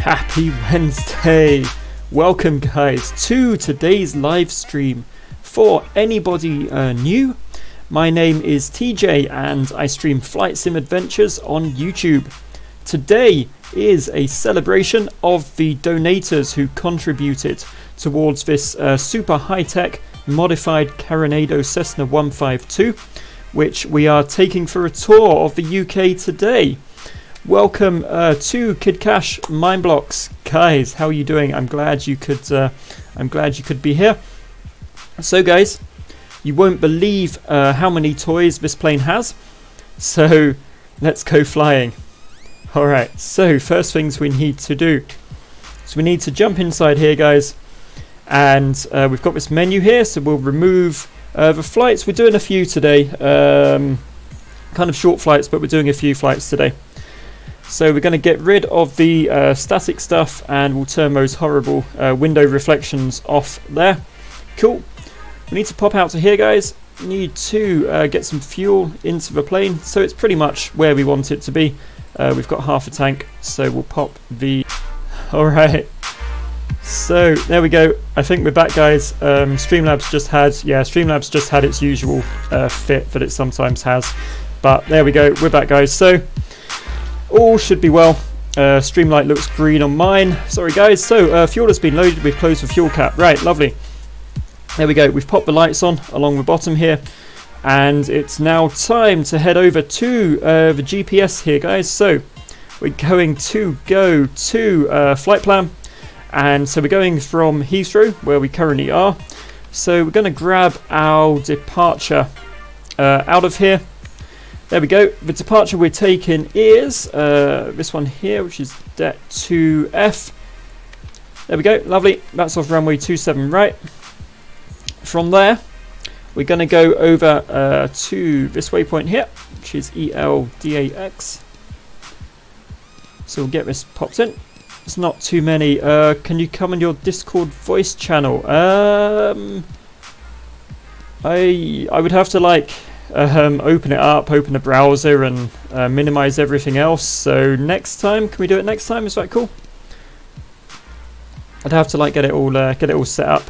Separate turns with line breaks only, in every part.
Happy Wednesday! Welcome guys to today's live stream. For anybody new, my name is TJ and I stream flight sim adventures on YouTube. Today is a celebration of the donators who contributed towards this super high-tech modified Carenado Cessna 152, which we are taking for a tour of the UK today. Welcome to Kid Cash Mindblocks, guys. How are you doing? I'm glad you could be here. So, guys, you won't believe how many toys this plane has. So, let's go flying. All right. So, first things we need to do. So we need to jump inside here, guys, and we've got this menu here. So we'll remove the flights. We're doing a few today, kind of short flights, but we're doing a few flights today. So we're going to get rid of the static stuff and we'll turn those horrible window reflections off there. Cool. We need to pop out to here, guys. We need to get some fuel into the plane. So it's pretty much where we want it to be. We've got half a tank, so we'll pop the... Alright. So there we go. I think we're back, guys. Streamlabs just had its usual fit that it sometimes has. But there we go. We're back, guys. So... all should be well. Streamlight looks green on mine. Sorry guys. So fuel has been loaded. We've closed the fuel cap. Right, lovely. There we go. We've popped the lights on along the bottom here. And it's now time to head over to the GPS here, guys. So we're going to go to flight plan. And so we're going from Heathrow, where we currently are. So we're going to grab our departure out of here. There we go. The departure we're taking is this one here, which is Det 2F. There we go. Lovely. That's off runway 27 right. From there, we're going to go over to this waypoint here, which is ELDAX. So we'll get this popped in. It's not too many. Can you come on your Discord voice channel? I would have to like... open it up, open the browser and minimize everything else. So next time, can we do it next time? Is that cool? I'd have to like get it all set up,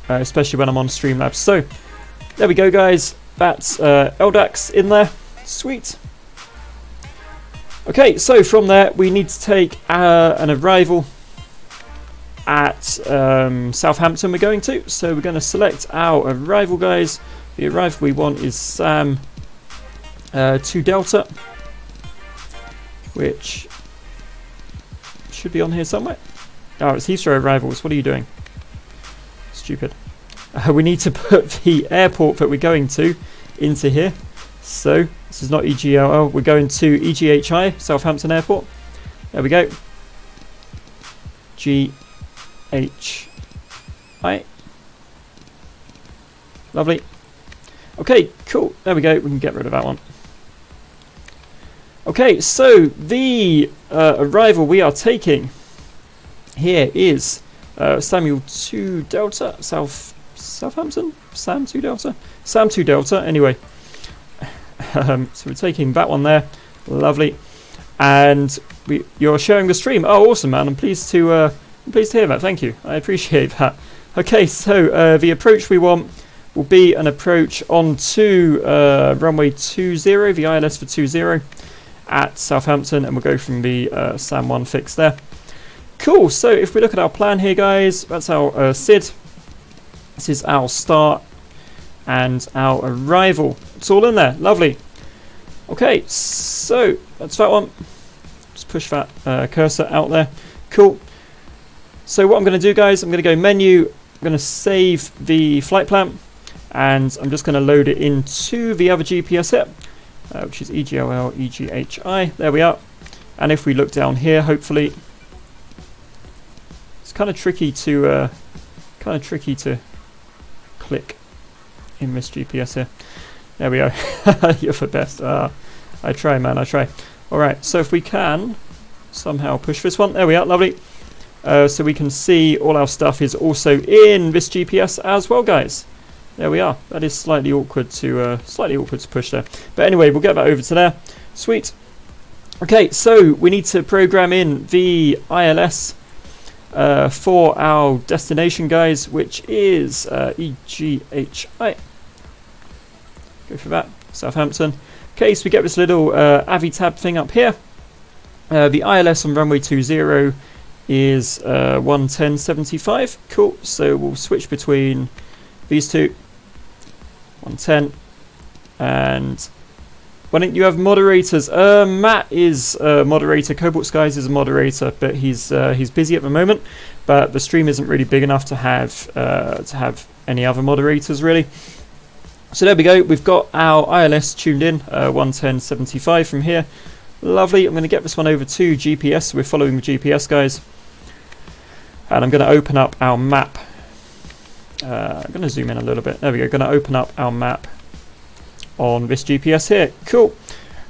especially when I'm on Streamlabs. So there we go, guys. That's LDAX in there. Sweet. Okay, so from there we need to take an arrival at Southampton. We're going to, so we're going to select our arrival, guys. The arrival we want is SAM 2 Delta, which should be on here somewhere. Oh, it's Heathrow arrivals. What are you doing? Stupid. We need to put the airport that we're going to into here. So this is not EGLL. We're going to EGHI, Southampton Airport. There we go. GHI. Lovely. Okay, cool. There we go. We can get rid of that one. Okay, so the arrival we are taking here is Samuel 2 Delta, Southampton? Sam 2 Delta? Sam 2 Delta, anyway. So we're taking that one there. Lovely. And you're sharing the stream. Oh, awesome, man. I'm pleased to hear that. Thank you. I appreciate that. Okay, so the approach we want will be an approach onto runway 20, the ILS for 20 at Southampton, and we'll go from the SAM 1 fix there. Cool, so if we look at our plan here, guys, that's our SID. This is our start and our arrival. It's all in there, lovely. Okay, so that's that one. Just push that cursor out there. Cool. So what I'm going to do, guys, I'm going to go menu, I'm going to save the flight plan, and I'm just going to load it into the other GPS here, which is EGLL, EGHI. There we are. And if we look down here, hopefully, it's kind of tricky to click in this GPS here. There we go. You're the best. I try, man. I try. All right. So if we can somehow push this one, there we are. Lovely. So we can see all our stuff is also in this GPS as well, guys. There we are. That is slightly awkward to push there. But anyway, we'll get that over to there. Sweet. Okay, so we need to program in the ILS for our destination, guys, which is EGHI. Go for that, Southampton. Okay, so we get this little AVI-tab thing up here. The ILS on runway 20 is 110.75. Cool, so we'll switch between these two. 110. And why don't you have moderators? Matt is a moderator. Cobalt Skies is a moderator, but he's busy at the moment. But the stream isn't really big enough to have any other moderators really. So there we go. We've got our ILS tuned in 110.75 from here. Lovely. I'm going to get this one over to GPS. So we're following the GPS, guys. And I'm going to open up our map. I'm going to zoom in a little bit. There we go. Going to open up our map on this GPS here. Cool.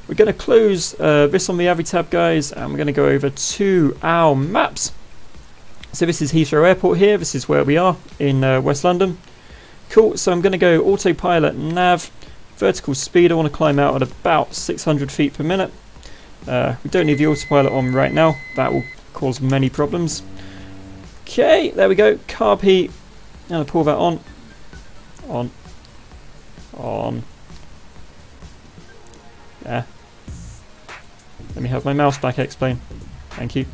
We're going to close this on the AVI tab, guys, and we're going to go over to our maps. So this is Heathrow Airport here. This is where we are in West London. Cool. So I'm going to go autopilot nav, vertical speed. I want to climb out at about 600 feet per minute. We don't need the autopilot on right now. That will cause many problems. Okay, there we go. Carb heat. And I'll pull that on. On. Yeah. Let me have my mouse back, explain. Thank you.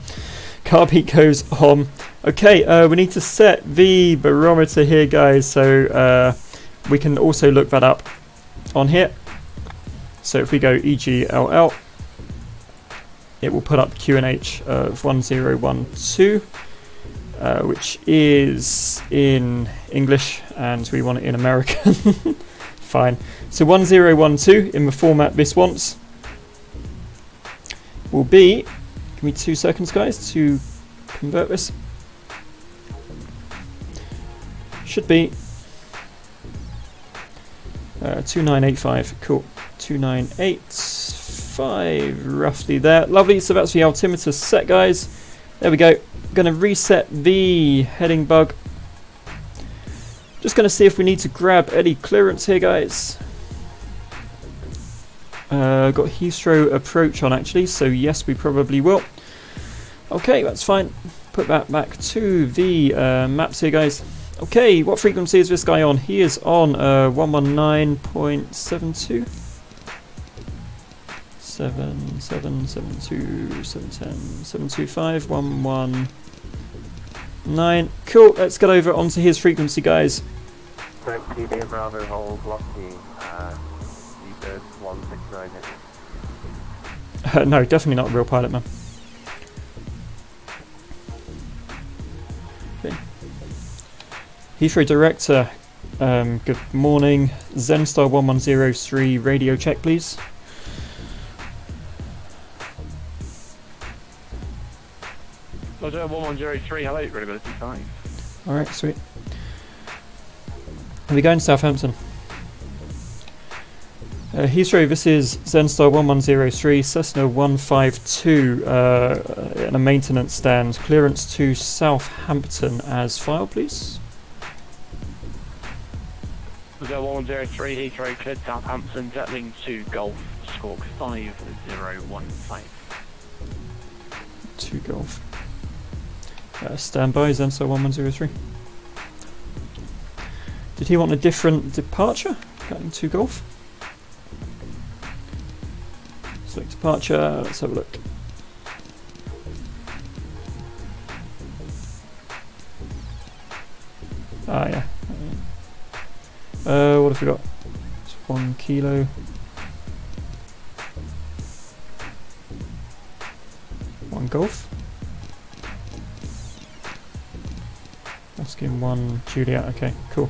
Carb heat goes on. Okay, we need to set the barometer here, guys, so we can also look that up on here. So if we go EGLL, it will put up QNH of 1012, which is in English, and we want it in American. Fine. So 1012 in the format this wants will be, give me 2 seconds, guys, to convert this. Should be 2985. Cool. 2985, roughly there. Lovely. So that's the altimeter set, guys. There we go. I'm going to reset the heading bug. Just going to see if we need to grab any clearance here, guys. Got Heathrow approach on, actually, so yes, we probably will. Okay, that's fine. Put that back to the maps here, guys. Okay, what frequency is this guy on? He is on 119.72. 772, 710, 725, 119. Cool, let's get over onto his frequency, guys.
TD Bravo hold velocity, Seabird 169.
No, definitely not a real pilot, man. Okay. Heathrow Director, good morning. Zenstar 1103 radio check, please.
Roger, 1103, hello, readability 5.
Alright, sweet. Are we going to Southampton? Heathrow, this is Zenstar 1103, Cessna 152 in a maintenance stand. Clearance to Southampton as file, please.
Roger, 1103, Heathrow, cleared Southampton, jetling to Golf, Squawk 5015.
2 Golf. Standby, Zenstar 1103. Did he want a different departure? Going to Golf. Select departure, let's have a look. Ah, yeah. What have we got? It's 1 kilo. One Golf. Asking 1 Juliet, okay, cool.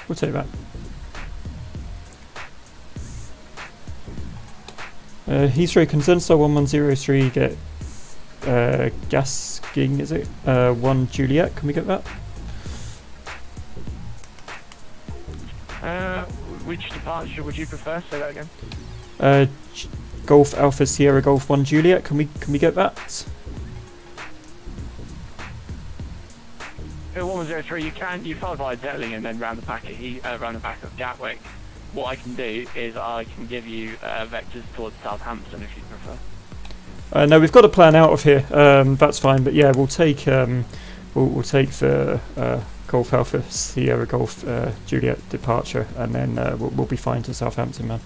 We'll take that. Heathrow Consensor 1103 get gasking, is it? 1 Juliet, can we get that?
Which departure would you prefer? Say that again.
Golf Alpha Sierra Golf 1 Juliet, can we get that?
1103, you can, you follow by Detling and then round the back of Gatwick. what I can do is I can give you vectors towards Southampton if you prefer.
No, we've got a plan out of here. That's fine, but yeah, we'll take we'll take the Golf Alpha Sierra Golf Juliet departure, and then we'll be fine to Southampton, man.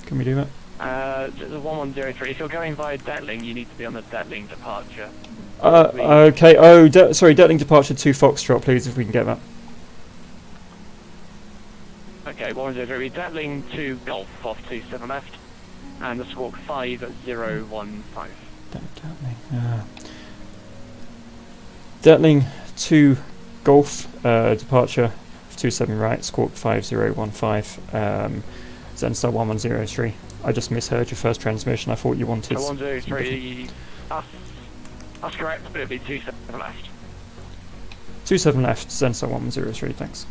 Can we do that?
The 1103. If you're going via Detling, you need to be on the Detling departure.
Okay. Oh, sorry. Detling departure to Foxtrot, please, if we can get that.
Okay, 1103. Detling to Golf off 27 left, and the squawk 5015.
Detling to Golf departure 27 right, squawk 5015. Zenstar 1103. I just misheard your first transmission. I thought you wanted.
1103. That's correct, but it'll be 27 left.
27 left, Zenstar 1103. Thanks.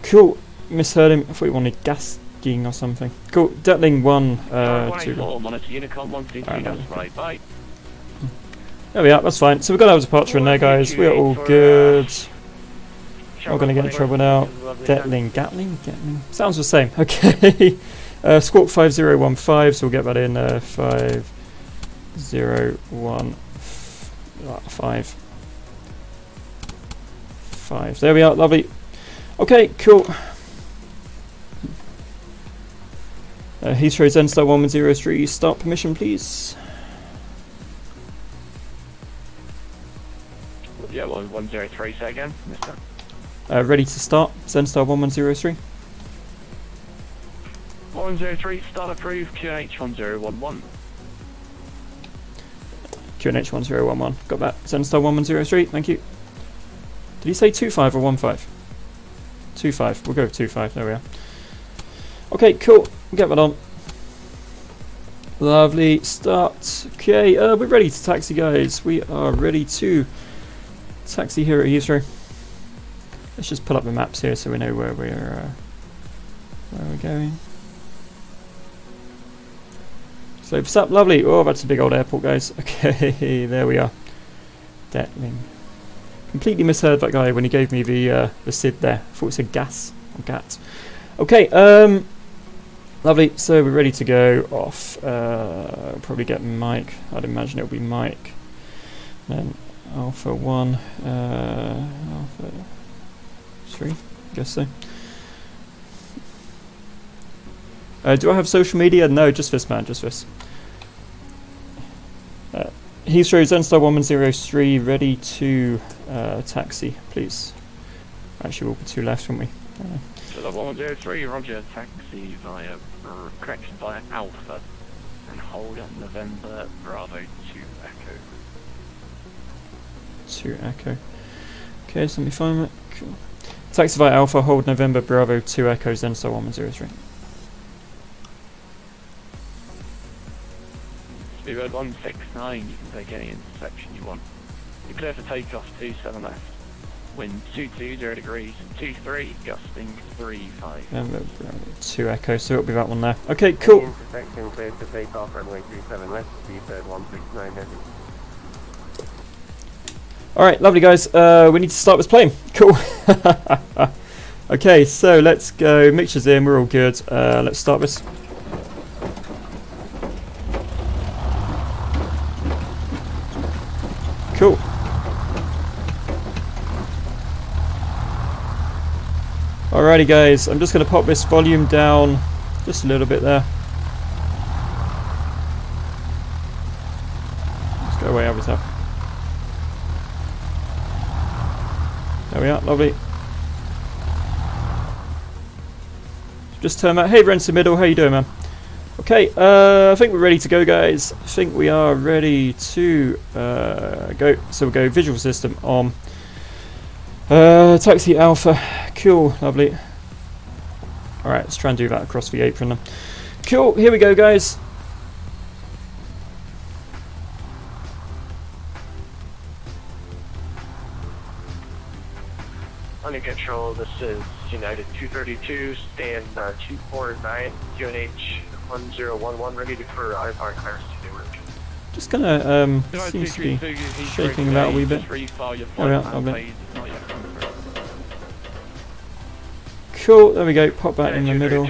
Cool. Misheard him. I thought you wanted gasking or something. Cool. Detling 1.
184. Monitor Unicom 122. That's right. Bye.
There we are. That's fine. So we've got our departure in there, guys. We are all good. Not going to get in trouble now. Detling, Gatling? Sounds the same. Okay. Squawk 5015, so we'll get that in 5015. There we are, lovely. Okay, cool. Heathrow Zenstar 1103, start permission, please.
Yeah, 1103, say again, mister.
Ready to start, Zenstar 1103.
103, start approved, QNH 1011.
QNH 1011, got that. Zenstar 1103, thank you. Did he say 25 or 15? 25, we'll go with 25, there we are. Okay, cool, get that on. Lovely, start. Okay, we're ready to taxi, guys. We are ready to taxi here at Heathrow. Let's just pull up the maps here so we know where we're going. Slopes up, lovely. Oh, that's a big old airport, guys. Okay, there we are. Detling. Completely misheard that guy when he gave me the SID there. I thought it said gas or GAT. Okay, lovely. So we're ready to go off. Probably get Mike. I'd imagine it'll be Mike. Then Alpha 1, Alpha 3. I guess so. Do I have social media? No, just this, man, just this. Heathrow Zenstar 1103, ready to taxi, please. Actually, we'll be 2 left, won't we?
So the 103, roger, taxi via, correction via Alpha, and hold at November Bravo 2 Echo.
2 Echo. Okay, so let me find that. Cool. Taxi via Alpha, hold November Bravo 2 Echo, Zenstar 1103.
Speedbird 169, you can take any intersection you want. You're clear for takeoff 27 left. Wind 220 degrees, 23, gusting 35.
November Bravo 2 Echo, so it'll be that one there. Okay, cool.
Intersection clear to takeoff, runway 37 left, Speedbird 169 heavy.
Alright, lovely guys, we need to start this plane. Cool. Okay, so let's go. Mixture's in, we're all good. Let's start this. Cool. Alrighty guys, I'm just going to pop this volume down just a little bit there. Let's go way over top. There we are, lovely. Just turn that. Hey Rensemiddel, how you doing, man? Okay, I think we're ready to go, guys. I think we are ready to go. So we'll go visual system on. Taxi Alpha. Cool, lovely. Alright, let's try and do that across the apron then. Cool, here we go, guys.
Under control, this is United 232, stand 249, QNH 1011, ready for our cars to do work.
Just gonna, seems to be shaking about a wee bit. There we are, lovely. cool. There we go. Pop that in the middle.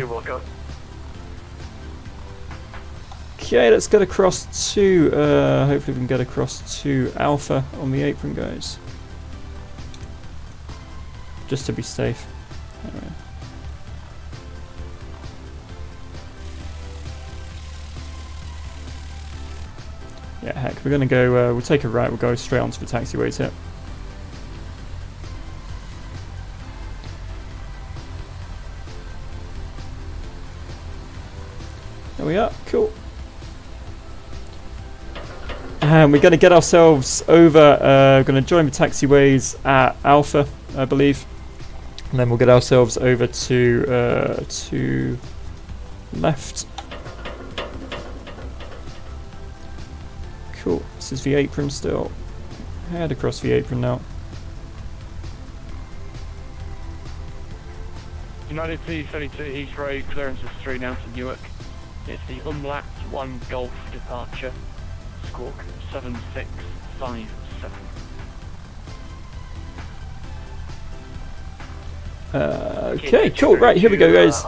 Okay, let's get across to, hopefully we can get across to Alpha on the apron, guys. Just to be safe. Anyway. Yeah, heck, we're gonna go, we'll take a right, we'll go straight onto the taxiway tip. There we are, cool. And we're going to get ourselves over, going to join the taxiways at Alpha, I believe. And then we'll get ourselves over to left. Cool, this is the apron still. Head across the apron now.
United C152 Heathrow, clearance is through now to Newark. It's the unlapped 1 Golf departure. Squawk 7657.
Okay, cool. Right, here we go, guys.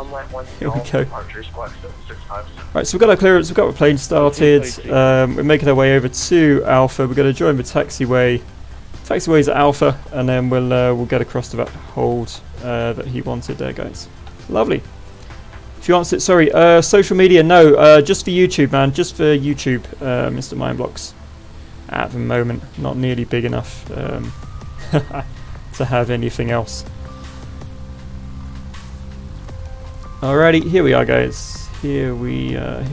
Here we go. Right, so we've got our clearance. We've got the plane started. We're making our way over to Alpha. We're going to join the taxiway. Taxiway's at Alpha, and then we'll get across to that hold that he wanted there, guys. Lovely. If you answered, sorry, social media, no, just for YouTube, man, just for YouTube, Mr. Mindblocks. At the moment, not nearly big enough to have anything else. Alrighty, here we are, guys. Here we are.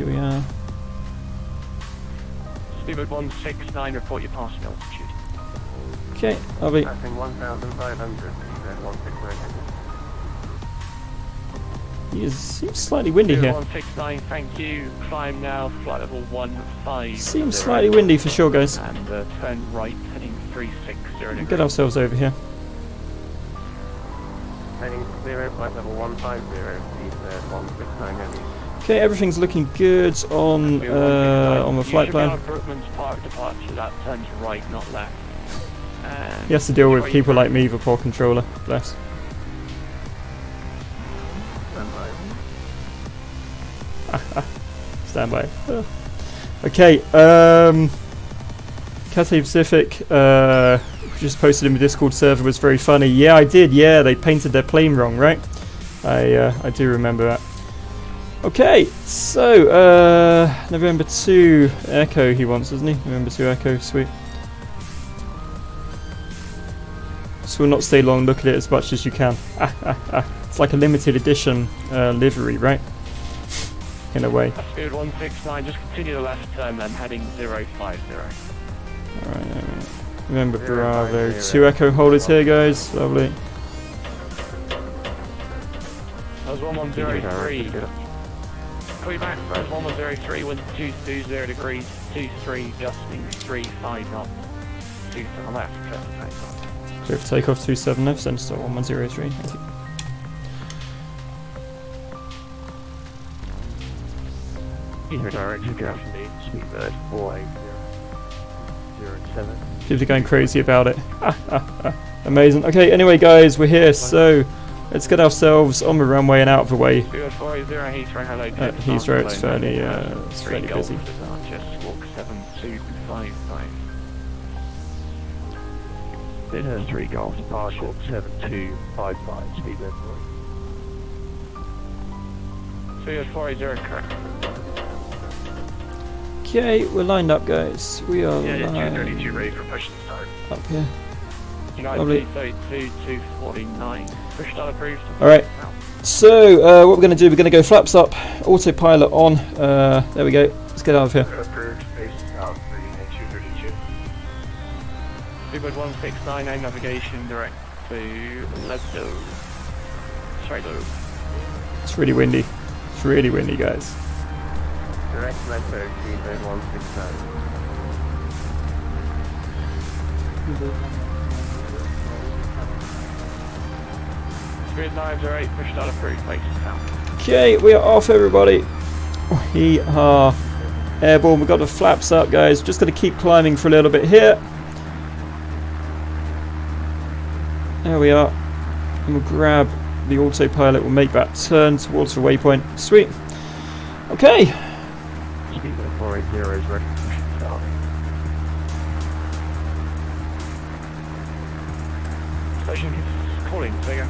Speedbird 169, report your passing altitude.
Okay, I'll be.
Passing 1,500, 169.
It seems slightly windy here.
169, thank you. Climb now, flight level 15.
Seems slightly windy for sure, guys.
And turn right, heading 360.
Get ourselves over here.
Heading 0, flight level 150, speed 169.
Okay, everything's looking good on the flight plan.
Brookman's Park departure, that turns right, not left. And
He has to deal with people like me, the poor controller. Bless. Stand by. Okay, Cathay Pacific just posted in the Discord server was very funny. Yeah, I did. Yeah, they painted their plane wrong, right? I do remember that. Okay, so November 2 Echo he wants, doesn't he? November 2 Echo, sweet. So we'll not stay long, look at it as much as you can. It's like a limited edition livery, right? In a way.
Speed 169, just continue the left turn then, heading 050.
Alright, remember Bravo. 2 Echo holders here, guys. Lovely.
That was 1103. Call you back, that was 1103, wind 220 degrees, 23, gusting 35 knots. 27 left, clear for takeoff.
Clear for takeoff, 27 left, send start 1103. Thank you.
Direction speed, Speedbird 48007.
People are going crazy about it. Amazing. Okay, anyway, guys, we're here, so let's get ourselves on the runway and out of the way. At Heathrow, it's fairly busy.
Squawk 7255.
Then 3 Golf departure 7255, Speedbird
480, correct.
Okay, we're lined up, guys. We are lined
232 ready for push and start.
up here.
United 32 249. Push start approved.
Alright, so what we're going to do, we're going to go flaps up, autopilot on. There we go. Let's get out of here.
Approved, face out, 232.
Speedbird 169, aim navigation direct to Lesto. Straight loop.
It's really windy. It's really windy, guys.
Direct Lesto, Speedbird 169.
Speed 908, push start approved, face out.
Okay, we are off, everybody. We are airborne. We've got the flaps up, guys. Just going to keep climbing for a little bit here. There we are. And we'll grab the autopilot will make that turn towards the waypoint. Sweet. Okay.
Speedbird 480 is ready to push and start. Station is calling, so yeah.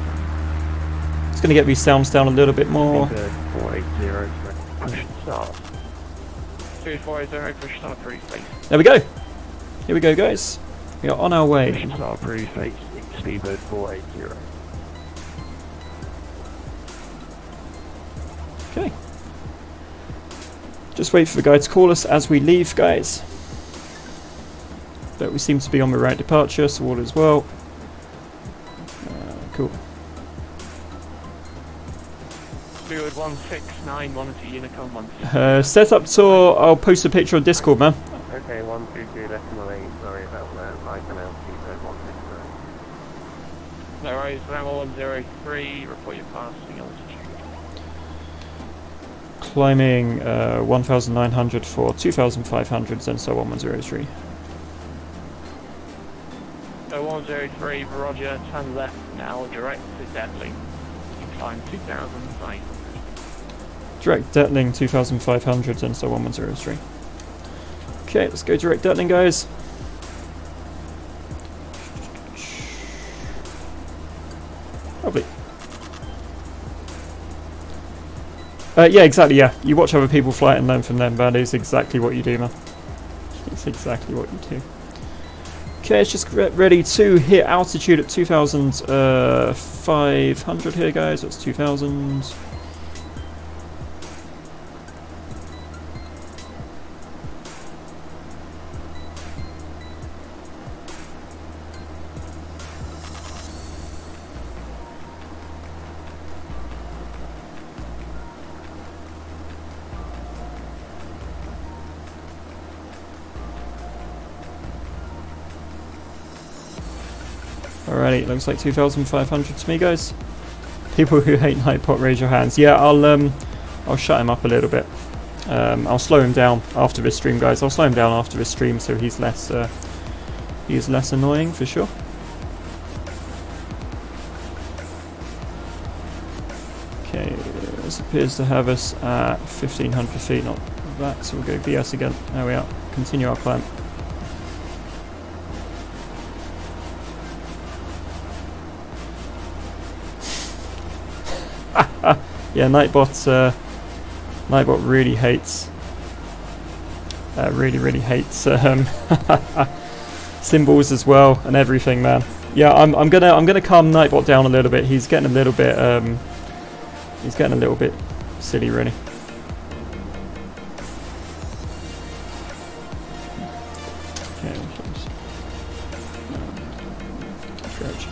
It's going to get these sounds down a little bit more.
Speedbird 480 is ready to push and start. 2480, push start, pretty face.
There we go. Here we go, guys. We are on our way.
Push and start, pretty face. Speedbird 480.
Okay. Just wait for the guy to call us as we leave, guys. But we seem to be on the right departure, so all is well. Cool.
Speedbird 169, Unicom 1.
Set up tour. I'll post a picture on Discord, man.
Okay, 122 decimal 8, sorry about that. I pronounced Speedbird 169.
No worries, Lama 103, report your passing altitude.
Climbing 1,900 for 2,500, and so on 103.
103, Roger, turn left now, direct to Detling. Climb 2,500.
Direct Detling 2,500, and so on 103. Okay, let's go direct Detling, guys. Lovely. Yeah, exactly, yeah. You watch other people fly it and learn from them. That is exactly what you do, man. It's exactly what you do. Okay, it's just ready to hit altitude at 2,500 here, guys. That's 2,000. Alrighty, looks like 2,500 to me, guys. People who hate Nightbot, raise your hands. Yeah, I'll shut him up a little bit. I'll slow him down after this stream, guys. I'll slow him down after this stream so he's less annoying for sure. Okay, this appears to have us at 1,500 feet, not that, so we'll go VS again. There we are. Continue our climb. Yeah, Nightbot really hates really hates symbols as well and everything, man. Yeah, I'm gonna calm Nightbot down a little bit. He's getting a little bit silly, really. Okay, stretch.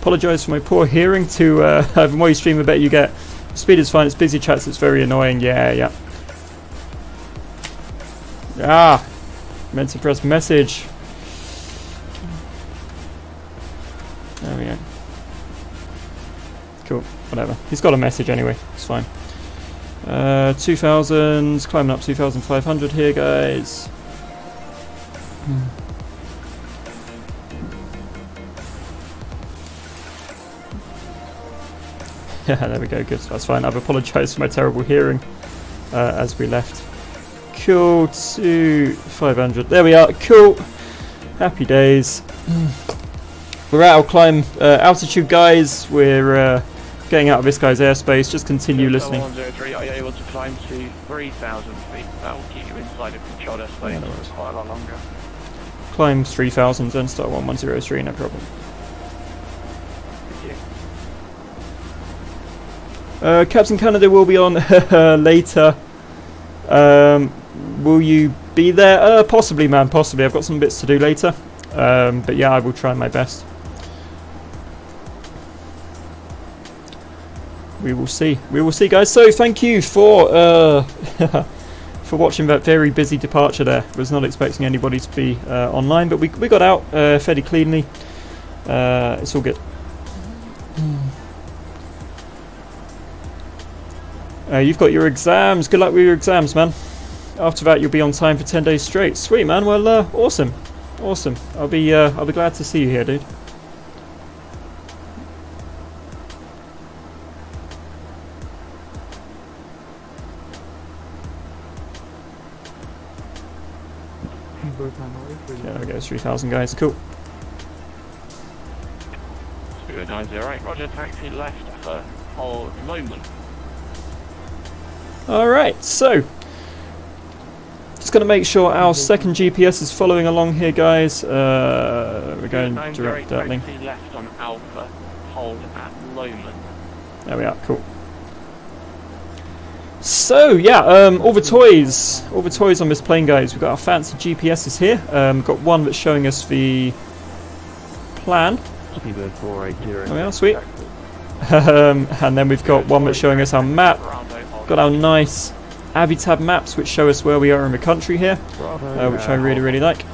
Apologise for my poor hearing. To the more you stream, the better you get. Speed is fine. It's busy chats. It's very annoying. Yeah. Ah, meant to press message. There we go. Cool. Whatever. He's got a message anyway. It's fine. 2,000. Climbing up 2,500 here, guys. Yeah, there we go, good, that's fine. I've apologised for my terrible hearing as we left. Cool, 2,500, there we are, cool. Happy days. We're at our climb altitude, guys. We're getting out of this guy's airspace. Just continue listening.
103, are you able to climb to 3,000 feet? That will keep you inside of controlled airspace for quite a lot longer.
Climb 3,000 and start 1103, no problem. Captain Canada will be on later. Will you be there? Possibly, man, possibly. I've got some bits to do later. But yeah, I will try my best. We will see. We will see, guys. So thank you for for watching that very busy departure there. Was not expecting anybody to be online, but we got out fairly cleanly. It's all good. You've got your exams. Good luck with your exams, man. After that, you'll be on time for 10 days straight. Sweet, man. Well, awesome, awesome. I'll be glad to see you here, dude. Yeah, there we go. 3,000 guys. Cool.
908. Roger. Taxi left for hold moment.
Alright, so just going to make sure our second GPS is following along here, guys. We're going direct Dertling.
Left on Alpha, hold at Lowman.
There we are, cool. So yeah, all the toys on this plane, guys. We've got our fancy GPSs here. We've got one that's showing us the plan. There we are, sweet. And then we've got one that's showing us our map. Got our nice Avitab maps which show us where we are in the country here, which I really like.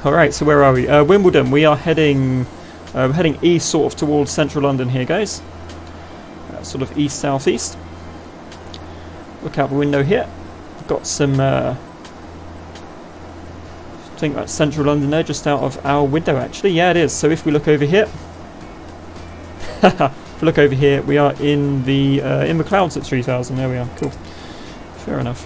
Alright, so where are we? Wimbledon. We are heading east, sort of towards central London here, guys. Sort of east-southeast. Look out the window here. We've got some I think that's central London there, just out of our window actually. Yeah, it is. So if we look over here, if we look over here, we are in the clouds at 3,000. There we are. Cool. Fair enough.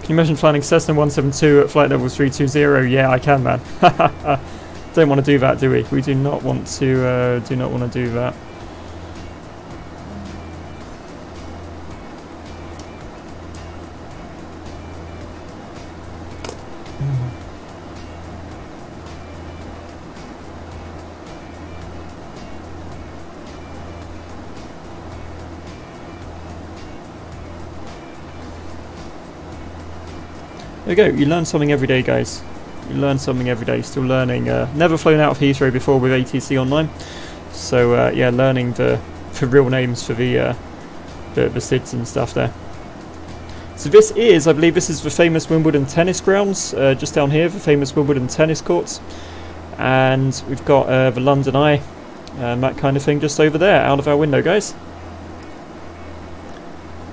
Can you imagine flying Cessna 172 at flight level 320? Yeah, I can, man. Don't want to do that, do we? We do not want to. Do not want to do that. There we go, you learn something every day, guys. You learn something every day, still learning. Never flown out of Heathrow before with ATC Online. So yeah, learning the real names for the SIDs and stuff there. So this is, I believe this is the famous Wimbledon tennis grounds, just down here, the famous Wimbledon tennis courts. And we've got the London Eye, that kind of thing, just over there, out of our window, guys.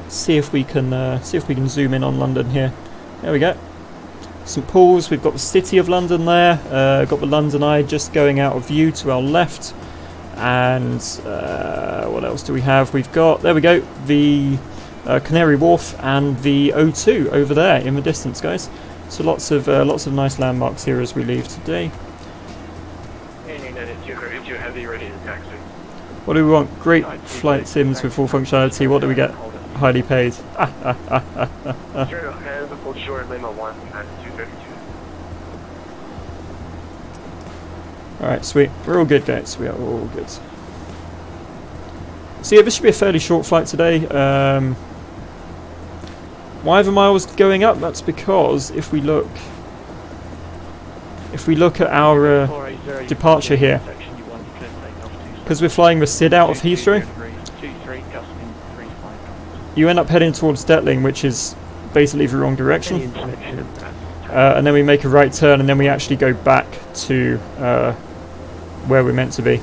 Let's see if we can zoom in on London here. There we go. St Paul's, we've got the City of London there, got the London Eye just going out of view to our left, and what else do we have? We've got, there we go, the Canary Wharf and the O2 over there in the distance, guys. So lots of nice landmarks here as we leave today. What do we want? Great flight sims with full functionality. What do we get? Highly paid. Alright, sweet. We're all good, guys. We are all good. So yeah, this should be a fairly short flight today. Why are the miles going up? That's because if we look at our departure here, because we're flying the SID out of Heathrow, you end up heading towards Detling, which is basically the wrong direction. And then we make a right turn, and then we actually go back to where we're meant to be.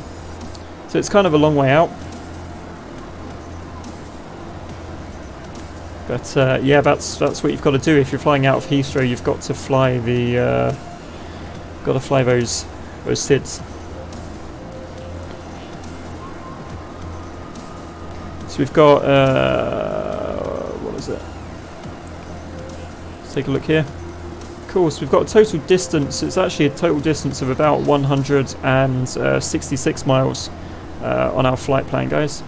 So it's kind of a long way out. But yeah, that's what you've got to do if you're flying out of Heathrow. You've got to fly the those SIDs. So we've got what is it? Let's take a look here. Cool. So we've got a total distance. It's actually a total distance of about 166 miles on our flight plan, guys.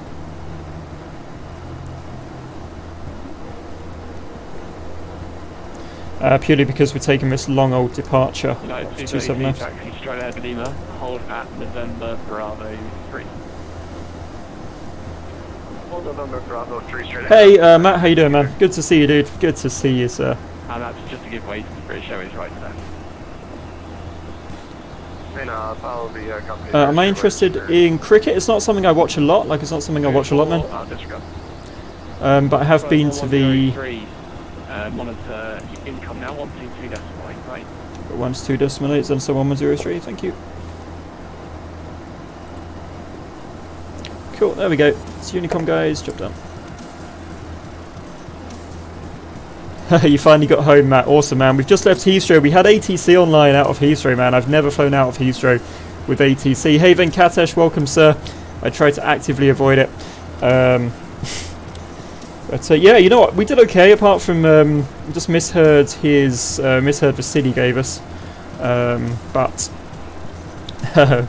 Purely because we're taking this long old departure of 27 left.
Straight ahead, Lima. Hold at November Bravo 3. Hold November Bravo 3 straight ahead.
Hey, Matt, how you doing, man? Good to see you, dude. Good to see you, sir.
And that's just to give way to the British Airways right there.
Follow the company.
Am I interested in cricket? It's not something I watch a lot. Like, it's not something I watch a lot, man. But I have been to the...
Monitor income now, 122.8, right?
122.8 and so 1103, thank you. Cool, there we go. It's Unicom, guys, job done. You finally got home, Matt. Awesome, man. We've just left Heathrow. We had ATC online out of Heathrow, man. I've never flown out of Heathrow with ATC. Hey, Venkatesh, welcome, sir. I try to actively avoid it. But yeah, you know what? We did okay, apart from just misheard the city gave us. But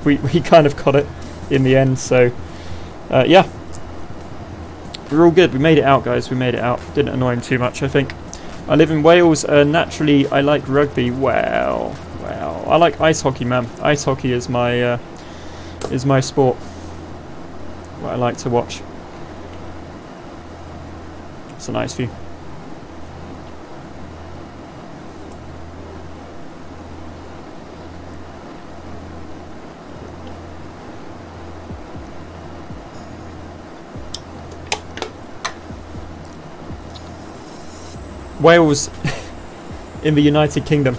we kind of got it in the end. So yeah, we're all good. We made it out, guys. We made it out. Didn't annoy him too much, I think. I live in Wales. Naturally, I like rugby. Well, I like ice hockey, man. Ice hockey is my sport. What I like to watch. It's a nice view. Wales in the United Kingdom.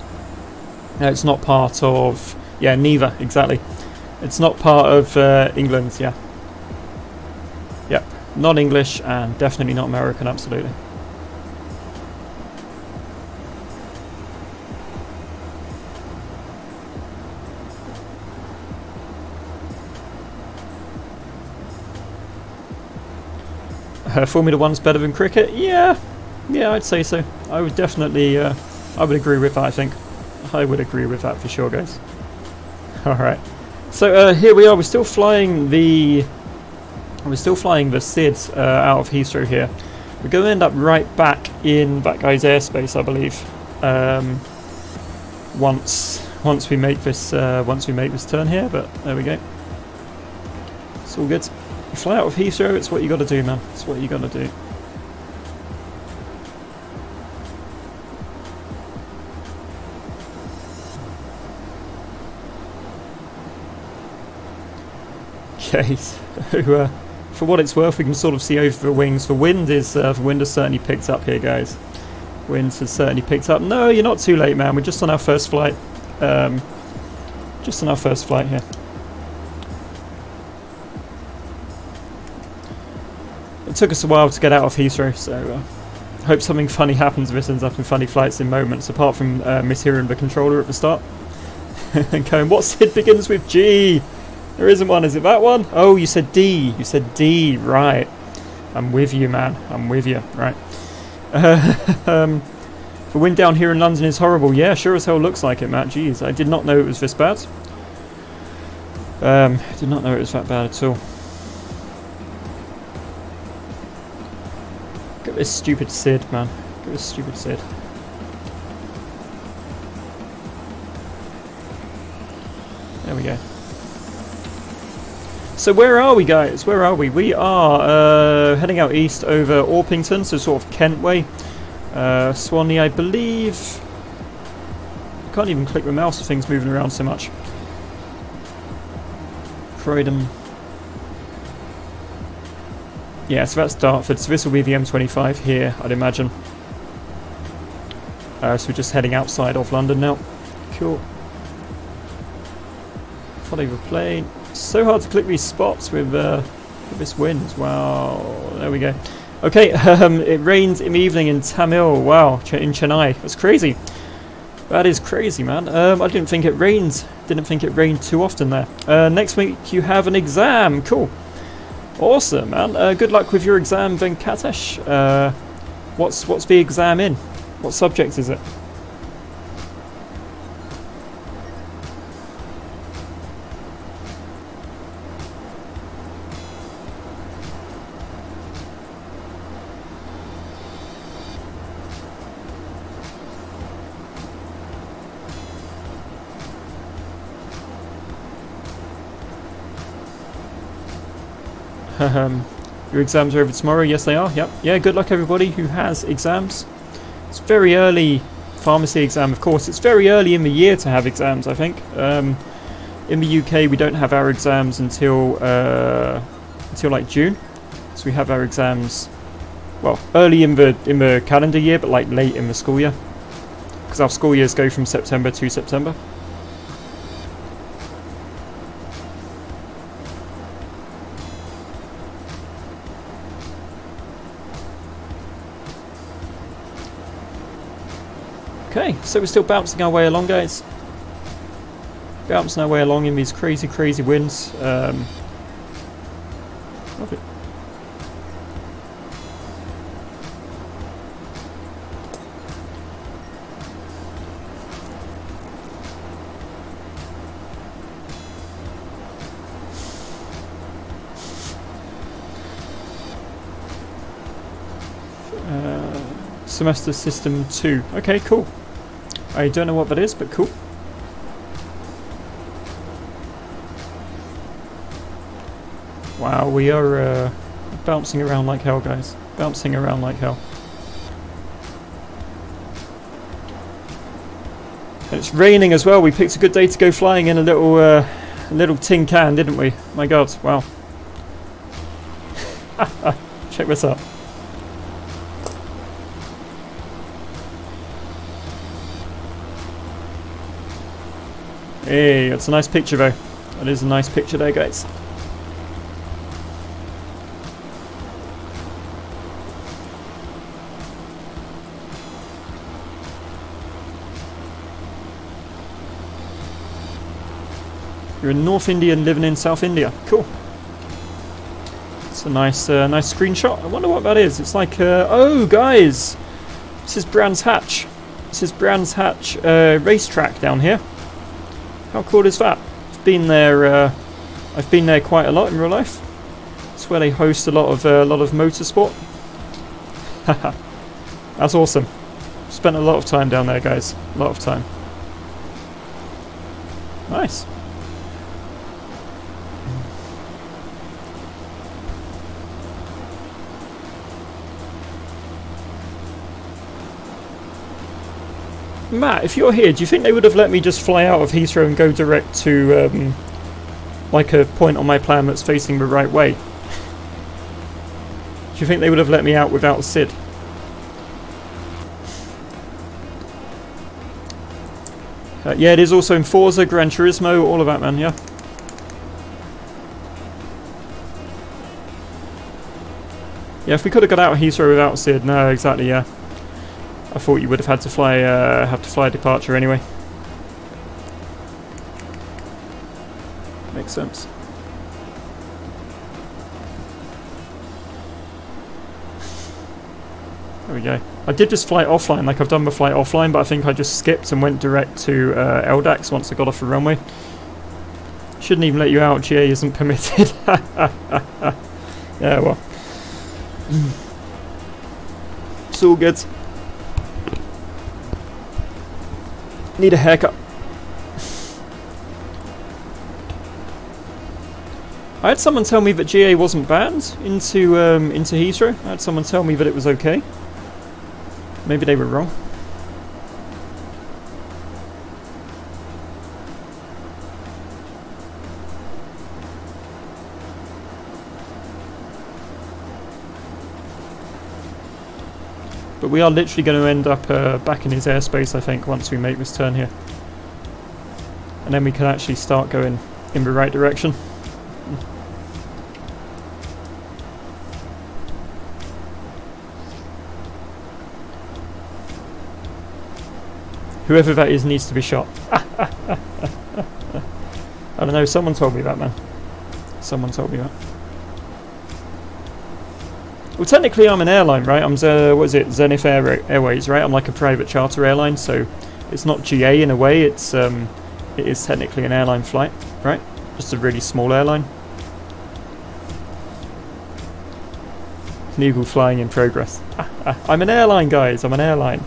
It's not part of... Yeah, neither, exactly. It's not part of England, yeah. Yep, not English and definitely not American, absolutely. Formula One's better than cricket? Yeah, I'd say so. I would definitely, I would agree with that, I think. I would agree with that for sure, guys. Alright. So here we are, we're still flying the SID out of Heathrow here. We're going to end up right back in that guy's airspace, I believe. Once we make this turn here, but there we go. It's all good. You fly out of Heathrow, it's what you got to do, man. It's what you got to do. Okay, so for what it's worth, we can sort of see over the wings. The wind has certainly picked up here, guys. Wind has certainly picked up. No, you're not too late, man. We're just on our first flight. Just on our first flight here. It took us a while to get out of Heathrow, so hope something funny happens if this ends up in funny flights in moments, apart from mishearing the controller at the start. And going, what SID begins with G? There isn't one, is it that one? Oh, you said D. You said D, right. I'm with you, man. I'm with you, right. The wind down here in London is horrible. Yeah, sure as hell looks like it, Matt. Jeez, I did not know it was this bad. Did not know it was that bad at all. Look at this stupid SID, man. Look at this stupid SID. There we go. So where are we, guys? Where are we? We are heading out east over Orpington, so sort of Kent way. Swanley, I believe. I can't even click the mouse, the thing's moving around so much. Croydon. Yeah, so that's Dartford. So this will be the M25 here, I'd imagine. So we're just heading outside of London now. Cool. Follow the plane. So hard to click these spots with this wind. Wow, there we go. Okay, it rained in the evening in Tamil. Wow, in Chennai. That's crazy. That is crazy, man. I didn't think it rained. Didn't think it rained too often there. Next week you have an exam. Cool. Awesome, man. Good luck with your exam, Venkatesh. What's the exam in? What subject is it? Your exams are over tomorrow. Yes, they are. Yep. Yeah, good luck everybody who has exams. It's very early pharmacy exam, of course. It's very early in the year to have exams, I think. In the UK, we don't have our exams until like June. So we have our exams, well, early in the calendar year, but like late in the school year. Because our school years go from September to September. Okay, so we're still bouncing our way along, guys. Bouncing our way along in these crazy, crazy winds. Love it. Semester System 2. Okay, cool. I don't know what that is, but cool. Wow, we are bouncing around like hell, guys. Bouncing around like hell. And it's raining as well. We picked a good day to go flying in a little tin can, didn't we? My God, wow. Check this out. Hey, that's a nice picture though. That is a nice picture there, guys. You're a North Indian living in South India. Cool. It's a nice, nice screenshot. I wonder what that is. It's like, oh, guys, this is Brands Hatch. This is Brands Hatch racetrack down here. How cool is that? I've been there quite a lot in real life. It's where they host a lot of motorsport. Haha, that's awesome. Spent a lot of time down there, guys. A lot of time. Nice. Matt, if you're here, do you think they would have let me just fly out of Heathrow and go direct to like a point on my plan that's facing the right way? Do you think they would have let me out without Sid? Yeah, it is also in Forza, Gran Turismo, all of that, man, yeah. Yeah, if we could have got out of Heathrow without Sid, no, exactly, yeah. I thought you would have had to fly, departure anyway. Makes sense. There we go. I did just fly offline, like I've done the flight offline, but I think I just skipped and went direct to LDAX once I got off the runway. Shouldn't even let you out, GA isn't permitted. Yeah, well. It's all good. Need a haircut. I had someone tell me that GA wasn't banned into Heathrow. I had someone tell me that it was okay. Maybe they were wrong. But we are literally going to end up back in his airspace, I think, once we make this turn here. And then we can actually start going in the right direction. Whoever that is needs to be shot. I don't know, someone told me that, man. Someone told me that. Well, technically I'm an airline, right? I'm, what is it, Zenith Airways, right? I'm like a private charter airline, so it's not GA in a way, it is technically an airline flight, right? Just a really small airline. Legal flying in progress. I'm an airline, guys, I'm an airline.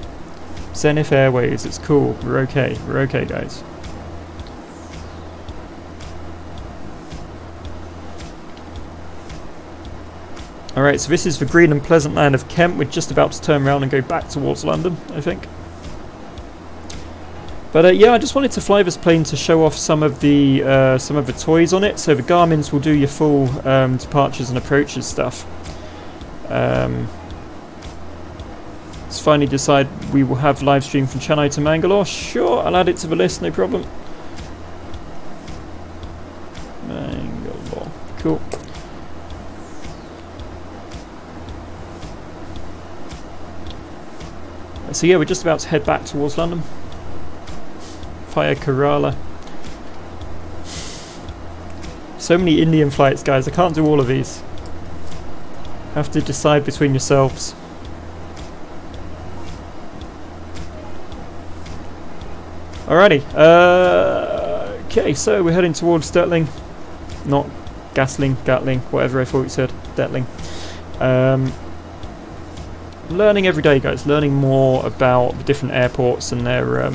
Zenith Airways, it's cool, we're okay, guys. Alright, so this is the green and pleasant land of Kent. We're just about to turn around and go back towards London, I think. But yeah, I just wanted to fly this plane to show off some of the toys on it. So the Garmin's will do your full departures and approaches stuff. Let's finally decide we will have live stream from Chennai to Mangalore. Sure, I'll add it to the list, no problem. Mangalore, cool. So yeah, we're just about to head back towards London. Via Kerala. So many Indian flights, guys. I can't do all of these. Have to decide between yourselves. Alrighty. Okay, so we're heading towards Detling. Not Gasling, Gatling, whatever I thought you said. Detling. Learning every day, guys. Learning more about the different airports and their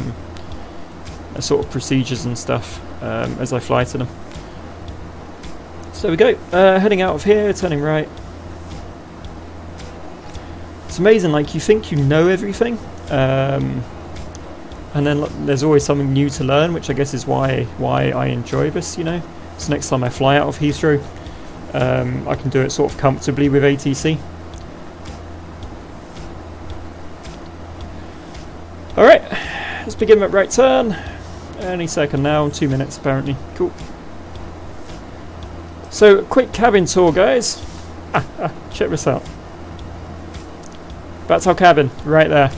sort of procedures and stuff as I fly to them. So we go. Heading out of here, turning right. It's amazing, like you think you know everything, and then there's always something new to learn, which I guess is why I enjoy this, you know. So next time I fly out of Heathrow, I can do it sort of comfortably with ATC. Alright, let's begin that right turn. Any second now, 2 minutes apparently. Cool. So, quick cabin tour, guys. Check this out. That's our cabin, right there.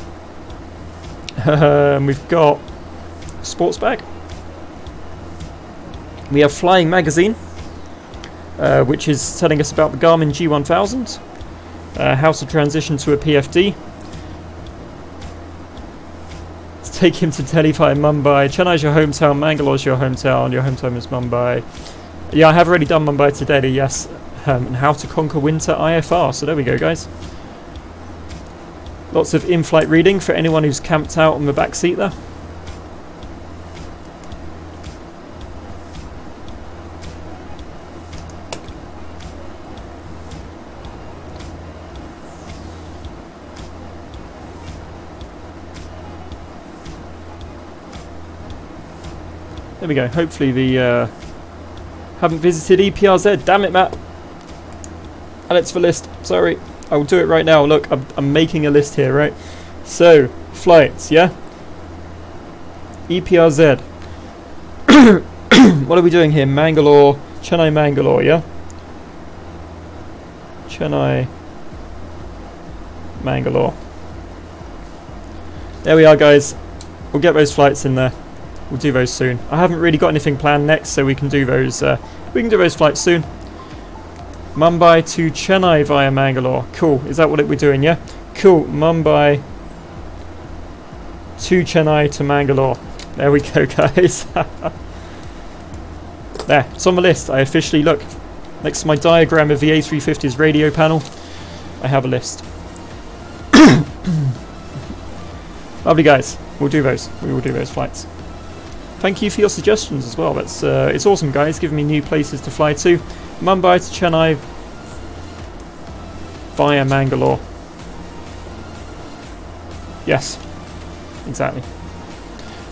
We've got sports bag. We have Flying Magazine, which is telling us about the Garmin G1000, how to transition to a PFD. Take him to Delhi via Mumbai. Chennai's your hometown, Mangalore's your hometown is Mumbai. Yeah, I have already done Mumbai to Delhi, yes. And how to conquer winter IFR. So there we go, guys. Lots of in-flight reading for anyone who's camped out on the back seat there. There we go. Hopefully the haven't visited EPRZ. Damn it, Matt. Add it to the list. Sorry. I will do it right now. Look, I'm making a list here, right? So, flights, yeah? EPRZ. What are we doing here? Mangalore, Chennai, Mangalore, yeah? Chennai, Mangalore. There we are, guys. We'll get those flights in there. We'll do those soon. I haven't really got anything planned next, so we can do those. We can do those flights soon. Mumbai to Chennai via Mangalore. Cool. Is that what we're doing? Yeah. Cool. Mumbai to Chennai to Mangalore. There we go, guys. There. It's on the list. I officially look next to my diagram of the A350's radio panel. I have a list. Lovely, guys. We'll do those. We will do those flights. Thank you for your suggestions as well. That's it's awesome, guys, giving me new places to fly to. Mumbai to Chennai via Mangalore. Yes, exactly.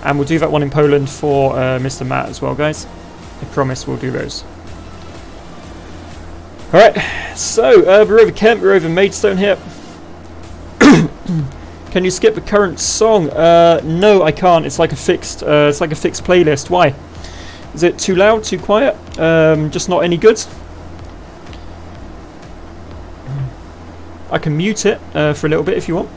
And we'll do that one in Poland for Mr. Matt as well, guys. I promise we'll do those. Alright, so we're over Kent, we're over Maidstone here. Can you skip the current song? No, I can't. It's like a fixed playlist. Why? Is it too loud, too quiet? Just not any good? I can mute it for a little bit if you want.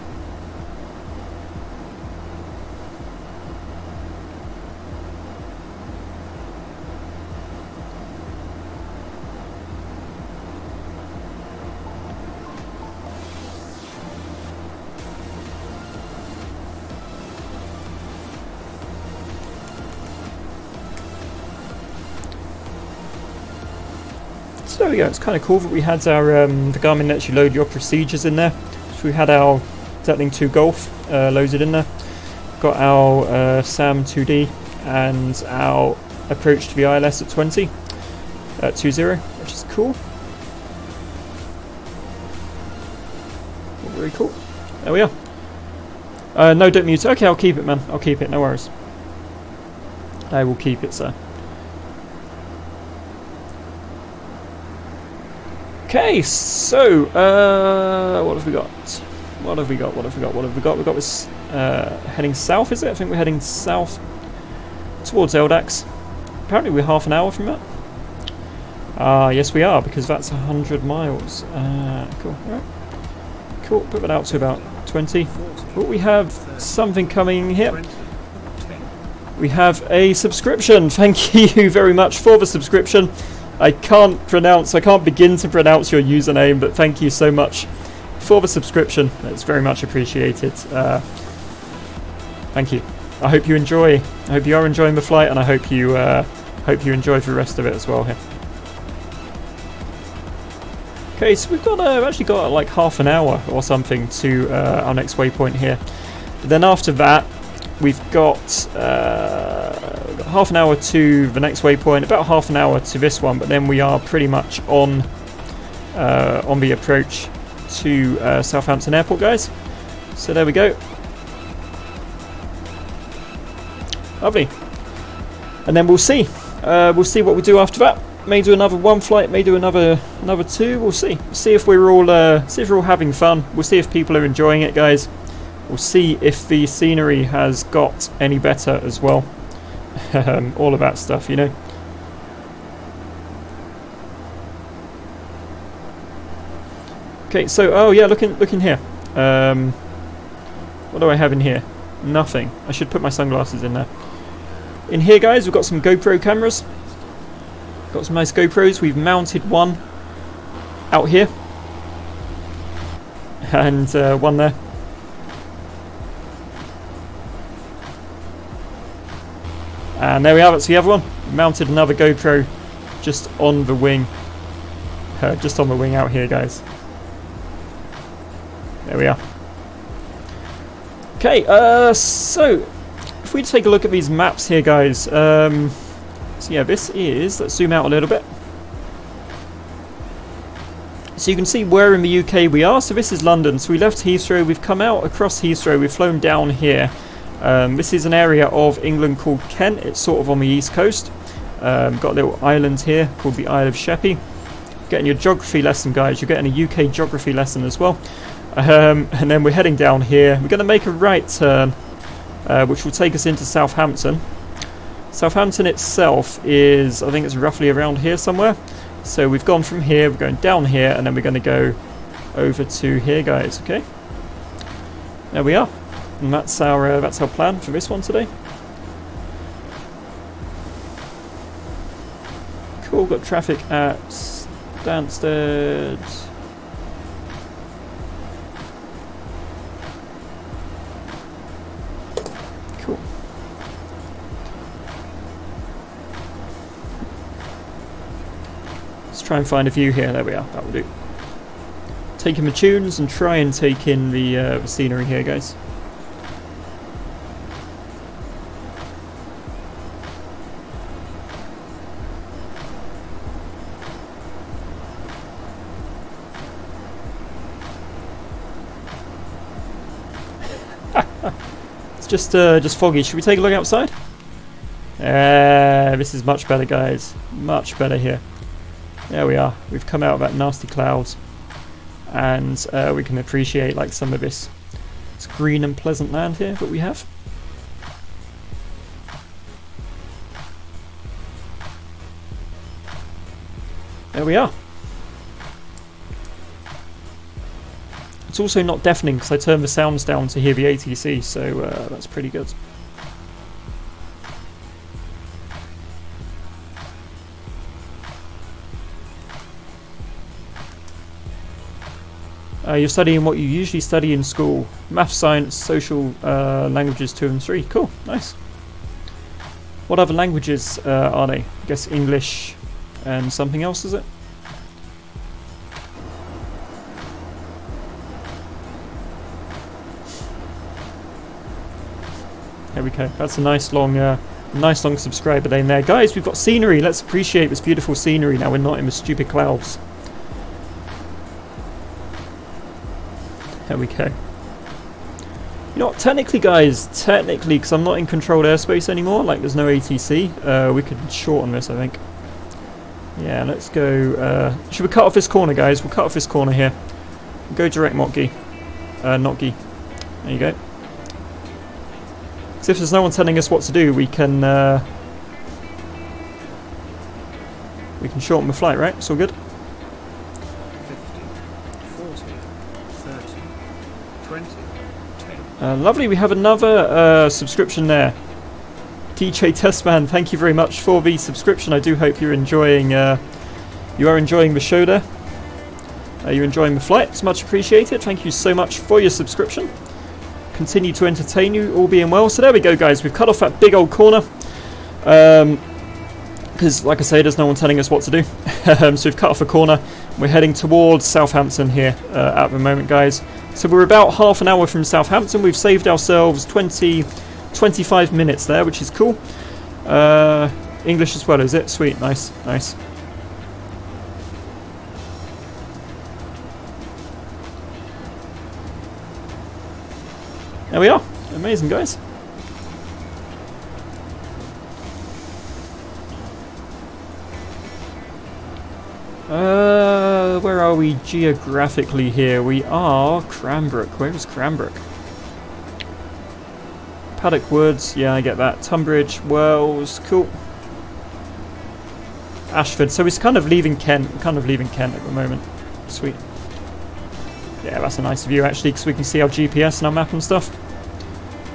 So there we go, it's kind of cool that we had our, the Garmin lets you load your procedures in there. So we had our Zetling 2 Golf loaded in there. Got our SAM 2D and our approach to the ILS at 20, 20, which is cool. Very cool. There we are. No, don't mute. Okay, I'll keep it, man. I'll keep it. No worries. I will keep it, sir. Okay, so what have we got? What have we got? What have we got? What have we got? We've got this heading south, is it? I think we're heading south towards Eldax. Apparently we're half an hour from that. Yes we are, because that's 100 miles. Cool. Alright. Cool, put that out to about 20. But we have something coming here. We have a subscription. Thank you very much for the subscription. I can't begin to pronounce your username, but thank you so much for the subscription. It's very much appreciated. Thank you. I hope you enjoy. I hope you are enjoying the flight, and I hope you enjoy the rest of it as well here. Okay, so we've actually got like half an hour or something to our next waypoint here. But then after that, we've got half an hour to the next waypoint, about half an hour to this one, but then we are pretty much on the approach to Southampton Airport, guys. So there we go. Lovely. And then we'll see. We'll see what we do after that. May do another one flight, may do another two. We'll see. See if we're all having fun. We'll see if people are enjoying it, guys. We'll see if the scenery has got any better as well. All of that stuff, you know. Okay, so oh yeah, looking here. What do I have in here? Nothing. I should put my sunglasses in there. In here, guys, we've got some GoPro cameras. Got some nice GoPros. We've mounted one out here, and one there. And there we are. That's the other one. Mounted another GoPro just on the wing. Just on the wing out here, guys. There we are. Okay, so if we take a look at these maps here, guys. So yeah, this is, let's zoom out a little bit. So you can see where in the UK we are. So this is London. So we left Heathrow, we've come out across Heathrow, we've flown down here. This is an area of England called Kent. It's sort of on the east coast. Got a little island here called the Isle of Sheppey. Getting your geography lesson, guys. You're getting a UK geography lesson as well. And then we're heading down here. We're going to make a right turn, which will take us into Southampton. Southampton itself is, I think it's roughly around here somewhere. So we've gone from here, we're going down here, and then we're going to go over to here, guys. Okay, there we are, and that's our plan for this one today. Cool. Got traffic at Stansted. Try and find a view here. There we are. That will do. Take in the tunes and try and take in the scenery here, guys. It's just foggy. Should we take a look outside? This is much better, guys. Much better here. There we are. We've come out of that nasty clouds, and we can appreciate like some of this green and pleasant land here that we have. There we are. It's also not deafening because I turned the sounds down to hear the ATC, so that's pretty good. You're studying what you usually study in school. Math, science, social languages 2 and 3. Cool, nice. What other languages are they? I guess English and something else, is it? There we go. That's a nice long subscriber name there. Guys, we've got scenery. Let's appreciate this beautiful scenery now. We're not in the stupid clouds. There we go. You know what, technically guys, because I'm not in controlled airspace anymore, like there's no ATC, we could shorten this, I think. Yeah, let's go, should we cut off this corner, guys? We'll cut off this corner here. Go direct Motgi. Notgi. There you go. Because if there's no one telling us what to do, we can shorten the flight, right? It's all good?
50, 40, 30, 20, 10.
Lovely, we have another subscription there. DJ Testman, thank you very much for the subscription. I do hope you're enjoying the show there. You're enjoying the flight. It's much appreciated. Thank you so much for your subscription. Continue to entertain you, all being well. So there we go, guys. We've cut off that big old corner. Because, like I say, there's no one telling us what to do. So we've cut off a corner. We're heading towards Southampton here at the moment, guys. So we're about half an hour from Southampton. We've saved ourselves 25 minutes there, which is cool. English as well, is it? Sweet, nice, nice. There we are. Amazing, guys. Where are we geographically here? We are Cranbrook. Where is Cranbrook? Paddock Woods. Yeah, I get that. Tunbridge, Wells. Cool. Ashford. So he's kind of leaving Kent. Kind of leaving Kent at the moment. Sweet. Yeah, that's a nice view actually, because we can see our GPS and our map and stuff.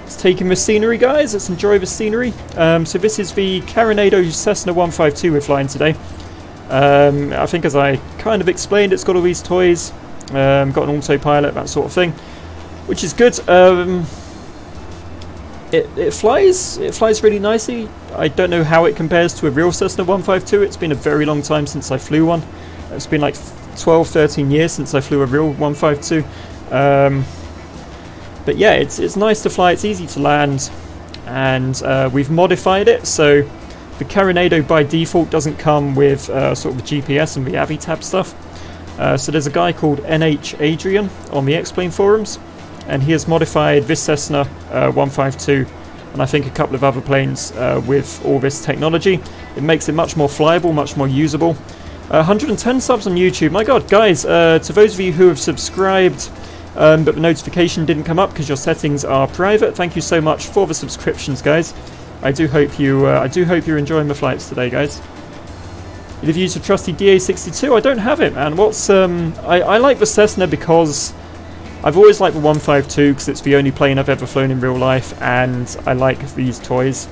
Let's take in the scenery, guys. Let's enjoy the scenery. So this is the Carinado Cessna 152 we're flying today. I think, as I kind of explained, it's got all these toys, got an autopilot, that sort of thing, which is good. It flies really nicely. I don't know how it compares to a real Cessna 152. It's been a very long time since I flew one. It's been like 12, 13 years since I flew a real 152. But yeah, it's nice to fly. It's easy to land, and we've modified it so the Carinado by default doesn't come with sort of the GPS and the AviTab stuff. So there's a guy called NH Adrian on the X-Plane forums, and he has modified this Cessna 152 and I think a couple of other planes with all this technology. It makes it much more flyable, much more usable. 110 subs on YouTube. My god, guys, to those of you who have subscribed but the notification didn't come up because your settings are private, thank you so much for the subscriptions, guys. I do hope you're enjoying the flights today, guys. Either of you use a trusty DA62? I don't have it, man. What's I like the Cessna because I've always liked the 152 because it's the only plane I've ever flown in real life, and I like these toys.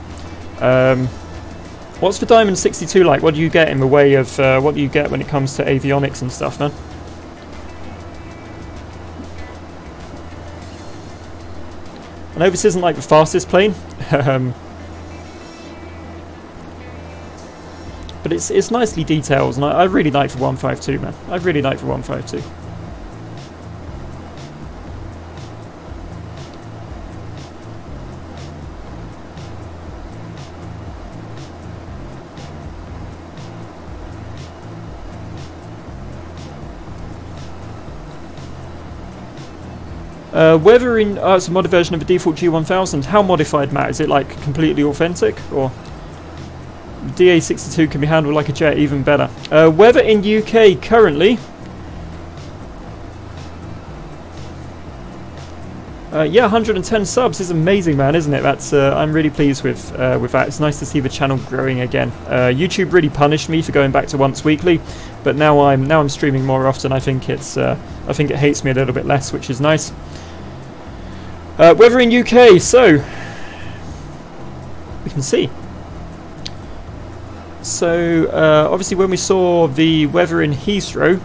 What's the Diamond 62 like? What do you get in the way of what do you get when it comes to avionics and stuff, man? I know this isn't like the fastest plane, but it's nicely detailed, and I really like the 152, man. I really like the 152. Whether in it's a modded version of the default G1000. How modified, Matt? Is it like completely authentic, or DA62 can be handled like a jet, even better? Weather in UK currently. Yeah, 110 subs is amazing, man, isn't it? That's I'm really pleased with that. It's nice to see the channel growing again. YouTube really punished me for going back to once weekly, but now I'm streaming more often. I think it hates me a little bit less, which is nice. Weather in UK, so we can see. So obviously, when we saw the weather in Heathrow,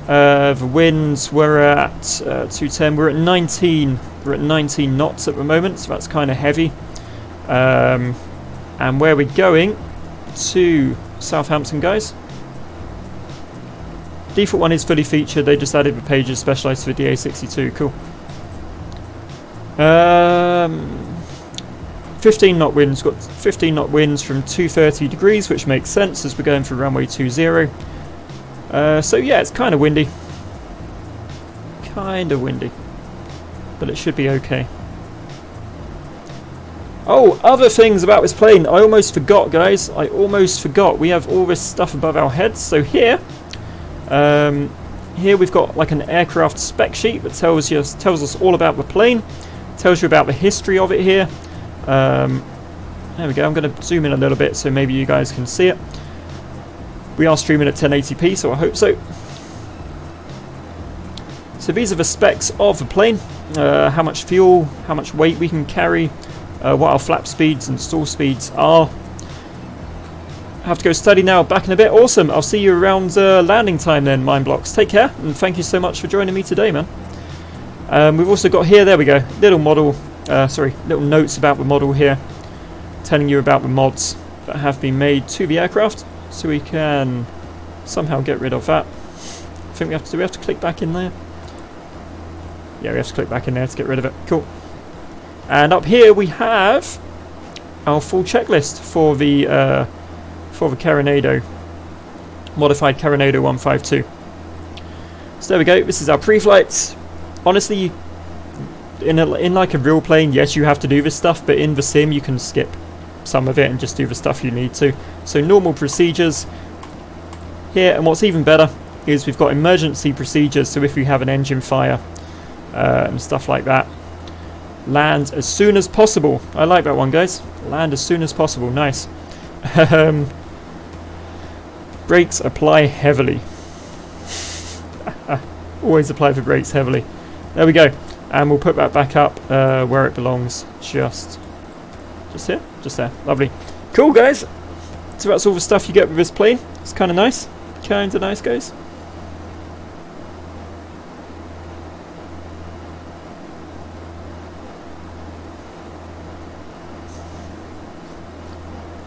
the winds were at 210. We're at 19. We're at 19 knots at the moment, so that's kind of heavy. And where we're going to Southampton, guys. Default one is fully featured. They just added the pages specialized for DA62. Cool. 15 knot winds. Got 15 knot winds from 230 degrees, which makes sense as we're going for runway 20. So yeah, it's kind of windy. Kind of windy. but it should be okay. Oh, other things about this plane. I almost forgot, guys. I almost forgot. We have all this stuff above our heads. So here we've got like an aircraft spec sheet that tells us all about the plane. Tells you about the history of it here. There we go. I'm going to zoom in a little bit so maybe you guys can see it. We are streaming at 1080p, so I hope so. So these are the specs of the plane. How much fuel, how much weight we can carry. What our flap speeds and stall speeds are. I have to go study now, back in a bit. Awesome, I'll see you around landing time then, Mindblocks. Take care, and thank you so much for joining me today, man. We've also got here, there we go, little model, little notes about the model here, telling you about the mods that have been made to the aircraft, so we can somehow get rid of that. I think do we have to click back in there? Yeah, we have to click back in there to get rid of it. Cool. And up here we have our full checklist for the Carenado, modified Carenado 152. So there we go. This is our pre-flights. Honestly, in like a real plane, yes, you have to do this stuff, but in the sim you can skip some of it and just do the stuff you need to. So normal procedures here, and what's even better is we've got emergency procedures. So if you have an engine fire and stuff like that. Land as soon as possible. I like that one, guys. Land as soon as possible. Nice. Brakes apply heavily. Always apply for brakes heavily. There we go. And we'll put that back up where it belongs. Just here? Just there. Lovely. Cool, guys. So that's all the stuff you get with this plane. It's kind of nice. Kind of nice, guys.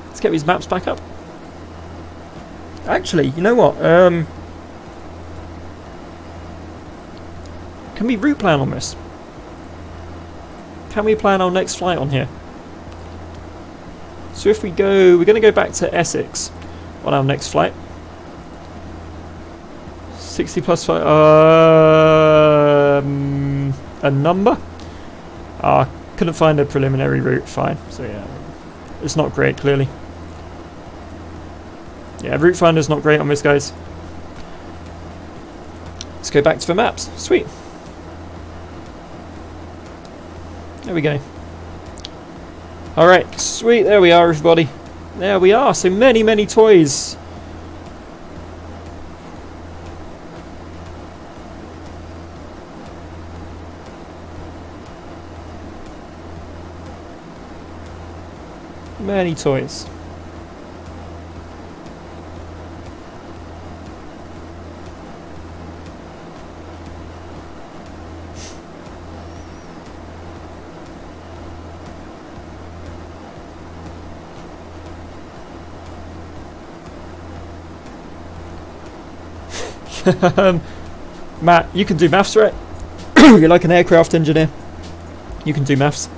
Let's get these maps back up. Actually, you know what? Can we route plan on this? Can we plan our next flight on here? So if we go, we're going to go back to Essex on our next flight. 60 plus 5. A number? Couldn't find a preliminary route. Fine. So yeah, it's not great, clearly. Yeah, route finder's not great on this, guys. Let's go back to the maps. Sweet. There we go. Alright, sweet. There we are, everybody. There we are. So many, many toys. Many toys. Matt, you can do maths, right? You're like an aircraft engineer. You can do maths.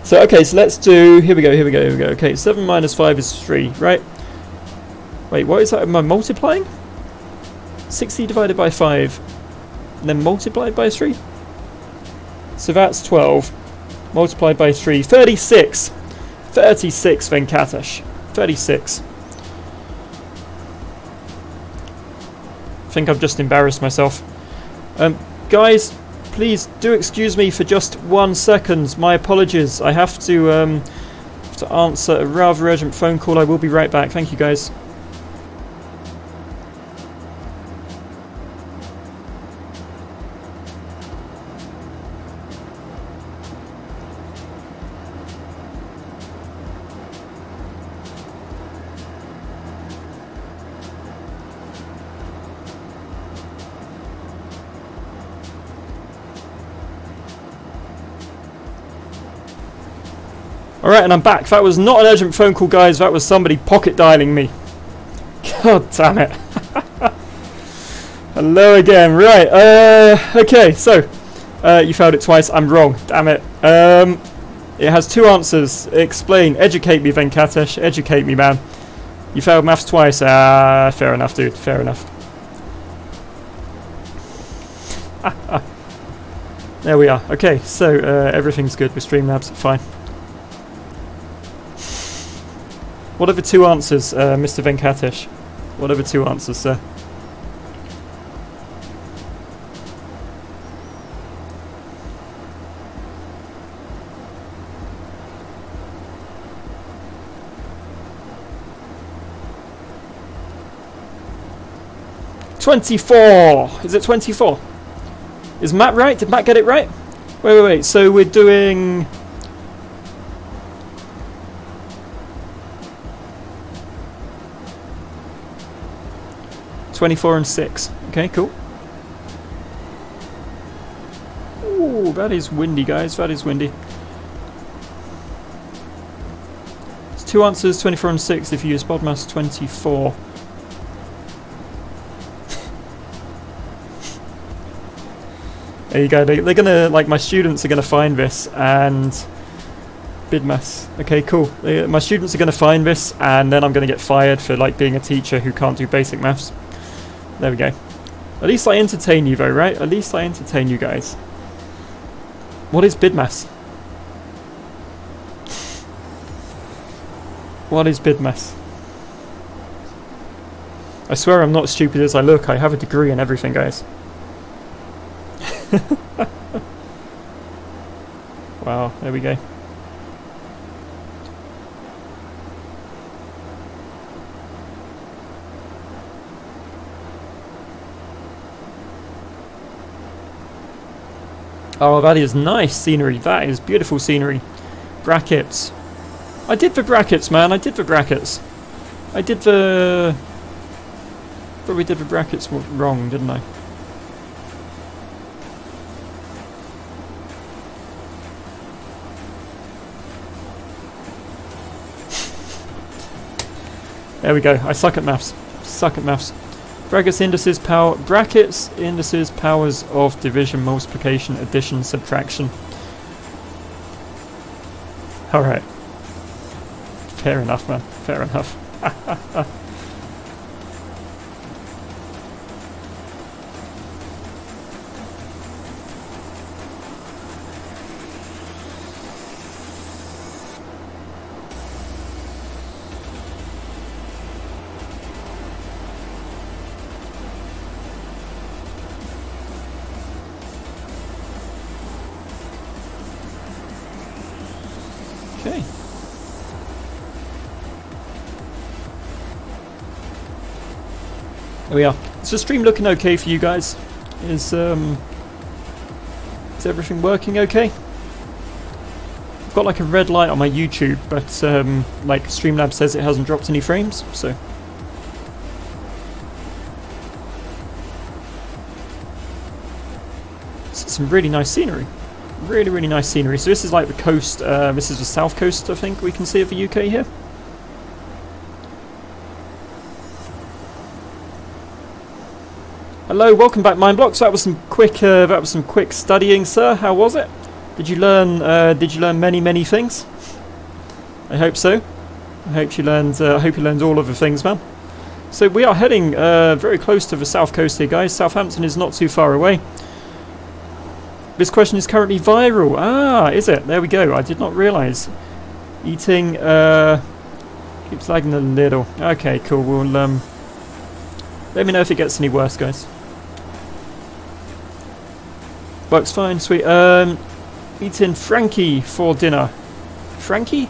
So okay, so let's do. Here we go. Okay, 7 minus 5 is 3, right? Wait, what is that? Am I multiplying? 60 divided by 5, and then multiplied by 3. So that's 12 multiplied by 3. 36. 36, Venkatesh. 36. I think I've just embarrassed myself. Guys, please do excuse me for just 1 second. My apologies. I have to answer a rather urgent phone call. I will be right back. Thank you, guys. Alright, and I'm back. That was not an urgent phone call, guys. That was somebody pocket dialing me. God damn it. Hello again. Right. Okay, so you failed it twice. I'm wrong. Damn it. It has 2 answers. Explain. Educate me, Venkatesh. Educate me, man. You failed maths twice. Fair enough, dude. Fair enough. There we are. Okay, so everything's good with Streamlabs. Fine. What are the two answers, Mr. Venkatesh? What are the two answers, sir? $24! Is it 24? Is Matt right? Did Matt get it right? Wait. So we're doing... $24 and 6. Okay, cool. Ooh, that is windy, guys. That is windy. It's two answers, 24 and 6 if you use BODMAS 24. There you go. They're gonna, like, my students are gonna find this and BidMaths. Okay, cool. My students are gonna find this, and then I'm gonna get fired for like being a teacher who can't do basic maths. There we go. At least I entertain you, though, right? At least I entertain you guys. What is BidMaths? What is BidMaths? I swear I'm not as stupid as I look. I have a degree in everything, guys. Wow, there we go. Oh, that is nice scenery. That is beautiful scenery. Brackets. I did the brackets, man. I did the brackets. I did the... Probably did the brackets wrong, didn't I? There we go. I suck at maths. Suck at maths. Brackets, indices, powers of division, multiplication, addition, subtraction. Alright. Fair enough, man. Fair enough. Okay. There we are. Is the stream looking okay for you guys? Is everything working okay? I've got like a red light on my YouTube, but like Streamlabs says it hasn't dropped any frames, so. Some really nice scenery. Really nice scenery. So this is like the coast, this is the south coast, I think we can see of the UK here. Hello, welcome back Mindblocks. That was some quick studying, sir. How was it? Did you learn many things? I hope so. I hope you learned all of the things, man. So we are heading very close to the south coast here, guys. Southampton is not too far away. This question is currently viral. Ah, is it? There we go. I did not realise. Eating keeps lagging a little. Okay, cool. We'll let me know if it gets any worse, guys. Works fine, sweet. Eating Frankie for dinner. Frankie?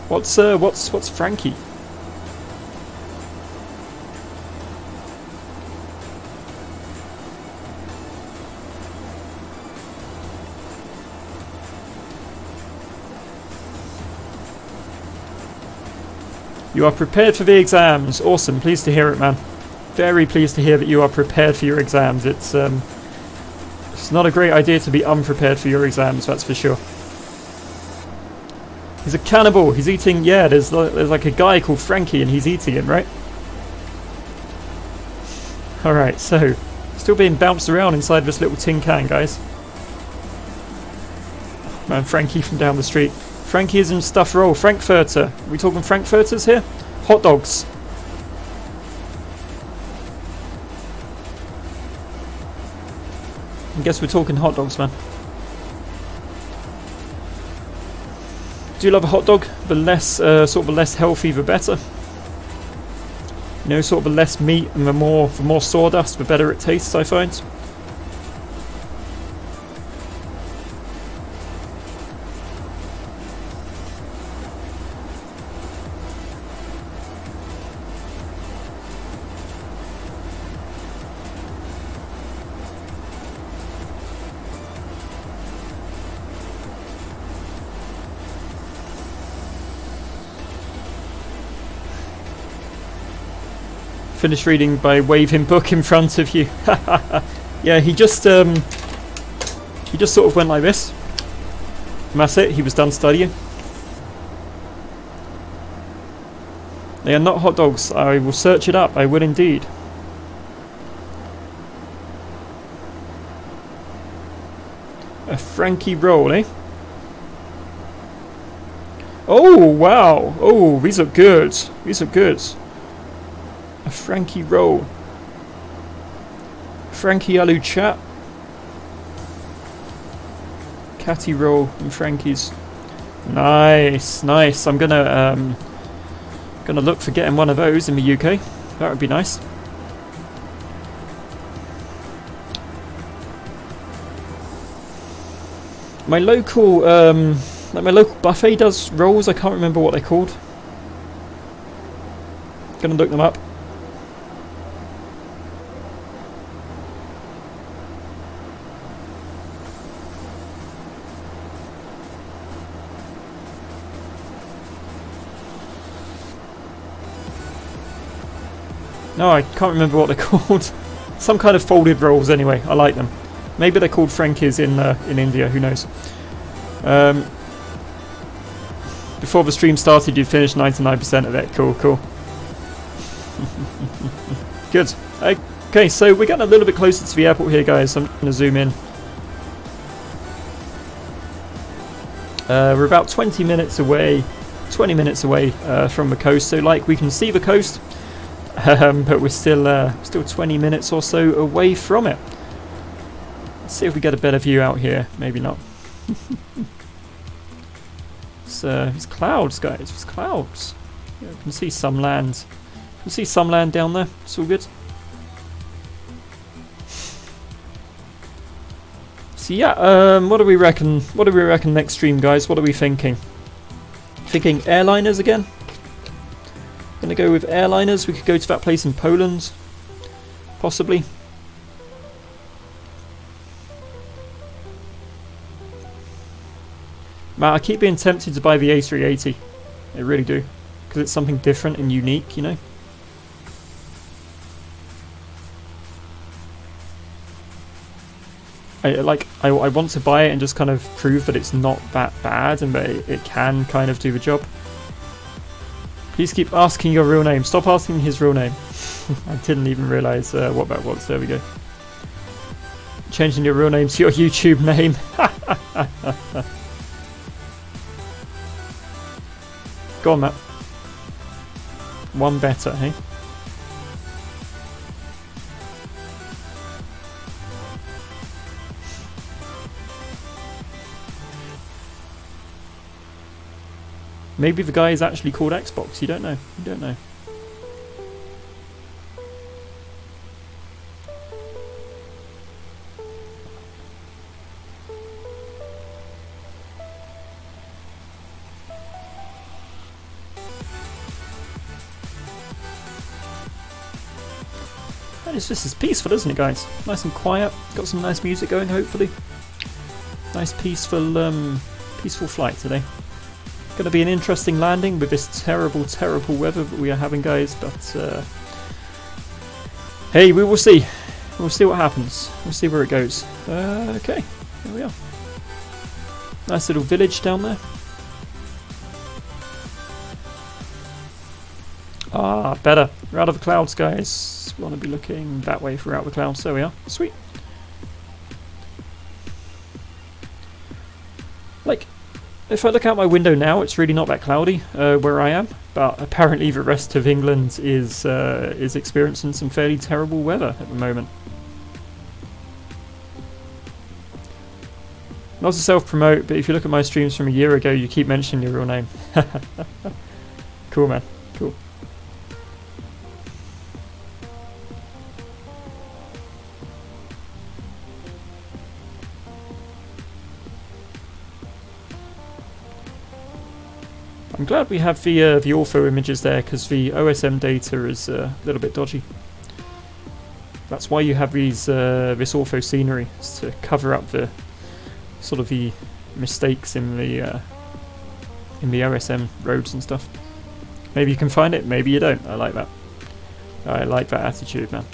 What's Frankie? You are prepared for the exams. Awesome. Pleased to hear it, man. Very pleased to hear that you are prepared for your exams. It's not a great idea to be unprepared for your exams, that's for sure. He's a cannibal. He's eating... Yeah, there's like a guy called Frankie and he's eating him, right? Alright, so... Still being bounced around inside this little tin can, guys. Man, Frankie from down the street. Frankie is in stuffed roll. Frankfurter. Are we talking Frankfurters here? Hot dogs. I guess we're talking hot dogs, man. Do you love a hot dog? The less, sort of a less healthy, the better. You know, sort of the less meat and the more sawdust, the better it tastes, I find. Finished reading by wave him book in front of you. Yeah, he just sort of went like this. And that's it, he was done studying. They are not hot dogs. I will search it up, I will indeed. A Frankie roll, eh? Oh, wow. Oh, these are good. These are good. A Frankie roll. Frankie aloo chat. Catty roll and Frankie's. Nice, nice. I'm gonna look for getting one of those in the UK. That would be nice. My local like my local buffet does rolls. I can't remember what they're called. Gonna look them up. No, I can't remember what they're called. Some kind of folded rolls anyway. I like them. Maybe they're called Frankies in India, who knows. Before the stream started you'd finished 99% of it. Cool, cool. Good. Okay, so we're getting a little bit closer to the airport here, guys. I'm going to zoom in. We're about 20 minutes away from the coast, so like we can see the coast. But we're still 20 minutes or so away from it. Let's see if we get a better view out here. Maybe not. It's clouds, guys. It's clouds. Yeah, we can see some land. You can see some land down there. It's all good. So yeah, what do we reckon? What do we reckon next stream, guys? What are we thinking? Thinking airliners again? Gonna go with airliners. We could go to that place in Poland, possibly. Matt, I keep being tempted to buy the A380. I really do, because it's something different and unique, you know. I want to buy it and just kind of prove that it's not that bad and that it can kind of do the job. Please keep asking your real name. Stop asking his real name. I didn't even realise what that was. There we go. Changing your real name to your YouTube name. Go on, Matt. One better, hey? Maybe the guy is actually called Xbox. You don't know. You don't know. And it's just as peaceful, isn't it, guys? Nice and quiet. Got some nice music going, hopefully. Nice peaceful, peaceful flight today. Going to be an interesting landing with this terrible, terrible weather that we are having, guys, but hey, we will see. We'll see what happens. We'll see where it goes. Okay, there we are. Nice little village down there. Ah, better. We're out of the clouds, guys. We want to be looking that way if we're out of the clouds. There we are. Sweet. Like, if I look out my window now, it's really not that cloudy where I am, but apparently the rest of England is experiencing some fairly terrible weather at the moment. Not to self-promote, but if you look at my streams from a year ago, you keep mentioning your real name. Cool, man. Cool. I'm glad we have the ortho images there, because the OSM data is a little bit dodgy. That's why you have these this ortho scenery, is to cover up the sort of the mistakes in the OSM roads and stuff. Maybe you can find it, maybe you don't. I like that. I like that attitude, man.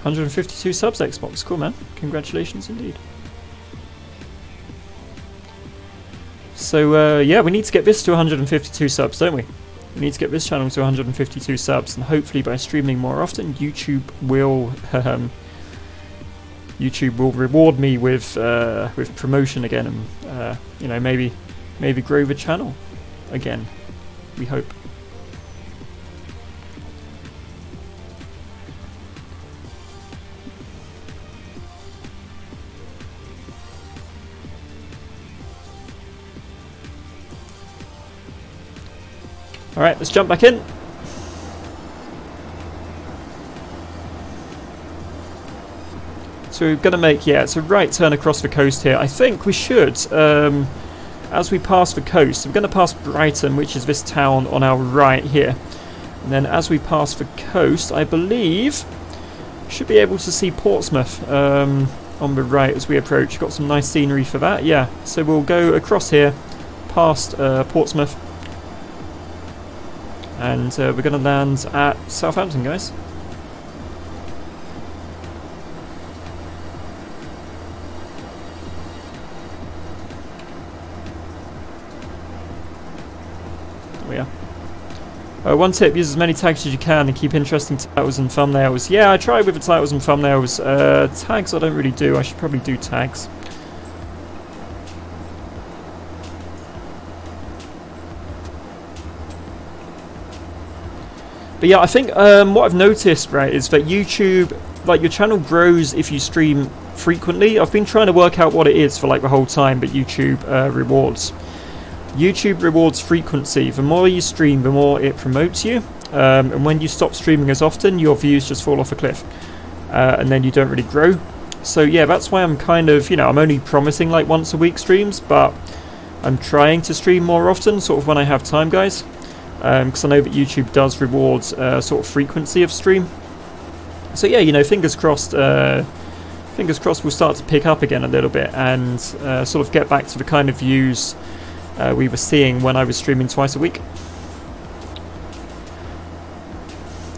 $152 subs, Xbox. Cool, man. Congratulations indeed. So, yeah, we need to get this to 152 subs, don't we? We need to get this channel to 152 subs, and hopefully by streaming more often, YouTube will reward me with promotion again, and you know, maybe grow the channel again. We hope. Alright, let's jump back in. So we're going to make, yeah, it's a right turn across the coast here. I think we should, as we pass the coast, we're going to pass Brighton, which is this town on our right here. And then as we pass the coast, I believe, should be able to see Portsmouth on the right as we approach. Got some nice scenery for that, yeah. So we'll go across here, past Portsmouth. And we're going to land at Southampton, guys. There we are. One tip, use as many tags as you can and keep interesting titles and thumbnails. Yeah, I tried with the titles and thumbnails. Tags I don't really do. I should probably do tags. But yeah, I think what I've noticed, right, is that YouTube, like, your channel grows if you stream frequently. I've been trying to work out what it is for like the whole time, but YouTube rewards. YouTube rewards frequency. The more you stream, the more it promotes you. And when you stop streaming as often, your views just fall off a cliff. And then you don't really grow. So yeah, that's why I'm kind of, you know, I'm only promising like once a week streams, but I'm trying to stream more often, sort of when I have time, guys. Because I know that YouTube does reward sort of frequency of stream. So yeah, you know, fingers crossed we'll start to pick up again a little bit and sort of get back to the kind of views we were seeing when I was streaming twice a week.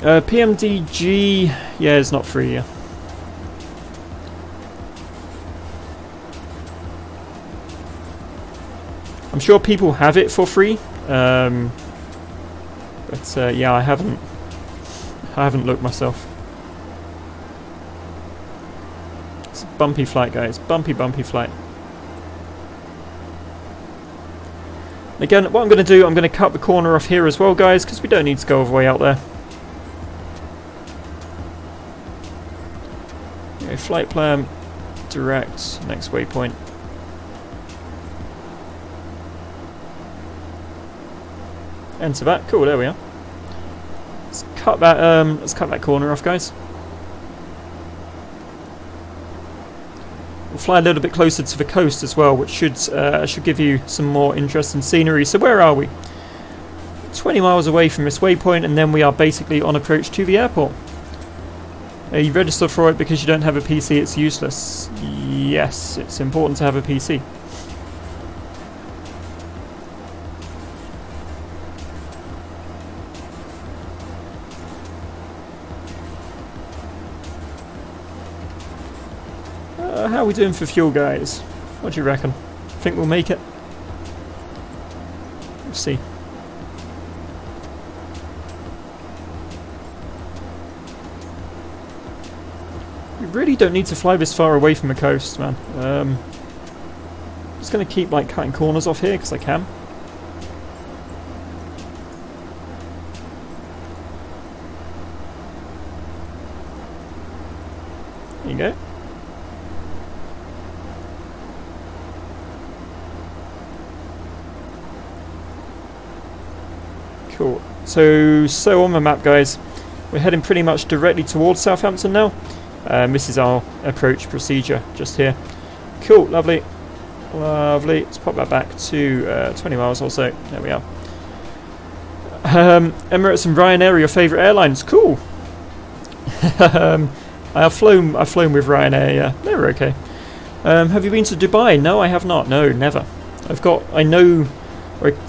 PMDG, yeah, it's not free, yeah. I'm sure people have it for free. But yeah, I haven't looked myself. It's a bumpy flight, guys. Bumpy flight. Again, what I'm going to do, I'm going to cut the corner off here as well, guys, because we don't need to go all the way out there. Okay, flight plan, direct, next waypoint. Enter that. Cool, there we are. Let's cut that corner off, guys. We'll fly a little bit closer to the coast as well, which should give you some more interesting scenery. So where are we? 20 miles away from this waypoint, and then we are basically on approach to the airport. You register for it because you don't have a PC, it's useless. Yes, it's important to have a PC. How are we doing for fuel, guys? What do you reckon? Think we'll make it? We'll see. We really don't need to fly this far away from the coast, man. Just just going to keep like cutting corners off here because I can. There you go. Cool. So on the map, guys, we're heading pretty much directly towards Southampton now. This is our approach procedure just here. Cool, lovely. Lovely. Let's pop that back to 20 miles or so. There we are. Emirates and Ryanair are your favourite airlines. Cool. I've flown with Ryanair, yeah. They were okay. Have you been to Dubai? No, I have not. No, never.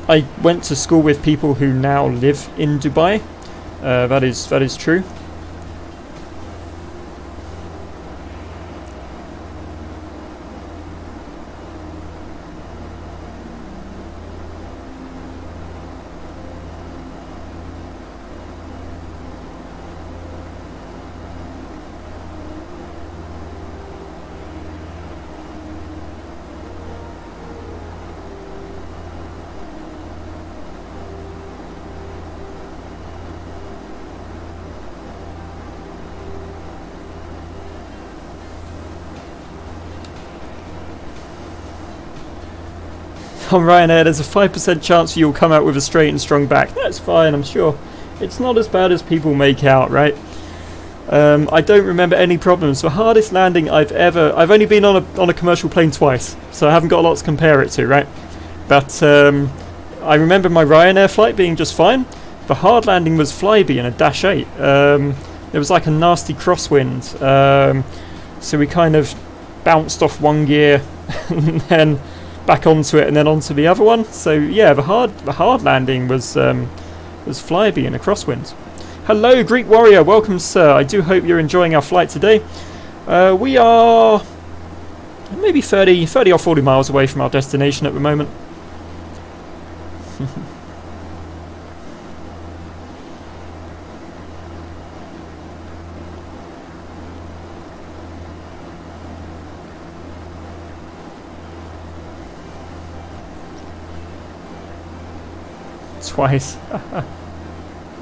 I went to school with people who now live in Dubai. That is true. On Ryanair, there's a 5% chance you'll come out with a straight and strong back. That's fine, I'm sure. It's not as bad as people make out, right? I don't remember any problems. The hardest landing I've only been on a commercial plane twice, so I haven't got a lot to compare it to, right? But I remember my Ryanair flight being just fine. The hard landing was Flybe in a Dash 8. There was like a nasty crosswind, so we kind of bounced off one gear and then back onto it and then onto the other one. So yeah, the hard landing was Flybe in a crosswind. Hello, Greek Warrior, welcome, sir. I do hope you're enjoying our flight today. We are maybe 30 or 40 miles away from our destination at the moment. Twice.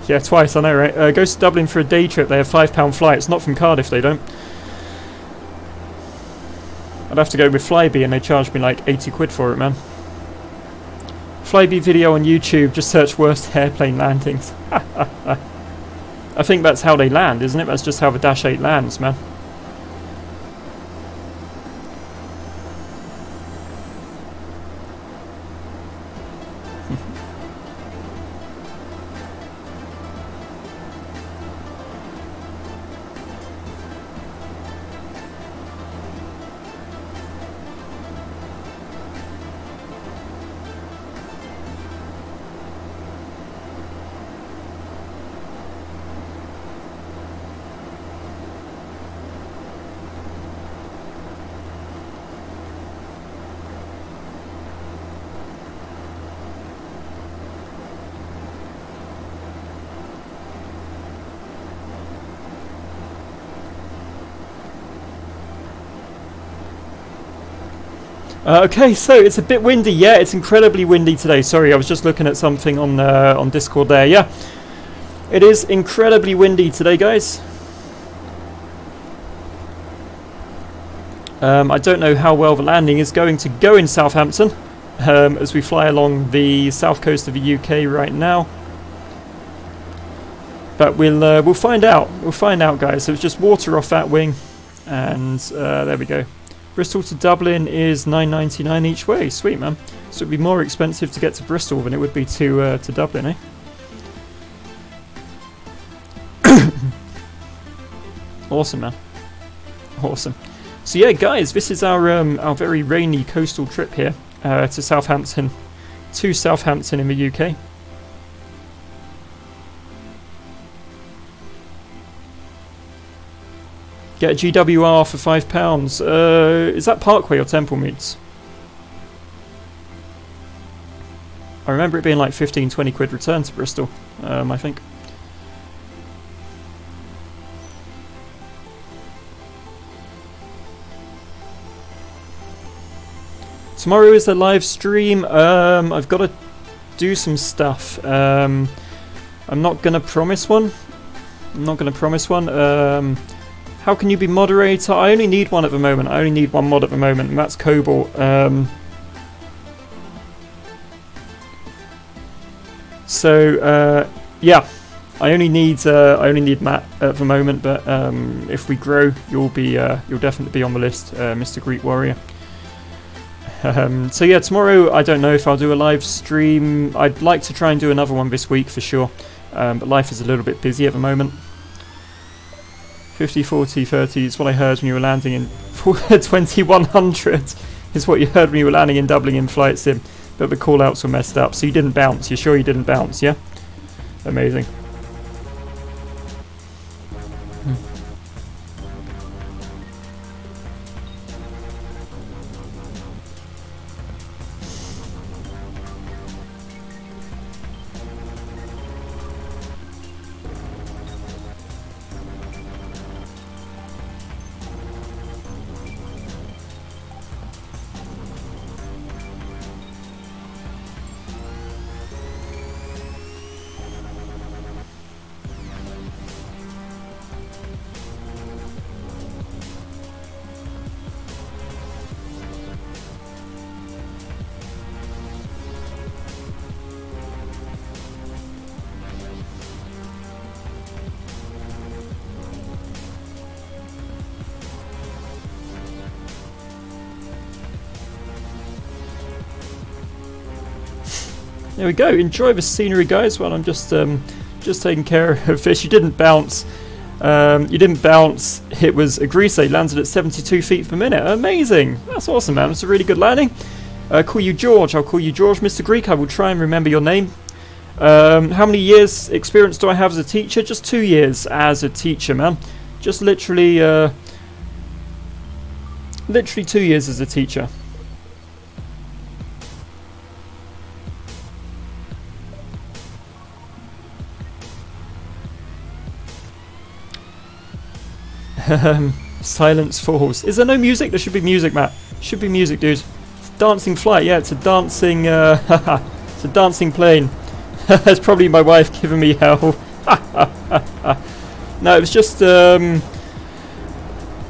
Yeah, twice, I know, right? Goes to Dublin for a day trip. They have £5 flights. Not from Cardiff, they don't. I'd have to go with Flybe and they charged me like 80 quid for it, man. Flybe video on YouTube, just search worst airplane landings. I think that's how they land, isn't it? That's just how the Dash 8 lands, man. Okay, so it's a bit windy. Yeah, it's incredibly windy today. Sorry, I was just looking at something on Discord there. Yeah, it is incredibly windy today, guys. I don't know how well the landing is going to go in Southampton as we fly along the south coast of the UK right now. But we'll find out. We'll find out, guys. So it's just water off that wing, and there we go. Bristol to Dublin is £9.99 each way. Sweet, man. So it'd be more expensive to get to Bristol than it would be to Dublin, eh? Awesome, man. Awesome. So yeah, guys, this is our very rainy coastal trip here to Southampton in the UK. Get a GWR for £5. Is that Parkway or Temple Meads? I remember it being like 15-20 quid return to Bristol, I think. Tomorrow is a live stream. I've got to do some stuff. I'm not going to promise one. How can you be moderator? I only need one at the moment. I only need one mod at the moment, and that's Cobalt. Yeah, I only need Matt at the moment. But if we grow, you'll definitely be on the list, Mr. Greek Warrior. So yeah, tomorrow I don't know if I'll do a live stream. I'd like to try and do another one this week for sure, but life is a little bit busy at the moment. 50, 40, 30 is what I heard when you were landing in 2100 is what you heard when you were landing in Dublin in Flight Sim, but the callouts were messed up, so you didn't bounce. You're sure you didn't bounce, yeah? Amazing. There we go. Enjoy the scenery, guys. While I'm just taking care of fish. You didn't bounce. It was a grease. Landed at 72 feet per minute. Amazing. That's awesome, man. It's a really good landing. Call you George. I'll call you George, Mr. Greek. I will try and remember your name. How many years experience do I have as a teacher? Just 2 years as a teacher, man. Just literally 2 years as a teacher. Silence falls. Is there no music? There should be music, Matt. Should be music, dude. Dancing flight. Yeah, it's a dancing. It's a dancing plane. That's probably my wife giving me hell. No, it was just. No,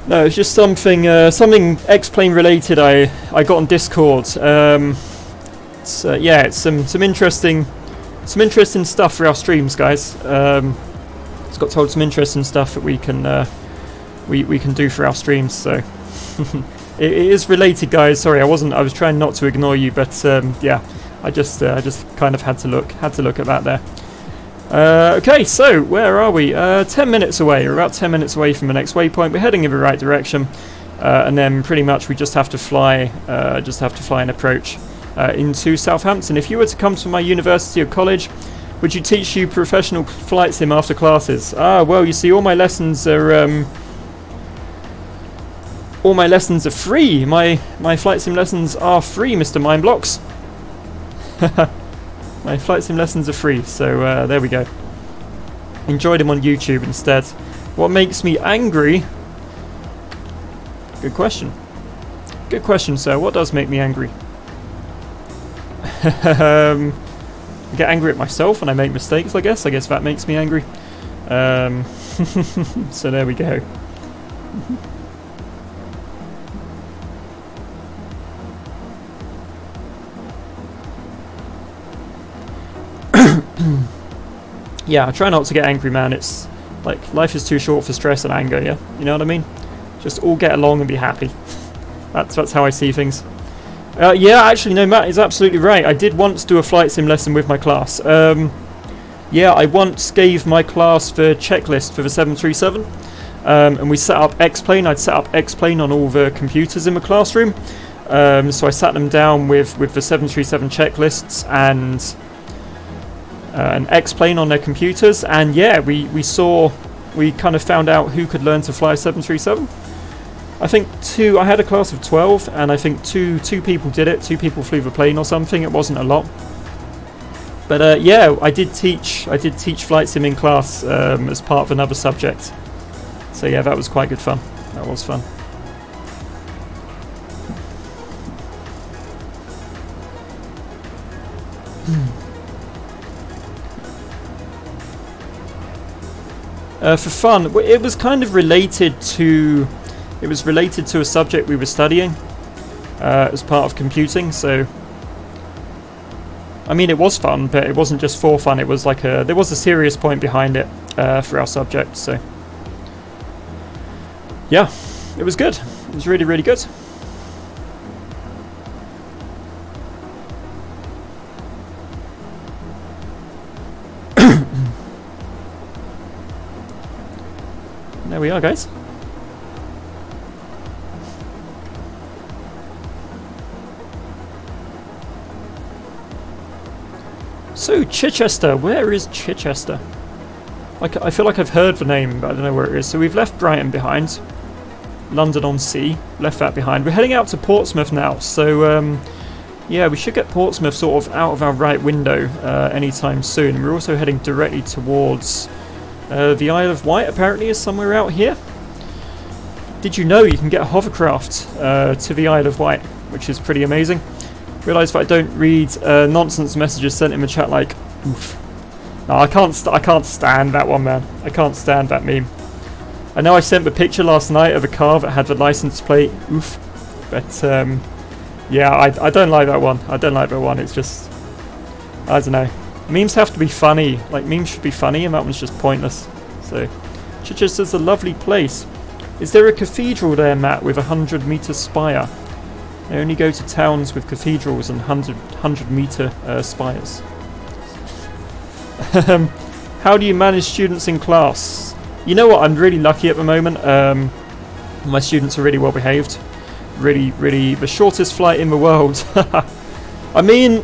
it's just something. Something X-plane related. I got on Discord. Yeah, it's some interesting stuff for our streams, guys. It's got told some interesting stuff that we can. We can do for our streams, so it is related, guys. Sorry, I was trying not to ignore you, but yeah, I just kind of had to look at that there. Okay, so where are we? 10 minutes away. We're about 10 minutes away from the next waypoint. We're heading in the right direction, and then pretty much we just have to fly and approach into Southampton. If you were to come to my university or college, would you teach you professional flight sim after classes? Ah, well, you see, all my lessons are free. My flight sim lessons are free, Mr. Mindblocks. My flight sim lessons are free, so there we go. Enjoy them on YouTube instead. What makes me angry? Good question. Good question, sir. What does make me angry? I get angry at myself when I make mistakes, I guess. I guess that makes me angry. So there we go. Yeah, I try not to get angry, man. It's like life is too short for stress and anger, yeah? You know what I mean? Just all get along and be happy. That's how I see things. Yeah, actually, no, Matt is absolutely right. I did once do a flight sim lesson with my class. Yeah, I once gave my class the checklist for the 737. And we set up X-Plane. I'd set up X-Plane on all the computers in the classroom. So I sat them down with the 737 checklists and an X-Plane on their computers, and yeah, we kind of found out who could learn to fly a 737. I think I had a class of 12, and I think two people did it. 2 people flew the plane or something. It wasn't a lot, but yeah, I did teach flight sim in class as part of another subject. So yeah, that was quite good fun. That was fun. For fun. It was kind of related to... It was related to a subject we were studying as part of computing, so... I mean, it was fun, but it wasn't just for fun. It was like a... There was a serious point behind it for our subject, so... Yeah, it was good. It was really, really good. There we are, guys. So, Chichester. Where is Chichester? I feel like I've heard the name, but I don't know where it is. So we've left Brighton behind. London-on-Sea. Left that behind. We're heading out to Portsmouth now. So, yeah, we should get Portsmouth sort of out of our right window anytime soon. We're also heading directly towards... the Isle of Wight apparently is somewhere out here. Did you know you can get a hovercraft to the Isle of Wight, which is pretty amazing. Realise that I don't read nonsense messages sent in the chat like, oof. No, I can't stand that one, man. I can't stand that meme. I know I sent the picture last night of a car that had the license plate, oof. But yeah, I don't like that one. I don't like that one. It's just, I don't know. Memes have to be funny, like memes should be funny, and that one's just pointless. So, Chichester's a lovely place. Is there a cathedral there, Matt, with a 100-meter spire? I only go to towns with cathedrals and 100-meter spires. How do you manage students in class? You know what, I'm really lucky at the moment. My students are really well behaved. Really, really, the shortest flight in the world. I mean...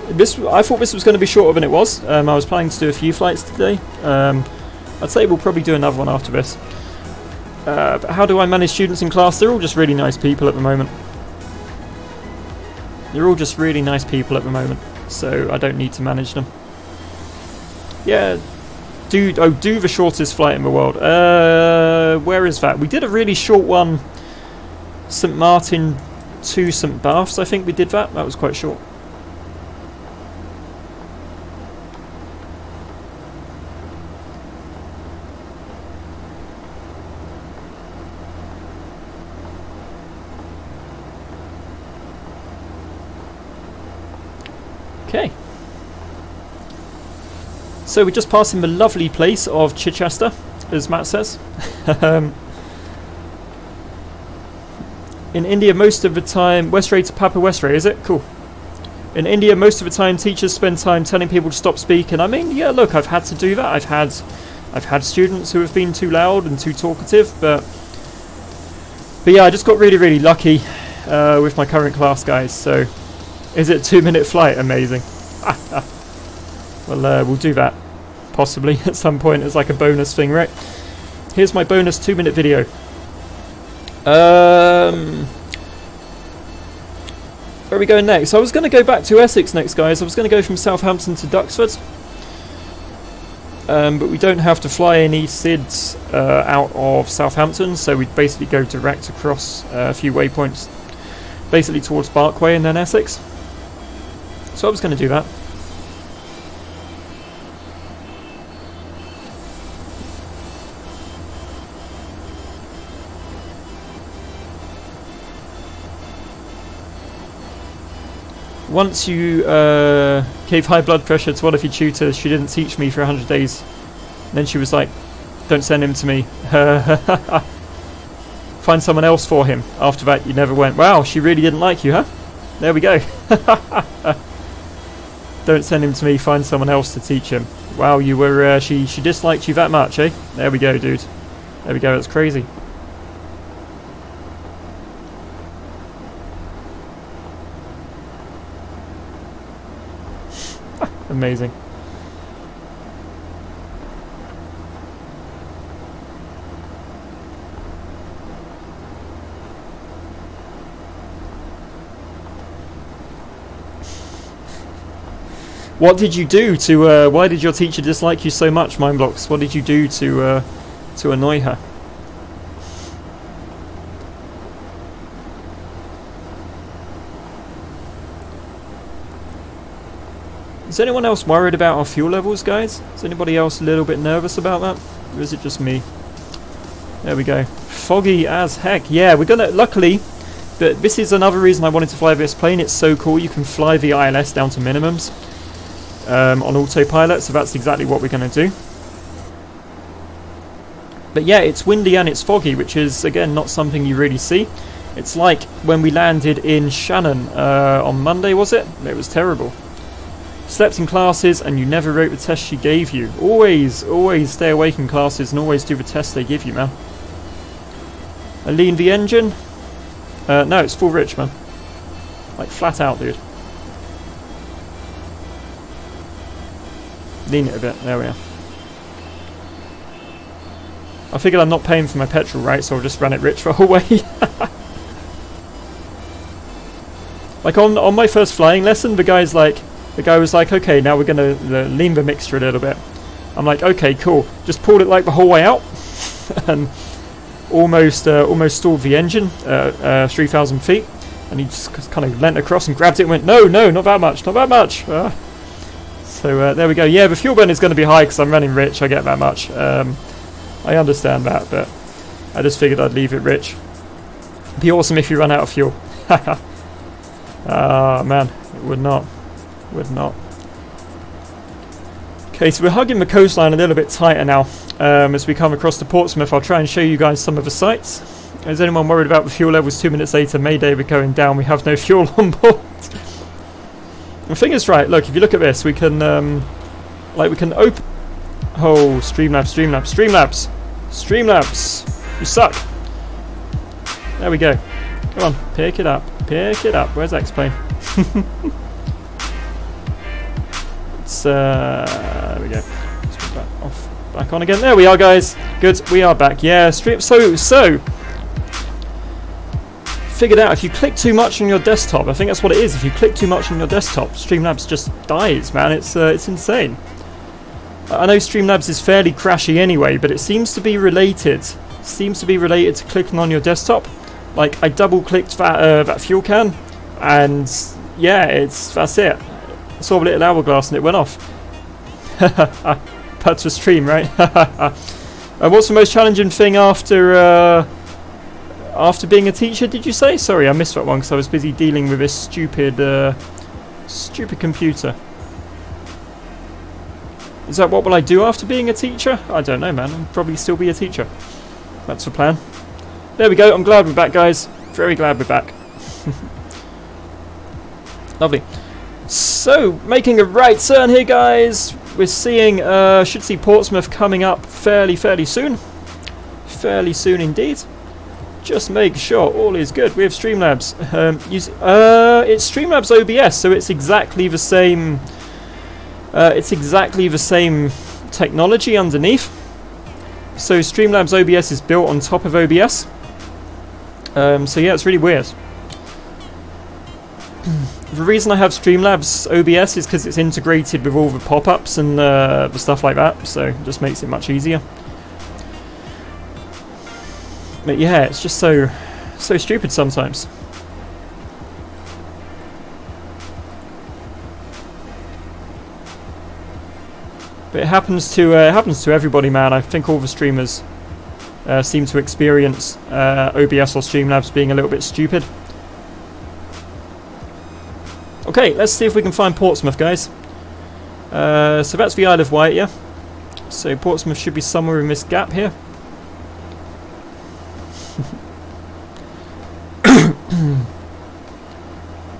I thought this was going to be shorter than it was. I was planning to do a few flights today. I'd say we'll probably do another one after this. But how do I manage students in class? They're all just really nice people at the moment. They're all just really nice people at the moment, so I don't need to manage them. Yeah, do the shortest flight in the world. Where is that? We did a really short one, St Martin to St Baths, I think we did that. That was quite short. Okay. So we're just passing the lovely place of Chichester, as Matt says. In India, most of the time... Westray to Papa Westray, is it? Cool. In India, most of the time, teachers spend time telling people to stop speaking. I mean, yeah, look, I've had to do that. I've had students who have been too loud and too talkative, but yeah, I just got really, really lucky with my current class, guys. So, is it a 2-minute flight? Amazing. Well, we'll do that possibly at some point as like a bonus thing, right? Here's my bonus 2-minute video. Where are we going next? I was going to go back to Essex next, guys. I was going to go from Southampton to Duxford. But we don't have to fly any SIDs out of Southampton, so we'd basically go direct across a few waypoints, basically towards Barkway and then Essex. So I was going to do that. Once you gave high blood pressure to one of your tutors, she didn't teach me for 100 days. And then she was like, don't send him to me. Find someone else for him. After that, you never went, wow, she really didn't like you, huh? There we go. Don't send him to me, find someone else to teach him. Wow, you were, she disliked you that much, eh? There we go, dude. There we go, that's crazy. Amazing. What did you do to, why did your teacher dislike you so much, Mindblocks? What did you do to annoy her? Is anyone else worried about our fuel levels, guys? Is anybody else a little bit nervous about that? Or is it just me? There we go. Foggy as heck. Yeah, we're gonna, luckily, but this is another reason I wanted to fly this plane. It's so cool. You can fly the ILS down to minimums on autopilot, so that's exactly what we're gonna do. But yeah, it's windy and it's foggy, which is, again, not something you really see. It's like when we landed in Shannon on Monday, was it? It was terrible. Slept in classes and you never wrote the test she gave you. Always stay awake in classes and always do the test they give you, man. Lean the engine? No, it's full rich, man. Like, flat out, dude. Lean it a bit. There we are. I figured I'm not paying for my petrol, right? So I'll just run it rich the whole way. Like, on my first flying lesson, the guy was like, okay, now we're going to lean the mixture a little bit. I'm like, okay, cool. Just pulled it like the whole way out. And almost stalled the engine 3,000 feet. And he just kind of leant across and grabbed it and went, no, not that much, not that much. So there we go. Yeah, the fuel burn is going to be high because I'm running rich. I get that much. I understand that, but I just figured I'd leave it rich. It'd be awesome if you run out of fuel. Ah, man, it would not. Would not. Okay, so we're hugging the coastline a little bit tighter now. As we come across to Portsmouth, I'll try and show you guys some of the sights. Is anyone worried about the fuel levels 2 minutes later? Mayday, we're going down. We have no fuel on board. The thing is, right, look, if you look at this, we can, we can open... Oh, Streamlabs. You suck. There we go. Come on, pick it up. Where's X-Plane? There we go. Let's put that back on again. There we are, guys. Good, we are back. Yeah, so figured out if you click too much on your desktop, I think that's what it is. If you click too much on your desktop, Streamlabs just dies, man. It's insane. I know Streamlabs is fairly crashy anyway, but it seems to be related. To clicking on your desktop. Like, I double-clicked that fuel can, and yeah, that's it. I saw a little hourglass and it went off. That's a stream, right? What's the most challenging thing after being a teacher, did you say? Sorry, I missed that one because I was busy dealing with this stupid computer. Is that what will I do after being a teacher? I don't know, man. I'll probably still be a teacher. That's the plan. There we go. I'm glad we're back, guys. Very glad we're back. Lovely. So, making a right turn here, guys. We're seeing, should see Portsmouth coming up fairly soon. Fairly soon indeed. Just make sure all is good. We have Streamlabs. It's Streamlabs OBS, so it's exactly the same. It's exactly the same technology underneath. So Streamlabs OBS is built on top of OBS. So yeah, it's really weird. The reason I have Streamlabs OBS is because it's integrated with all the pop-ups and the stuff like that, so it just makes it much easier. But yeah, it's just so stupid sometimes. But it happens to everybody, man. I think all the streamers seem to experience OBS or Streamlabs being a little bit stupid. Okay, let's see if we can find Portsmouth, guys. So that's the Isle of Wight, yeah? So Portsmouth should be somewhere in this gap here.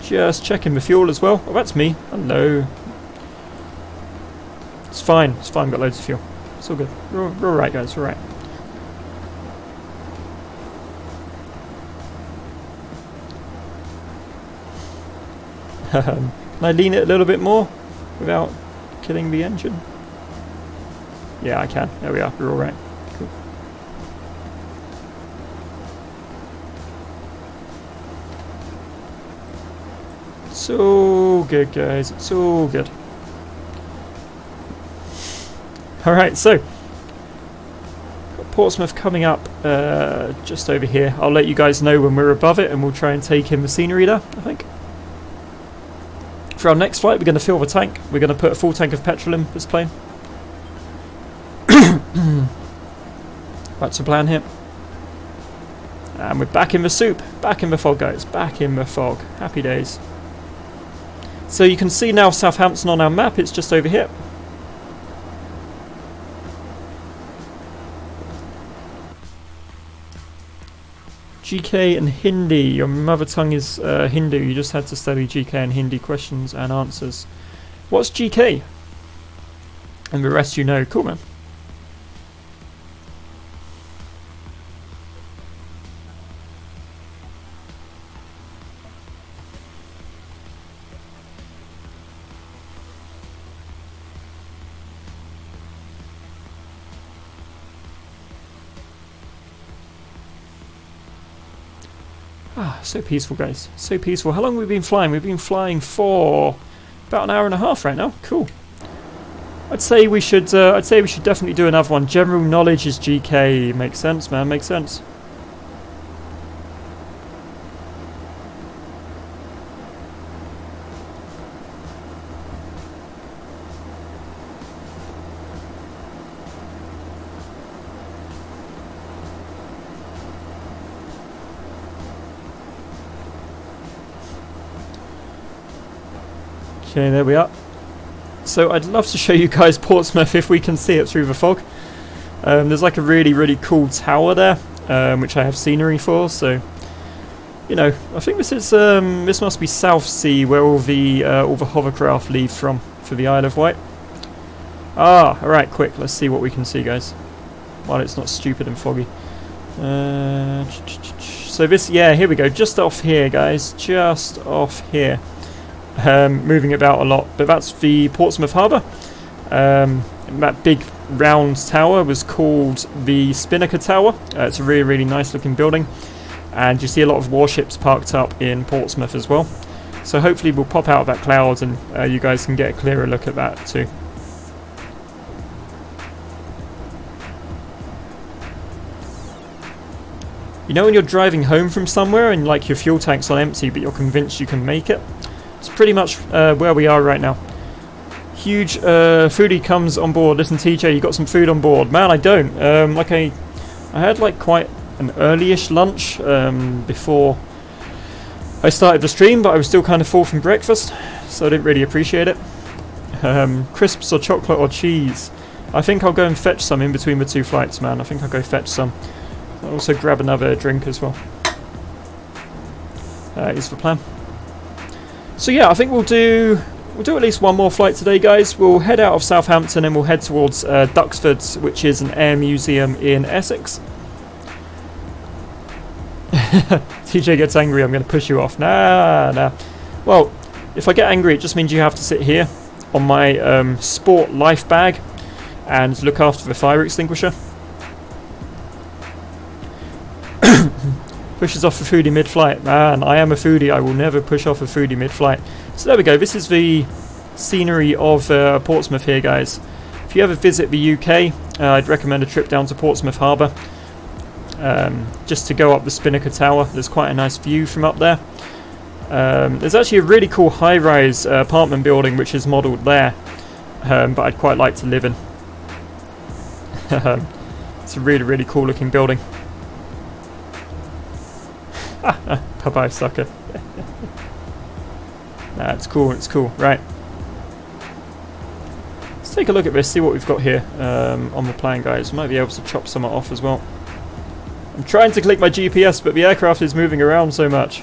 Just checking the fuel as well. Oh, that's me. Hello. It's fine. It's fine. We've got loads of fuel. It's all good. We're alright, guys. We're alright. Can I lean it a little bit more without killing the engine? Yeah, I can. There we are. We're alright. Cool. It's all good, guys. It's all good. Alright, so got Portsmouth coming up just over here. I'll let you guys know when we're above it and we'll try and take in the scenery there, I think. For our next flight, we're going to fill the tank. We're going to put a full tank of petrol in this plane. That's the plan here. And we're back in the soup. Back in the fog, guys. Back in the fog. Happy days. So you can see now Southampton on our map. It's just over here. GK and Hindi. Your mother tongue is Hindu. You just had to study GK and Hindi questions and answers. What's GK? And the rest you know. Cool, man. Ah, so peaceful, guys. So peaceful. How long have we been flying? We've been flying for about an hour and a half right now. Cool. I'd say we should definitely do another one. General knowledge is GK. Makes sense, man. Makes sense. Okay, there we are. So I'd love to show you guys Portsmouth if we can see it through the fog. There's like a really cool tower there, which I have scenery for. So, you know, I think this is this must be South Sea, where all the hovercraft leave from for the Isle of Wight. Ah, all right, quick. Let's see what we can see, guys. While it's not stupid and foggy. So this, yeah, here we go. Just off here, guys. Just off here. Moving about a lot, but that's the Portsmouth Harbour. That big round tower was called the Spinnaker Tower. It's a really nice looking building, and you see a lot of warships parked up in Portsmouth as well. So hopefully we'll pop out of that cloud and you guys can get a clearer look at that too. You know when you're driving home from somewhere and like your fuel tank's on empty but you're convinced you can make it? It's pretty much where we are right now. Huge foodie comes on board. Listen, TJ, you got some food on board? Man, I don't. I had like quite an early-ish lunch before I started the stream, but I was still kind of full from breakfast, so I didn't really appreciate it. Crisps or chocolate or cheese? I think I'll go and fetch some in between the two flights, man. I think I'll go fetch some. I'll also grab another drink as well. Is the plan. So yeah, I think we'll do at least one more flight today, guys. We'll head out of Southampton and we'll head towards Duxford, which is an air museum in Essex. TJ gets angry, I'm going to push you off. Nah. Well, if I get angry, it just means you have to sit here on my sport life bag and look after the fire extinguisher. Pushes off a foodie mid-flight. Man, I am a foodie. I will never push off a foodie mid-flight. So there we go. This is the scenery of Portsmouth here, guys. If you ever visit the UK, I'd recommend a trip down to Portsmouth Harbour. Just to go up the Spinnaker Tower. There's quite a nice view from up there. There's actually a really cool high-rise apartment building which is modelled there. But I'd quite like to live in. It's a really cool looking building. Bye-bye, sucker. Nah, it's cool, it's cool. Right. Let's take a look at this, see what we've got here on the plan, guys. Might be able to chop some off as well. I'm trying to click my GPS, but the aircraft is moving around so much.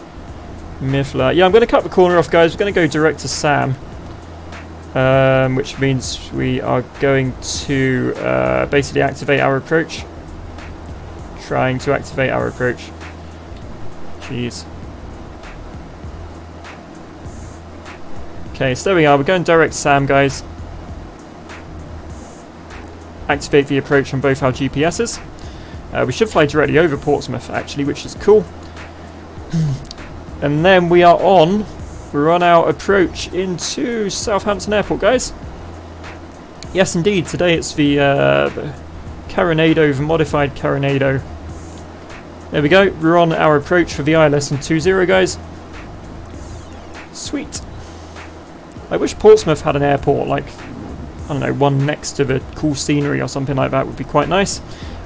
Miffler. Yeah, I'm going to cut the corner off, guys. We're going to go direct to Sam. Which means we are going to basically activate our approach. Trying to activate our approach. Jeez. Okay, so there we are. We're going direct to Sam, guys. Activate the approach on both our GPSs. We should fly directly over Portsmouth, actually, which is cool. And then we're on our approach into Southampton Airport, guys. Yes, indeed. Today it's the Caronado, the modified Caronado. There we go. We're on our approach for the ILS and 20, guys. Sweet. I wish Portsmouth had an airport, like, I don't know, one next to the cool scenery or something like that would be quite nice.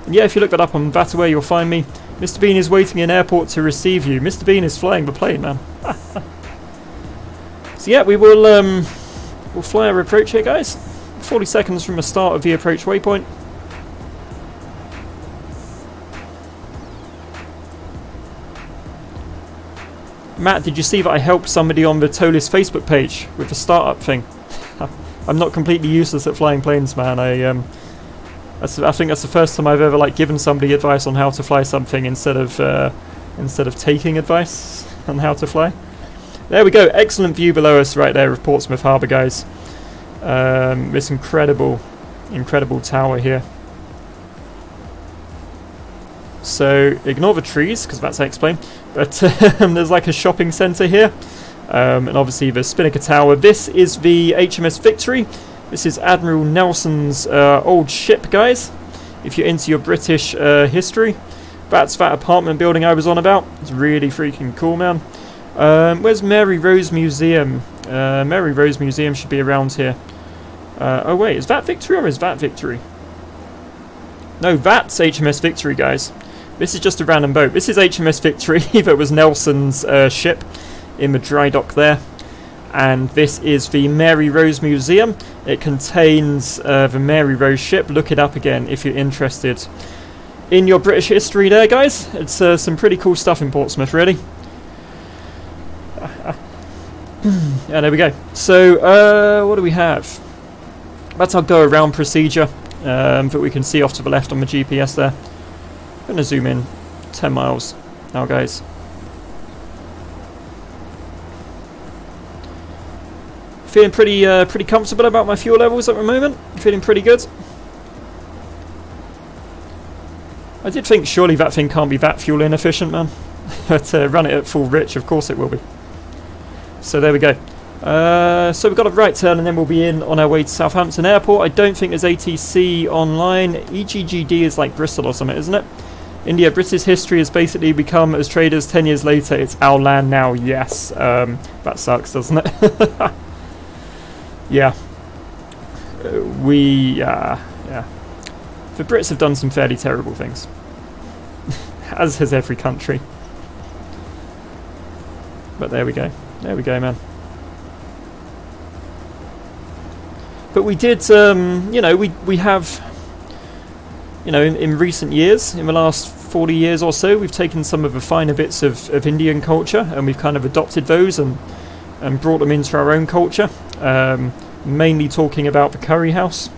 And yeah, if you look that up on VATSIM, you'll find me. Mr. Bean is waiting in airport to receive you. Mr. Bean is flying the plane, man. So yeah, we will we'll fly our approach here, guys. 40 seconds from the start of the approach waypoint. Matt, did you see that I helped somebody on the Tolis Facebook page with the startup thing? I'm not completely useless at flying planes, man. I think that's the first time I've ever like given somebody advice on how to fly something instead of taking advice on how to fly. There we go. Excellent view below us right there of Portsmouth Harbour, guys. This incredible tower here. So ignore the trees because that's how I explain. But there's like a shopping centre here, and obviously the Spinnaker Tower. This is the HMS Victory. This is Admiral Nelson's old ship, guys. If you're into your British history, that's that apartment building I was on about. It's really freaking cool, man. Where's Mary Rose Museum? Mary Rose Museum should be around here. Oh wait, is that Victory or is that Victory? No, that's HMS Victory, guys. This is just a random boat. This is HMS Victory. That was Nelson's ship in the dry dock there. And this is the Mary Rose Museum. It contains the Mary Rose ship. Look it up again if you're interested in your British history there, guys. It's some pretty cool stuff in Portsmouth, really. Yeah, there we go. So, what do we have? That's our go-around procedure that we can see off to the left on the GPS there. I'm going to zoom in 10 miles now, guys. Feeling pretty comfortable about my fuel levels at the moment. Feeling pretty good. I did think surely that thing can't be that fuel inefficient, man. But run it at full rich, of course it will be. So there we go. So we've got a right turn and then we'll be in on our way to Southampton Airport. I don't think there's ATC online. EGGD is like Bristol or something, isn't it? India, British history has basically become as traders 10 years later. It's our land now, yes. That sucks, doesn't it? Yeah. Yeah. The Brits have done some fairly terrible things. As has every country. But there we go. There we go, man. But we did, you know, we have, you know, in recent years, in the last 40 years or so, we've taken some of the finer bits of Indian culture and we've kind of adopted those and brought them into our own culture. Mainly talking about the curry house.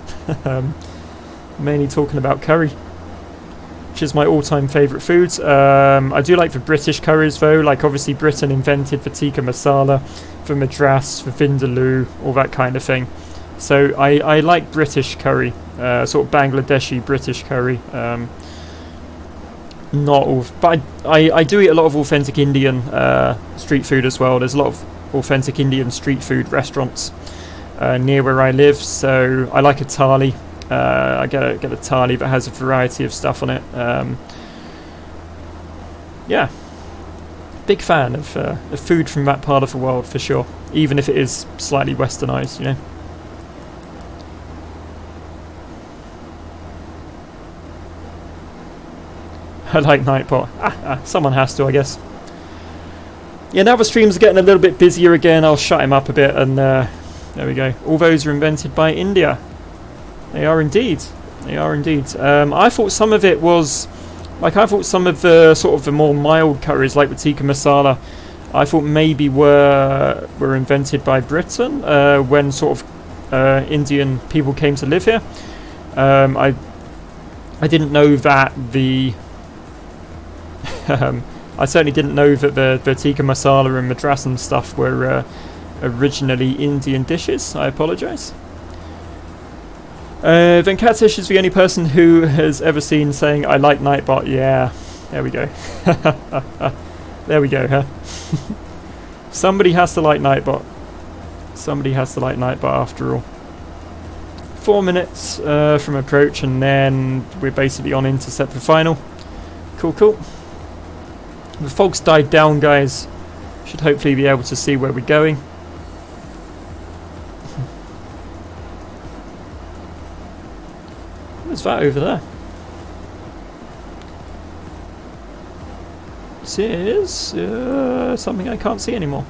Mainly talking about curry, which is my all-time favourite food. I do like the British curries though, like obviously Britain invented the tikka masala, the madras, the vindaloo, all that kind of thing. So I like British curry, sort of Bangladeshi British curry. Not all, but I do eat a lot of authentic Indian street food as well. There's a lot of authentic Indian street food restaurants near where I live, so I like a thali. I get a thali that has a variety of stuff on it. Yeah, big fan of food from that part of the world for sure, even if it is slightly westernized, you know. I like Nightbot. Someone has to, I guess. Yeah, now the streams are getting a little bit busier again. I'll shut him up a bit, and there we go. All those are invented by India. They are indeed. They are indeed. I thought some of it was, like, I thought some of the sort of the more mild curries, like the tikka masala, I thought maybe were invented by Britain when sort of Indian people came to live here. I didn't know that the I certainly didn't know that the tikka masala and madras and stuff were originally Indian dishes. I apologise. Venkatesh is the only person who has ever seen saying I like Nightbot. Yeah, there we go. There we go, huh? Somebody has to like Nightbot. Somebody has to like Nightbot after all. 4 minutes from approach and then we're basically on intercept for final. Cool, cool. The fog's died down, guys. Should hopefully be able to see where we're going. that over there? This is something I can't see anymore.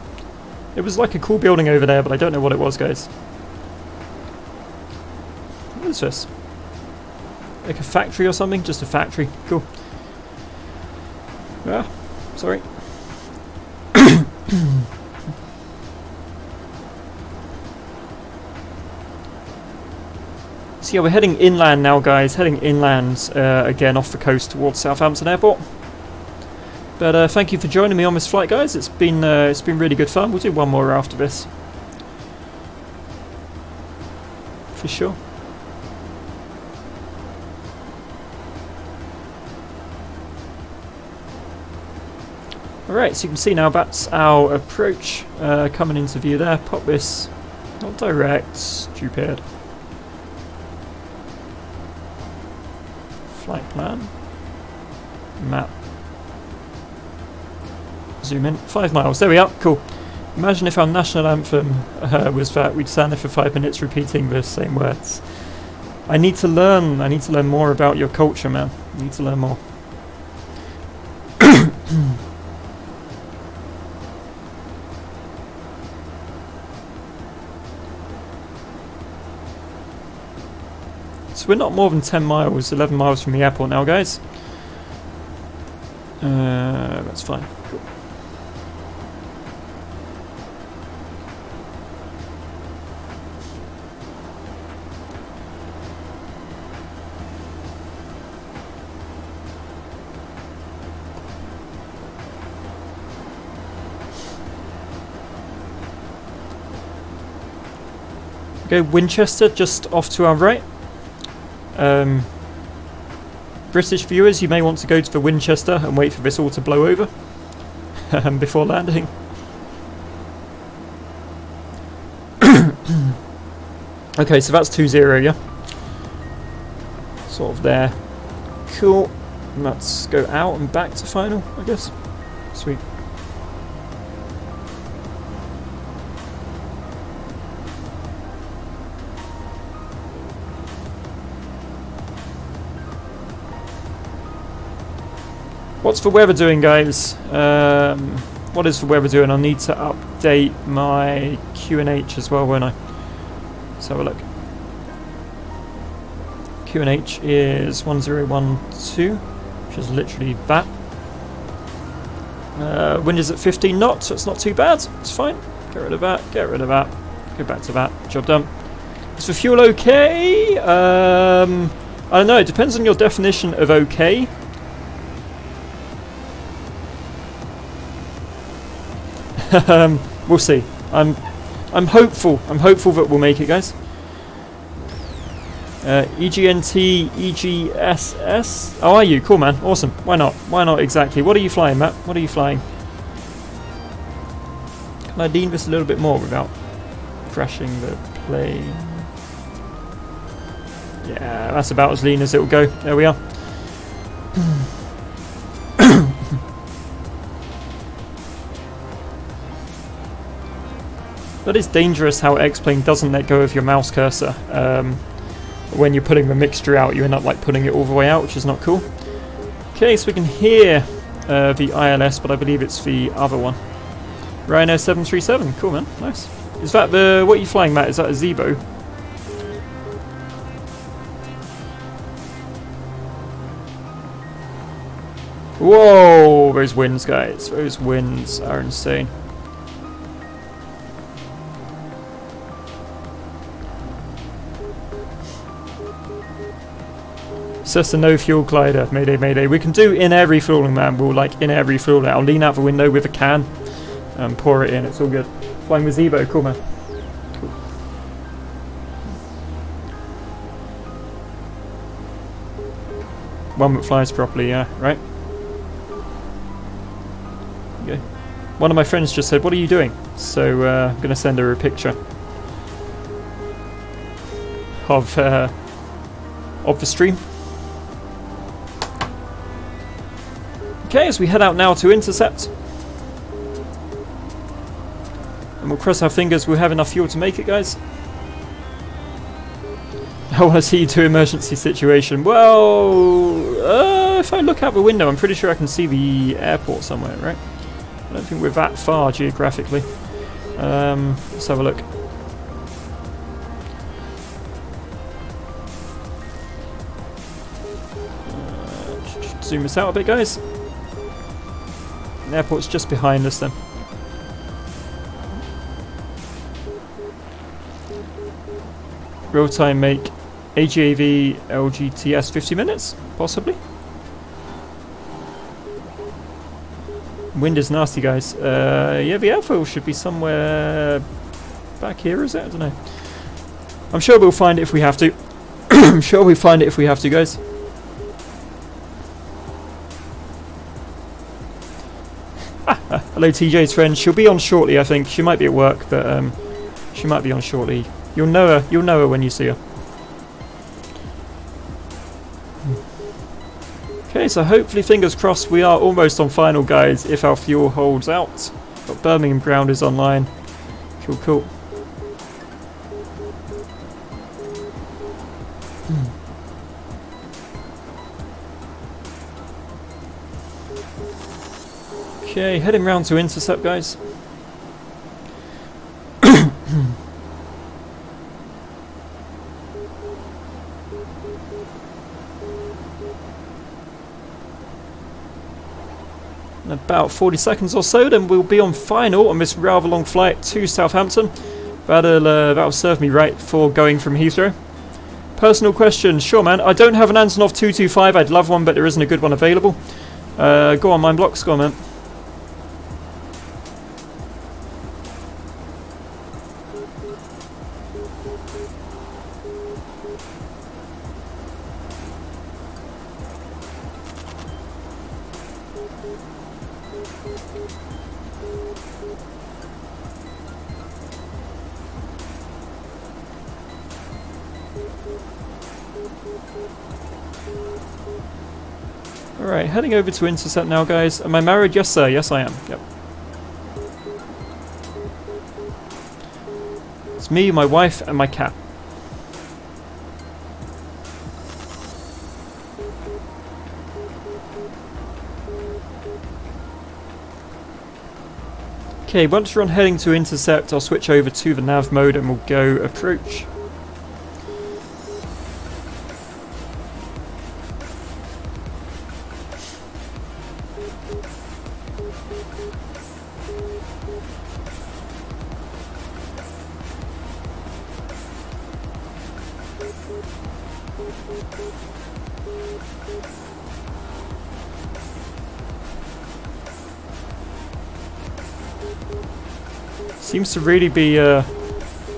It was like a cool building over there, but I don't know what it was, guys. What is this? Like a factory or something? Just a factory. Cool. Yeah, sorry. So yeah, we're heading inland now, guys. Heading inland again off the coast towards Southampton Airport. But thank you for joining me on this flight, guys. It's been really good fun. We'll do one more after this, for sure. Alright, so you can see now that's our approach coming into view there. Pop this, not direct, stupid. Flight plan. Map. Zoom in. 5 miles. There we are. Cool. Imagine if our national anthem was that. We'd stand there for 5 minutes repeating the same words. I need to learn more about your culture, man. I need to learn more. So we're not more than 10 miles, 11 miles from the airport now, guys. That's fine. Cool. Okay, Winchester just off to our right. British viewers, you may want to go to the Winchester and wait for this all to blow over before landing. Okay, so that's 20, yeah? Sort of there. Cool. And let's go out and back to final, I guess. Sweet. What's the weather doing, guys? What is the weather doing? I'll need to update my QNH as well, won't I? Let's have a look. QNH is 1012, which is literally that. Wind is at 15 knots, so it's not too bad. It's fine. Get rid of that. Get rid of that. Go back to that. Job done. Is the fuel okay? I don't know. It depends on your definition of okay. We'll see. I'm hopeful. I'm hopeful that we'll make it, guys. EGNT, EGSS. Oh, are you? Cool, man. Awesome. Why not? Why not exactly? What are you flying, Matt? What are you flying? Can I lean this a little bit more without crashing the plane? Yeah, that's about as lean as it will go. There we are. That is dangerous how X-Plane doesn't let go of your mouse cursor. When you're putting the mixture out, you end up like putting it all the way out, which is not cool. Okay, so we can hear the ILS, but I believe it's the other one. Ryanair 737, cool, man, nice. Is that the, what are you flying, Matt? Is that a Zebo? Whoa, those winds, guys. Those winds are insane. It's just a no fuel glider. Mayday, mayday. We can do in-air refueling, man. We'll like in-air refuel it. I'll lean out the window with a can and pour it in. It's all good. Flying with Zebo. Cool, man. Cool. One that flies properly, yeah, right? Okay. One of my friends just said, "What are you doing?" So I'm going to send her a picture of the stream. Okay, as we head out now to intercept. And we'll cross our fingers we'll have enough fuel to make it, guys. I want to see you to emergency situation. Well, if I look out the window, I'm pretty sure I can see the airport somewhere, right? I don't think we're that far geographically. Let's have a look. Zoom this out a bit, guys. The airport's just behind us then. Real time make AGAV LGTS 50 minutes, possibly. Wind is nasty, guys. Yeah, the airfield should be somewhere back here, is it? I don't know. I'm sure we'll find it if we have to. I'm sure we'll find it if we have to, guys. Hello, TJ's friend. She'll be on shortly, I think. She might be at work, but she might be on shortly. You'll know her. You'll know her when you see her. Okay, so hopefully, fingers crossed, we are almost on final, guys. If our fuel holds out. Got Birmingham ground is online. Cool, cool. Okay, heading round to intercept, guys. In about 40 seconds or so, then we'll be on final on this rather long flight to Southampton. That'll serve me right for going from Heathrow. Personal question, sure man. I don't have an Antonov 225. I'd love one, but there isn't a good one available. Go on, Mindblocks. Go on, man. Alright, heading over to intercept now, guys. Am I married? Yes, sir. Yes, I am. Yep. It's me, my wife, and my cat. Okay, once we're on heading to intercept, I'll switch over to the nav mode and we'll go approach. Seems to really be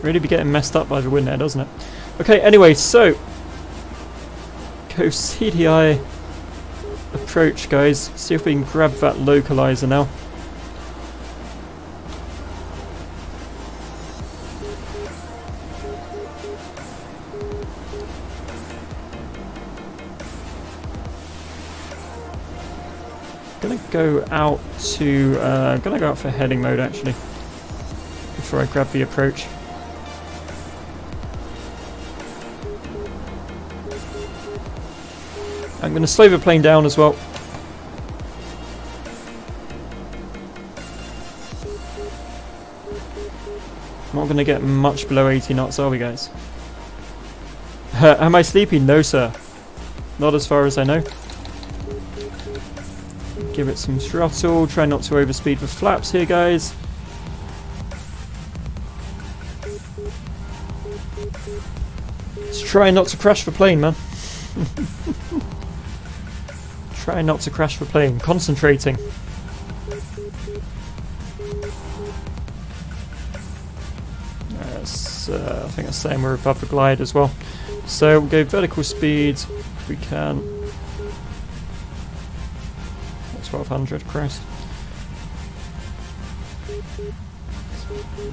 getting messed up by the wind there, doesn't it? Okay, anyway, so go CDI approach, guys. See if we can grab that localizer now. Gonna go out to gonna go out for heading mode actually. Before I grab the approach. I'm going to slow the plane down as well. Not going to get much below 80 knots, are we, guys? Am I sleepy? No, sir. Not as far as I know. Give it some throttle. Try not to overspeed the flaps here, guys. Try not to crash the plane, man. Try not to crash the plane. Concentrating. I think that's saying we're above the glide as well. So we'll go vertical speed if we can. 1200, Christ.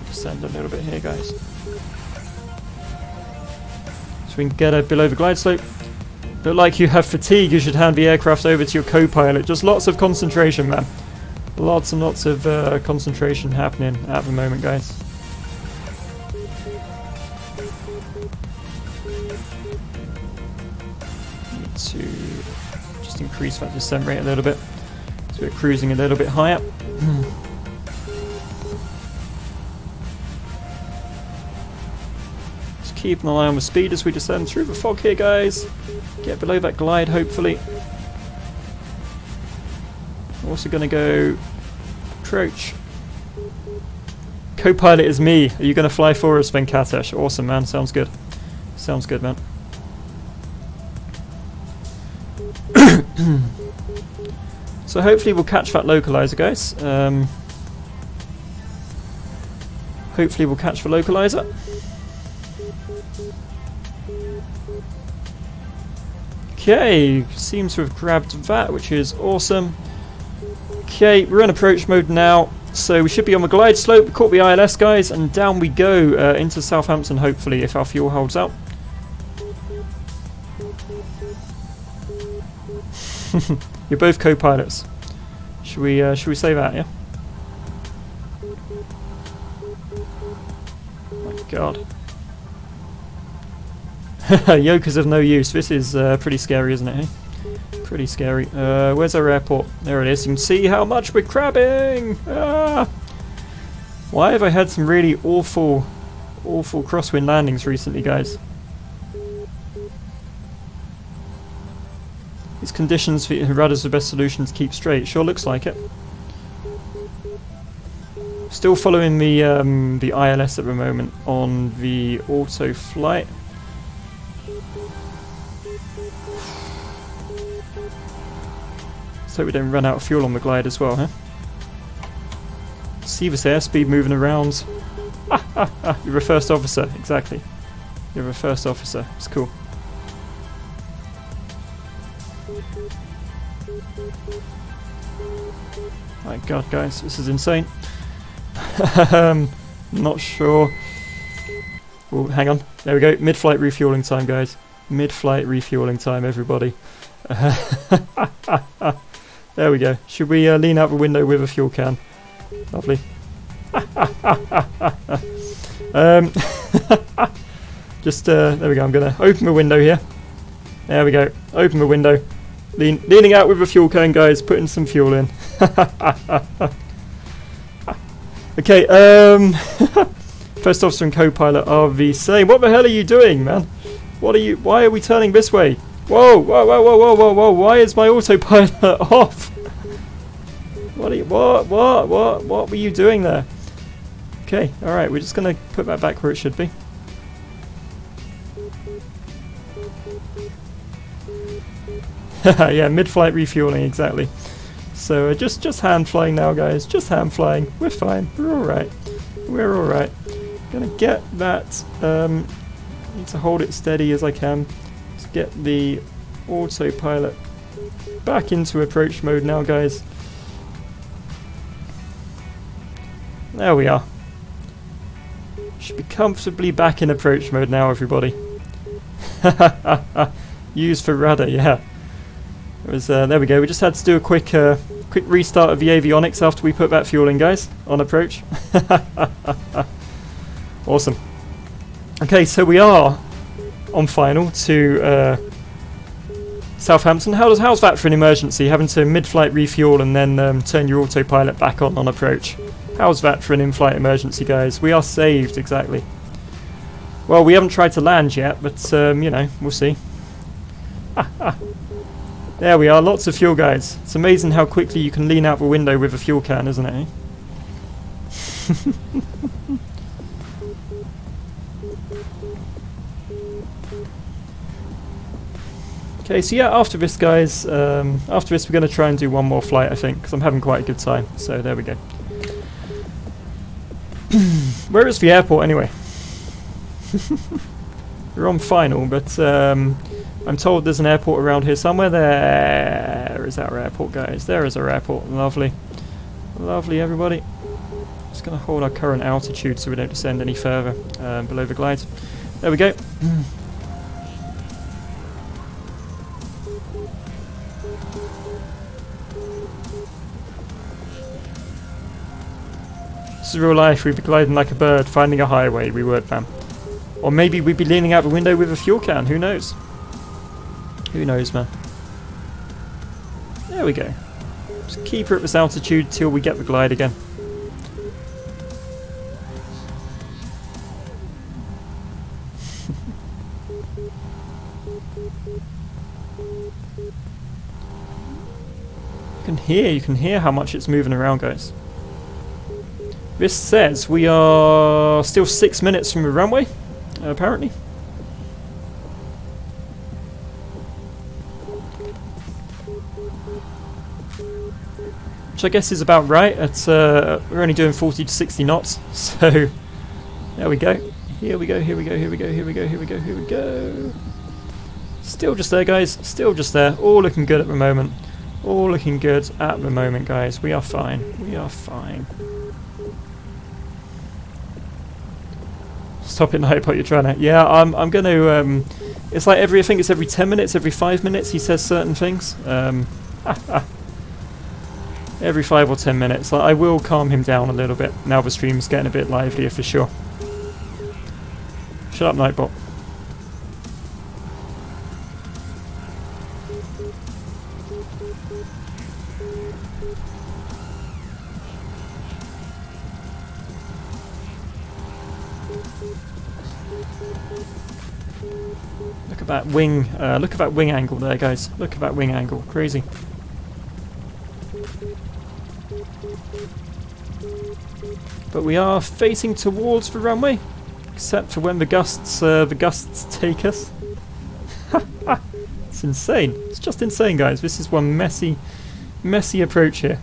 Descend a little bit here, guys. We can get it below the glide slope. Look like you have fatigue, you should hand the aircraft over to your co-pilot. Just lots of concentration, man. Lots and lots of concentration happening at the moment, guys. just increase that descent rate a little bit. So we're cruising a little bit higher. Just keeping an eye on the speed as we descend through the fog here, guys. Get below that glide, hopefully. Also going to go approach. Co-pilot is me. Are you going to fly for us, Venkatesh? Awesome, man. Sounds good. Sounds good, man. So hopefully we'll catch that localizer, guys. Hopefully we'll catch the localizer. Okay, seems to have grabbed that, which is awesome. Okay, we're in approach mode now, so we should be on the glide slope. Caught the ILS, guys, and down we go into Southampton, hopefully, if our fuel holds out. You're both co-pilots. Should we say that, yeah? Oh my god. Yoker's of no use. This is pretty scary, isn't it, hey? Pretty scary. Where's our airport? There it is. You can see how much we're crabbing! Ah! Why have I had some really awful crosswind landings recently, guys? These conditions for rudder's the best solution to keep straight. Sure looks like it. Still following the ILS at the moment on the auto flight. So we don't run out of fuel on the glide as well, huh? See this airspeed moving around. You're a first officer, exactly. You're a first officer. It's cool. My god, guys, this is insane. Not sure. Oh, hang on. There we go. Mid-flight refueling time, guys. Mid-flight refueling time, everybody. There we go. Should we lean out the window with a fuel can? Lovely. Just there we go. I'm gonna open the window here. There we go. Open the window. Leaning out with a fuel can, guys. Putting some fuel in. Okay. First officer and co-pilot are the same. What the hell are you doing, man? What are you? Why are we turning this way? Whoa! Whoa! Whoa! Whoa! Whoa! Whoa! Whoa! Why is my autopilot off? What are you? What were you doing there? Okay. All right. We're just gonna put that back where it should be. Yeah, mid-flight refueling, exactly. So just hand flying now, guys. Just hand flying. We're fine. We're all right. We're all right. Gonna get that. Need to hold it steady as I can. Let's get the autopilot back into approach mode now, guys. There we are. Should be comfortably back in approach mode now, everybody. Use for rudder, yeah. It was, there we go. We just had to do a quick restart of the avionics after we put that fuel in, guys, on approach. Awesome. Okay, so we are on final to Southampton. How's that for an emergency? Having to mid-flight refuel and then turn your autopilot back on approach. How's that for an in-flight emergency, guys? We are saved, exactly. Well, we haven't tried to land yet, but you know, we'll see. There we are, lots of fuel, guys. It's amazing how quickly you can lean out the window with a fuel can, isn't it? Okay, so yeah, after this, guys, after this we're going to try and do one more flight, I think, because I'm having quite a good time. So there we go. Where is the airport, anyway? We're on final, but I'm told there's an airport around here somewhere. There is our airport, guys. There is our airport. Lovely. Lovely, everybody. Just going to hold our current altitude so we don't descend any further below the glides. There we go. This is real life. We'd be gliding like a bird, finding a highway. We would, fam. Or maybe we'd be leaning out the window with a fuel can. Who knows? Who knows, man? There we go. Just keep her at this altitude till we get the glide again. You can hear how much it's moving around, guys. This says we are still 6 minutes from the runway, apparently. Which I guess is about right. We're only doing 40 to 60 knots, so there we go. Here we go, here we go, here we go, here we go, here we go, here we go. Still just there, guys. Still just there. All looking good at the moment. All looking good at the moment, guys. We are fine. We are fine. Stop it, Nightbot. You're trying to. Yeah, I'm going to. It's like I think it's every 10 minutes, every 5 minutes. He says certain things. Every 5 or 10 minutes. I will calm him down a little bit. Now the stream's getting a bit livelier for sure. Shut up, Nightbot. Look at that wing. Look at that wing angle there, guys. Look at that wing angle. Crazy. But we are facing towards the runway, except for when the gusts take us. It's insane. It's just insane, guys. This is one messy approach here.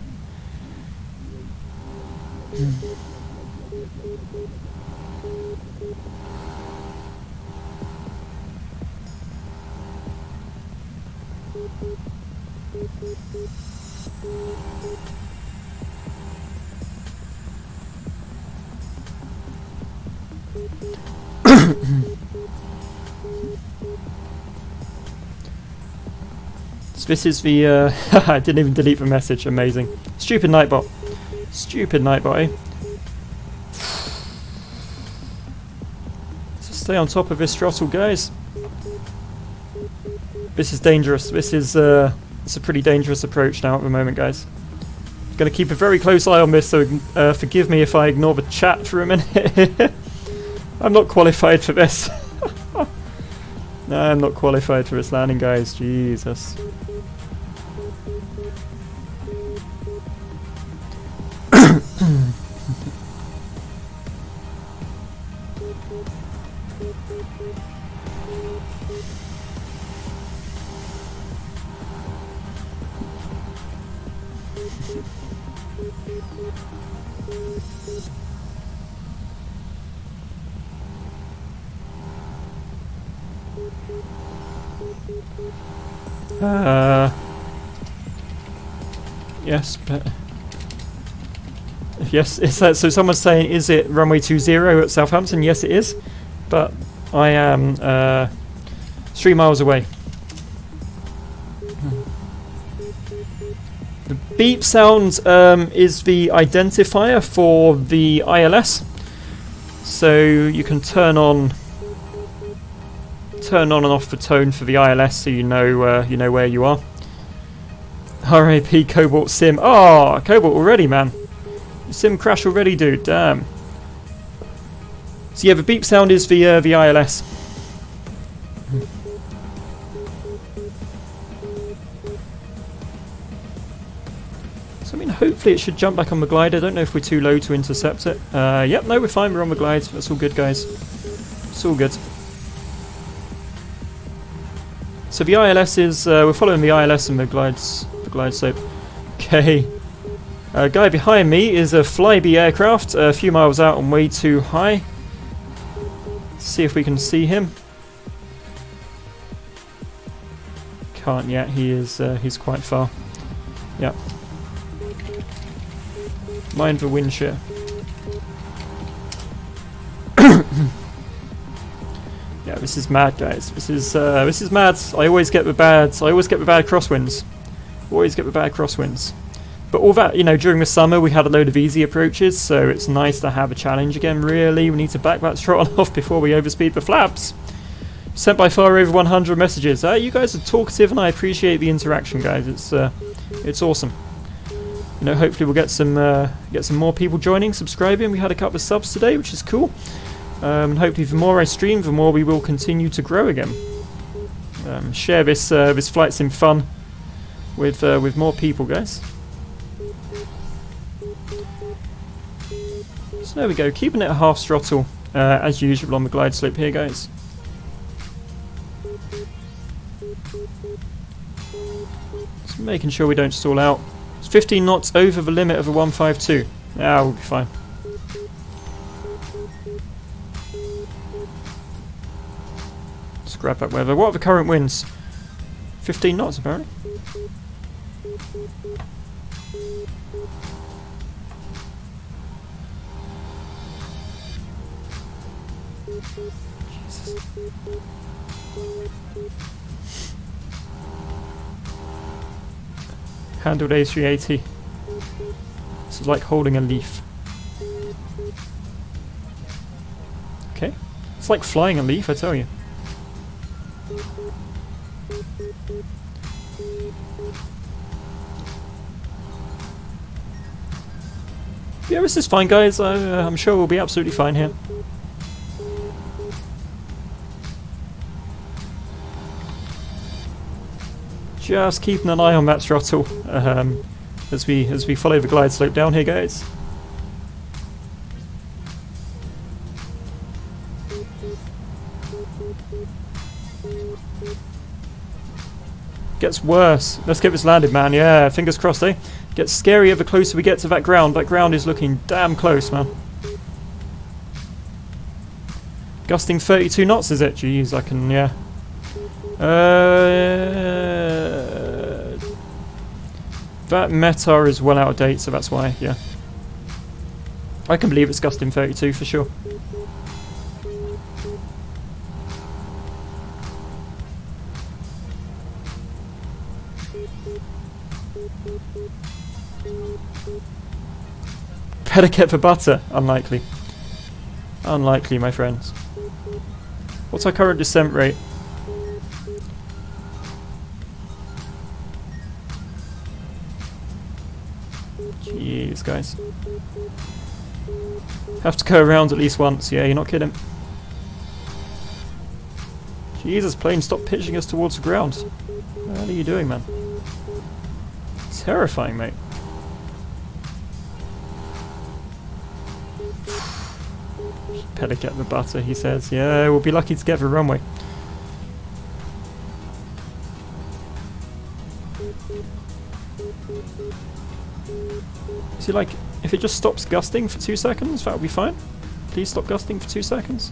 So this is the I didn't even delete the message. Amazing. Stupid Nightbot. Stupid Nightbot, eh? So stay on top of this throttle, guys. This is dangerous. This is it's a pretty dangerous approach now at the moment, guys. Going to keep a very close eye on this, so forgive me if I ignore the chat for a minute. I'm not qualified for this. No, I'm not qualified for this landing, guys. Jesus. Yes, but yes, is that so? Someone's saying, is it runway 20 at Southampton? Yes, it is, but I am 3 miles away. The beep sound is the identifier for the ILS, so you can turn on and off the tone for the ILS, so you know where you are. RAP Cobalt Sim. Oh, Cobalt already, man. Sim crash already, dude. Damn. So yeah, the beep sound is the ILS. So I mean, hopefully it should jump back on the glide. I don't know if we're too low to intercept it. Yep, no, we're fine. We're on the glide. That's all good, guys. It's all good. So the ILS is we're following the ILS and the glide slope. Okay. Guy behind me is a Flybe aircraft, a few miles out and way too high. Let's see if we can see him. Can't yet. He is he's quite far. Yep. Mind the wind shear. Yeah, this is mad, guys. This is mad. I always get the bad crosswinds. Always get the bad crosswinds. But all that, during the summer we had a load of easy approaches, so it's nice to have a challenge again, really. We need to back that throttle off before we overspeed the flaps. Sent by far over 100 messages. You guys are talkative and I appreciate the interaction, guys. It's awesome. You know, hopefully we'll get some more people joining, subscribing. We had a couple of subs today, which is cool. And hopefully, the more I stream, the more we will continue to grow again. Share this this flight sim fun with more people, guys. So there we go, keeping it at half throttle as usual on the glide slope here, guys. Just making sure we don't stall out. It's 15 knots over the limit of a 152. Yeah, we'll be fine. Let's grab that weather. What are the current winds? 15 knots apparently. Jesus. Handled A380. This is like holding a leaf. Okay. It's like flying a leaf, I tell you. Yeah, this is fine, guys. I'm sure we'll be absolutely fine here. Just keeping an eye on that throttle as we follow the glide slope down here, guys. Gets worse. Let's get this landed, man. Yeah, fingers crossed, eh? Gets scarier the closer we get to that ground. That ground is looking damn close, man. Gusting 32 knots, is it? Jeez, I can, yeah. That meta is well out of date, so that's why, yeah. I can believe it's gusting 32 for sure. Better get the butter. Unlikely. Unlikely, my friends. What's our current descent rate? Jeez, guys. Have to go around at least once. Yeah, you're not kidding. Jesus, plane, stop pitching us towards the ground. What are you doing, man? Terrifying, mate. Better get the butter, he says. Yeah, we'll be lucky to get the runway. See, like, if it just stops gusting for 2 seconds, that would be fine. Please stop gusting for 2 seconds.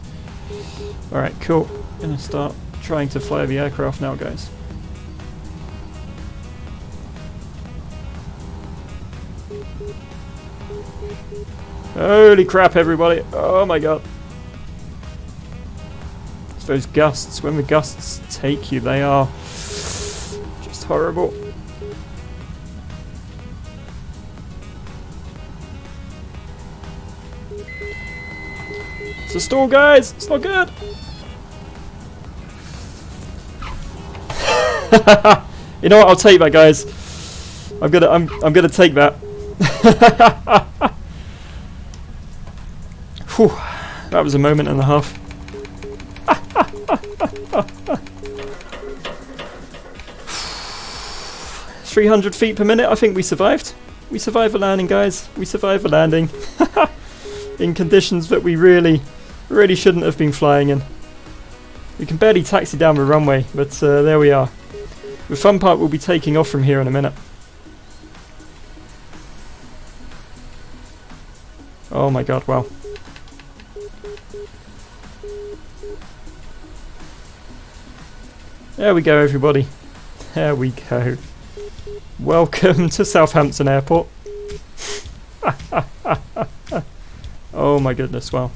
Alright, cool. Gonna start trying to fly the aircraft now, guys. Holy crap, everybody. Oh my god. It's those gusts. When the gusts take you, they are just horrible. It's a stall, guys. It's not good. You know what? I'll take that, guys. I'm gonna take that. Whew, that was a moment and a half. 300 feet per minute. I think we survived. We survived the landing, guys. We survived the landing. In conditions that we really shouldn't have been flying in. We can barely taxi down the runway, but there we are. The fun part will be taking off from here in a minute. Oh my god, wow. There we go, everybody. There we go. Welcome to Southampton Airport. Oh my goodness, wow.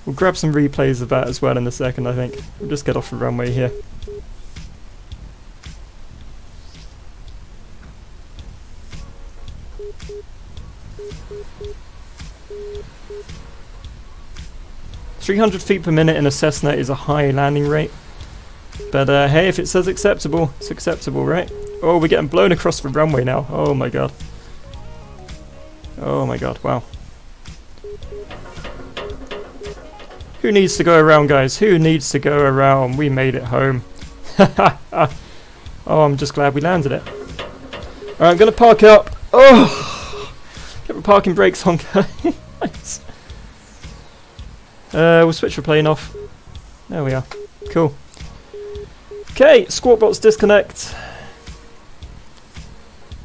We'll grab some replays of that as well in a second, I think. We'll just get off the runway here. "300 feet per minute in a Cessna is a high landing rate. But hey, if it says acceptable, it's acceptable, right? Oh, we're getting blown across the runway now. Oh my god. Oh my god, wow. Who needs to go around, guys? Who needs to go around? We made it home. Oh, I'm just glad we landed it. Alright, I'm going to park up. Oh! Get my parking brakes on, guys. We'll switch the plane off. There we are. Cool. Okay, squawk box disconnect.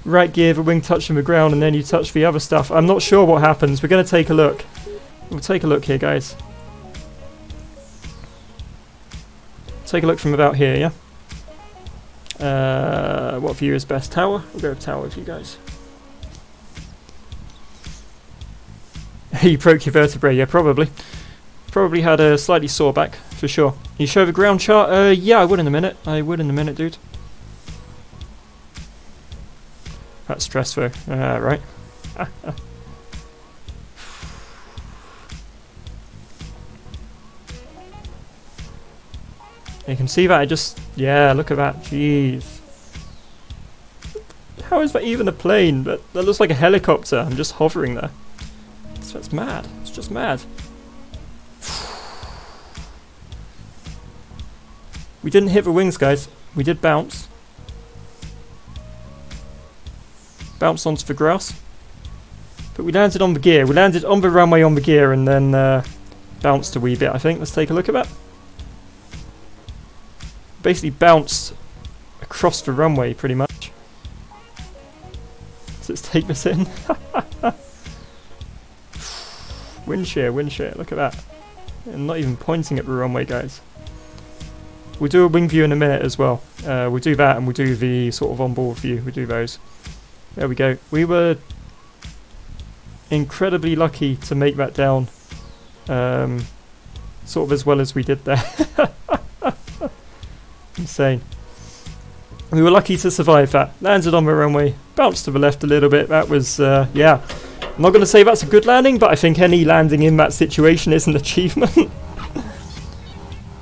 Right gear, the wing touching the ground, and then you touch the other stuff. I'm not sure what happens. We're going to take a look. We'll take a look here, guys. Take a look from about here, yeah? What view is best? Tower? We'll go with tower with you guys. You broke your vertebrae, yeah, probably. Probably had a slightly sore back, for sure. You show the ground chart? Yeah, I would in a minute. I would in a minute, dude. That's stressful. Right. You can see that I just... Yeah, look at that. Jeez. How is that even a plane? That looks like a helicopter. I'm just hovering there. That's mad. It's just mad. We didn't hit the wings, guys. We did bounce. Bounce onto the grass. But we landed on the gear. We landed on the runway on the gear and then bounced a wee bit, I think. Let's take a look at that. Basically bounced across the runway, pretty much. So let's take this in. Wind shear, look at that. And not even pointing at the runway, guys. We'll do a wing view in a minute as well. We'll do that and we'll do the sort of onboard view. We'll do those. There we go. We were incredibly lucky to make that down sort of as well as we did there. Insane. We were lucky to survive that. Landed on the runway, bounced to the left a little bit. That was, yeah. I'm not going to say that's a good landing, but I think any landing in that situation is an achievement.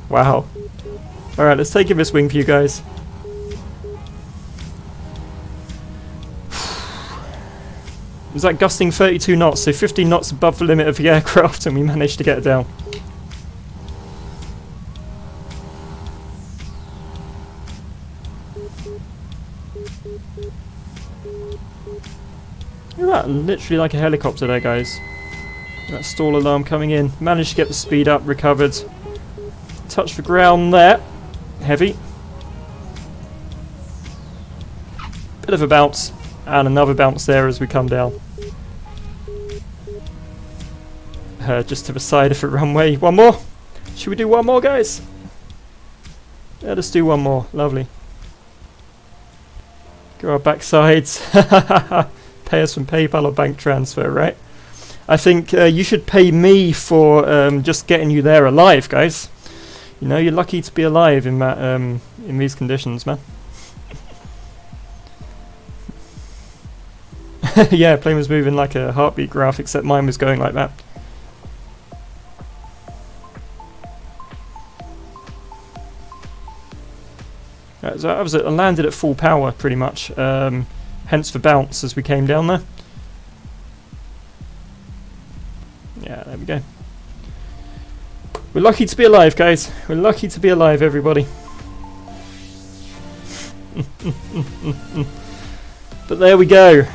Wow. Alright, let's take in this wing view, guys. It was like gusting 32 knots, so 15 knots above the limit of the aircraft, and we managed to get it down. Look at that, literally like a helicopter there, guys. That stall alarm coming in. Managed to get the speed up, recovered. Touch the ground there. Heavy. Bit of a bounce. And another bounce there as we come down. Just to the side of the runway. One more. Should we do one more, guys? Let us do one more. Lovely. Go our backsides. Pay us from PayPal or bank transfer, right? I think you should pay me for just getting you there alive, guys. You know, you're lucky to be alive in that in these conditions, man. Yeah, plane was moving like a heartbeat graph, except mine was going like that. Right, so I was landed at full power, pretty much. Hence the bounce as we came down there. Yeah, there we go. We're lucky to be alive, guys. We're lucky to be alive, everybody. But there we go.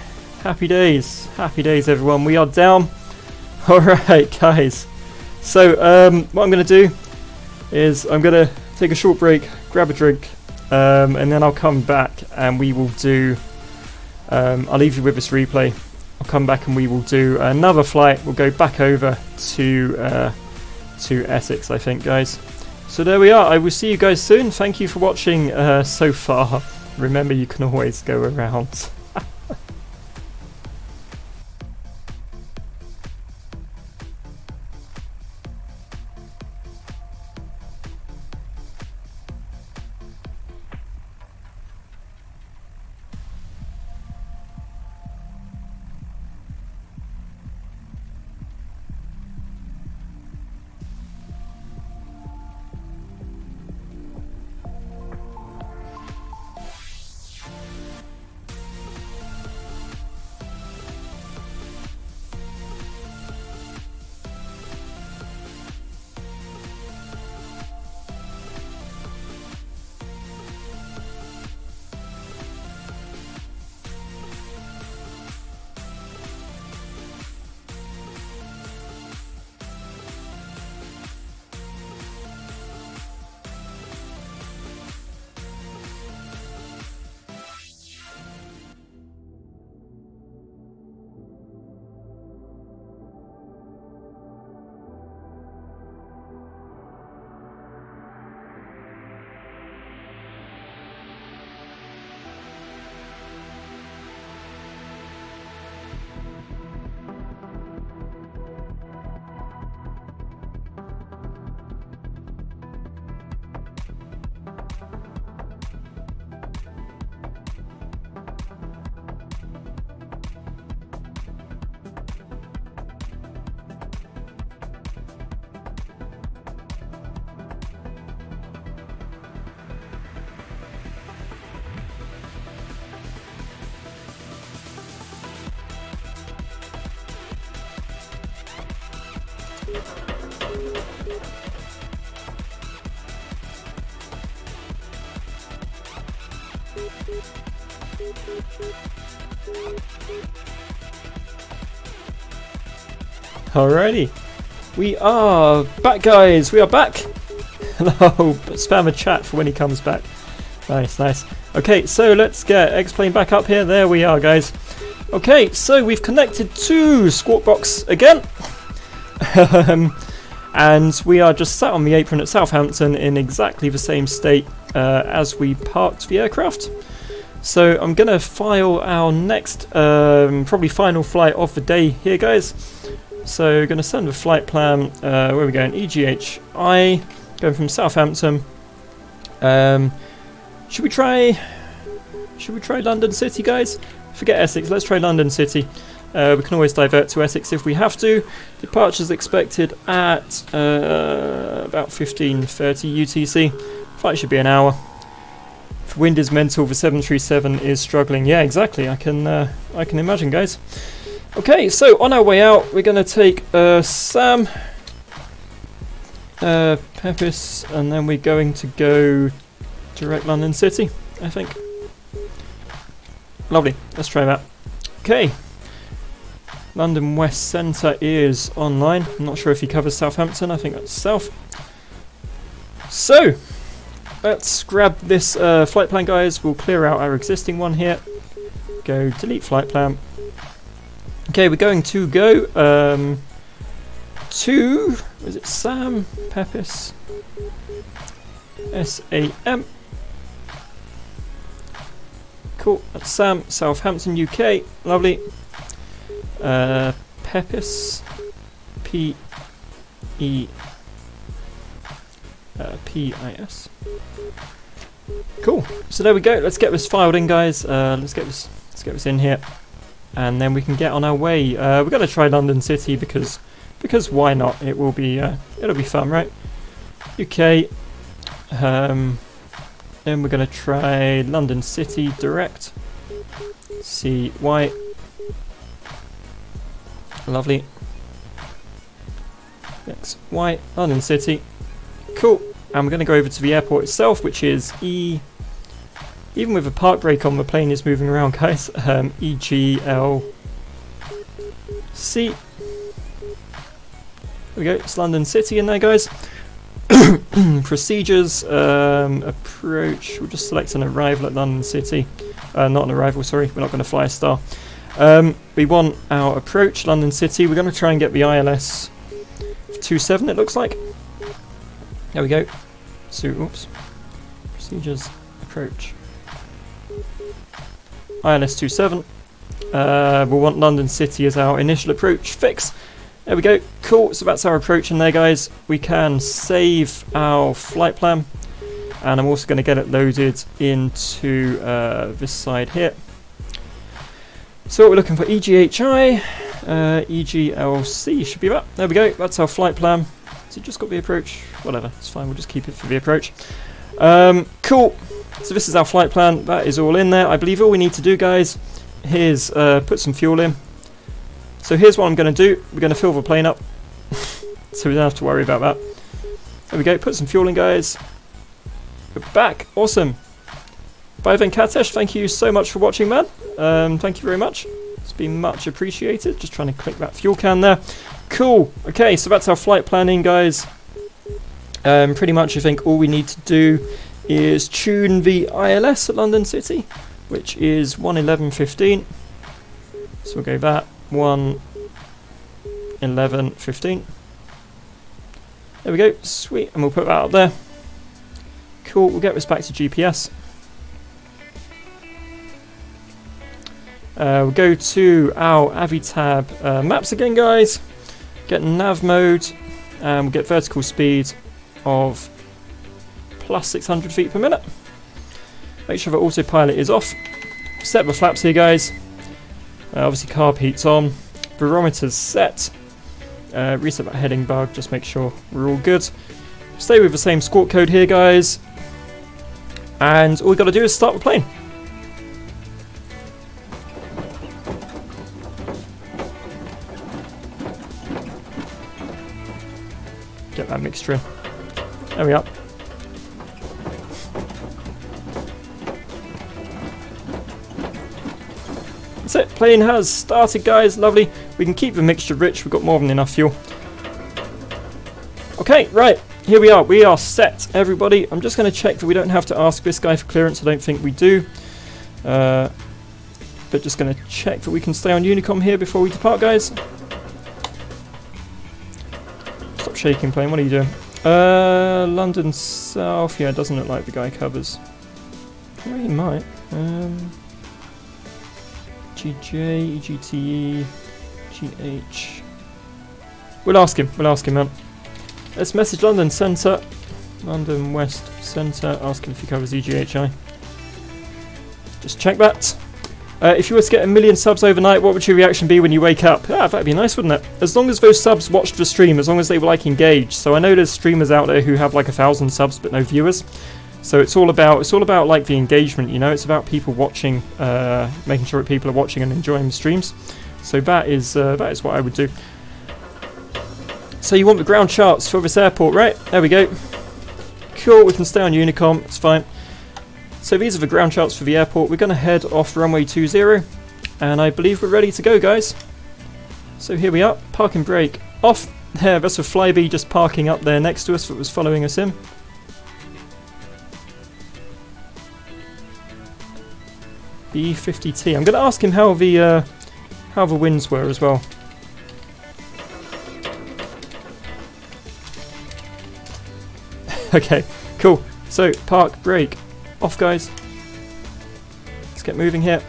Happy days, everyone. We are down. Alright, guys. So, what I'm going to do is I'm going to take a short break, grab a drink, and then I'll come back and we will do... I'll leave you with this replay. I'll come back and we will do another flight. We'll go back over to Essex, I think, guys. So there we are. I will see you guys soon. Thank you for watching so far. Remember, you can always go around. Alrighty, we are back, guys. We are back. Hello, spam a chat for when he comes back. Nice, nice. Okay, so let's get X-Plane back up here. There we are, guys. Okay, so we've connected to Squawk Box again. And we are just sat on the apron at Southampton in exactly the same state as we parked the aircraft. So I'm going to file our next, probably final flight of the day here, guys. So going to send the flight plan, where are we going? EGHI, going from Southampton. Should we try London City, guys? Forget Essex, let's try London City. We can always divert to Essex if we have to. Departure's expected at about 15:30 UTC. Flight should be an hour. If wind is mental, the 737 is struggling. Yeah, exactly. I can imagine, guys. Okay, so on our way out, we're going to take Sam, Pepys, and then we're going to go direct London City, I think. Lovely, let's try that. Okay, London West Centre is online. I'm not sure if he covers Southampton, I think that's south. So, let's grab this flight plan, guys. We'll clear out our existing one here. Go delete flight plan. Okay, we're going to go to, is it Sam, Pepys, SAM. Cool, that's Sam, Southampton, UK, lovely. Pepys, P-I-S. Cool, so there we go, let's get this filed in, guys. Let's get this in here. And then we can get on our way. We're going to try London City because why not? It will be it'll be fun, right? UK. Then we're going to try London City direct. CY. Lovely. XY. London City. Cool. And we're going to go over to the airport itself, which is E. Even with a park brake on, the plane is moving around, guys. EGLC. There we go, it's London City in there, guys. Procedures, approach. We'll just select an arrival at London City. Not an arrival, sorry, we're not going to fly a star. We want our approach, London City. We're going to try and get the ILS 27, it looks like. There we go. So, oops. Procedures, approach. ILS 27. We'll want London City as our initial approach fix. There we go. Cool. So that's our approach in there, guys. We can save our flight plan. And I'm also going to get it loaded into this side here. So what we're looking for, EGHI, EGLC should be that. There we go. That's our flight plan. So just got the approach. Whatever. It's fine. We'll just keep it for the approach. Cool. So this is our flight plan. That is all in there. I believe all we need to do, guys, is put some fuel in. So here's what I'm going to do. We're going to fill the plane up. So we don't have to worry about that. There we go. Put some fuel in, guys. We're back. Awesome. Bye, Venkatesh. Thank you so much for watching, man. Thank you very much. It's been much appreciated. Just trying to click that fuel can there. Cool. Okay, so that's our flight planning, guys. Pretty much I think all we need to do is tune the ILS at London City, which is 111.15. So we'll go that 111.15. There we go, sweet, and we'll put that up there. Cool, we'll get this back to GPS. We'll go to our Avitab maps again, guys. Get nav mode, and we'll get vertical speed of plus 600 feet per minute. Make sure the autopilot is off. Set the flaps here, guys. Obviously carb heat's on. Barometer's set. Reset that heading bug, just make sure we're all good. Stay with the same squawk code here, guys. And all we've got to do is start the plane. Get that mixture in. There we are. That's it. Plane has started, guys. Lovely. We can keep the mixture rich. We've got more than enough fuel. Okay, right. Here we are. We are set, everybody. I'm just going to check that we don't have to ask this guy for clearance. I don't think we do. But just going to check that we can stay on Unicom here before we depart, guys. Stop shaking, plane. What are you doing? London South. Yeah, it doesn't look like the guy covers. Well, he might. GJ, EGTE, GH. We'll ask him, man. Let's message London Centre, London West Centre, ask him if he covers EGHI. Just check that. If you were to get 1 million subs overnight, what would your reaction be when you wake up? Ah, that'd be nice, wouldn't it? As long as those subs watched the stream, as long as they were like engaged. So I know there's streamers out there who have like 1,000 subs but no viewers. So it's all about like the engagement, you know. It's about people watching, making sure that people are watching and enjoying the streams. So that is what I would do. So you want the ground charts for this airport, right? There we go. Cool. We can stay on Unicom. It's fine. So these are the ground charts for the airport. We're going to head off runway 20, and I believe we're ready to go, guys. So here we are. Park and brake off. There, that's a Flyby just parking up there next to us that was following us in. B50T. I'm going to ask him how the winds were as well. Okay, cool. So park, brake, off, guys. Let's get moving here.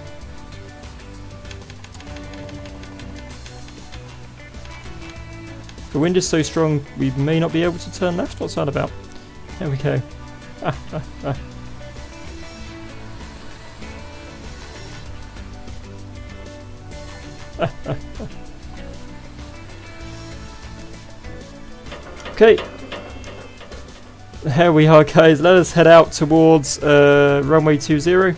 The wind is so strong we may not be able to turn left. What's that about? There we go. Okay, there we are, guys. Let us head out towards runway 20.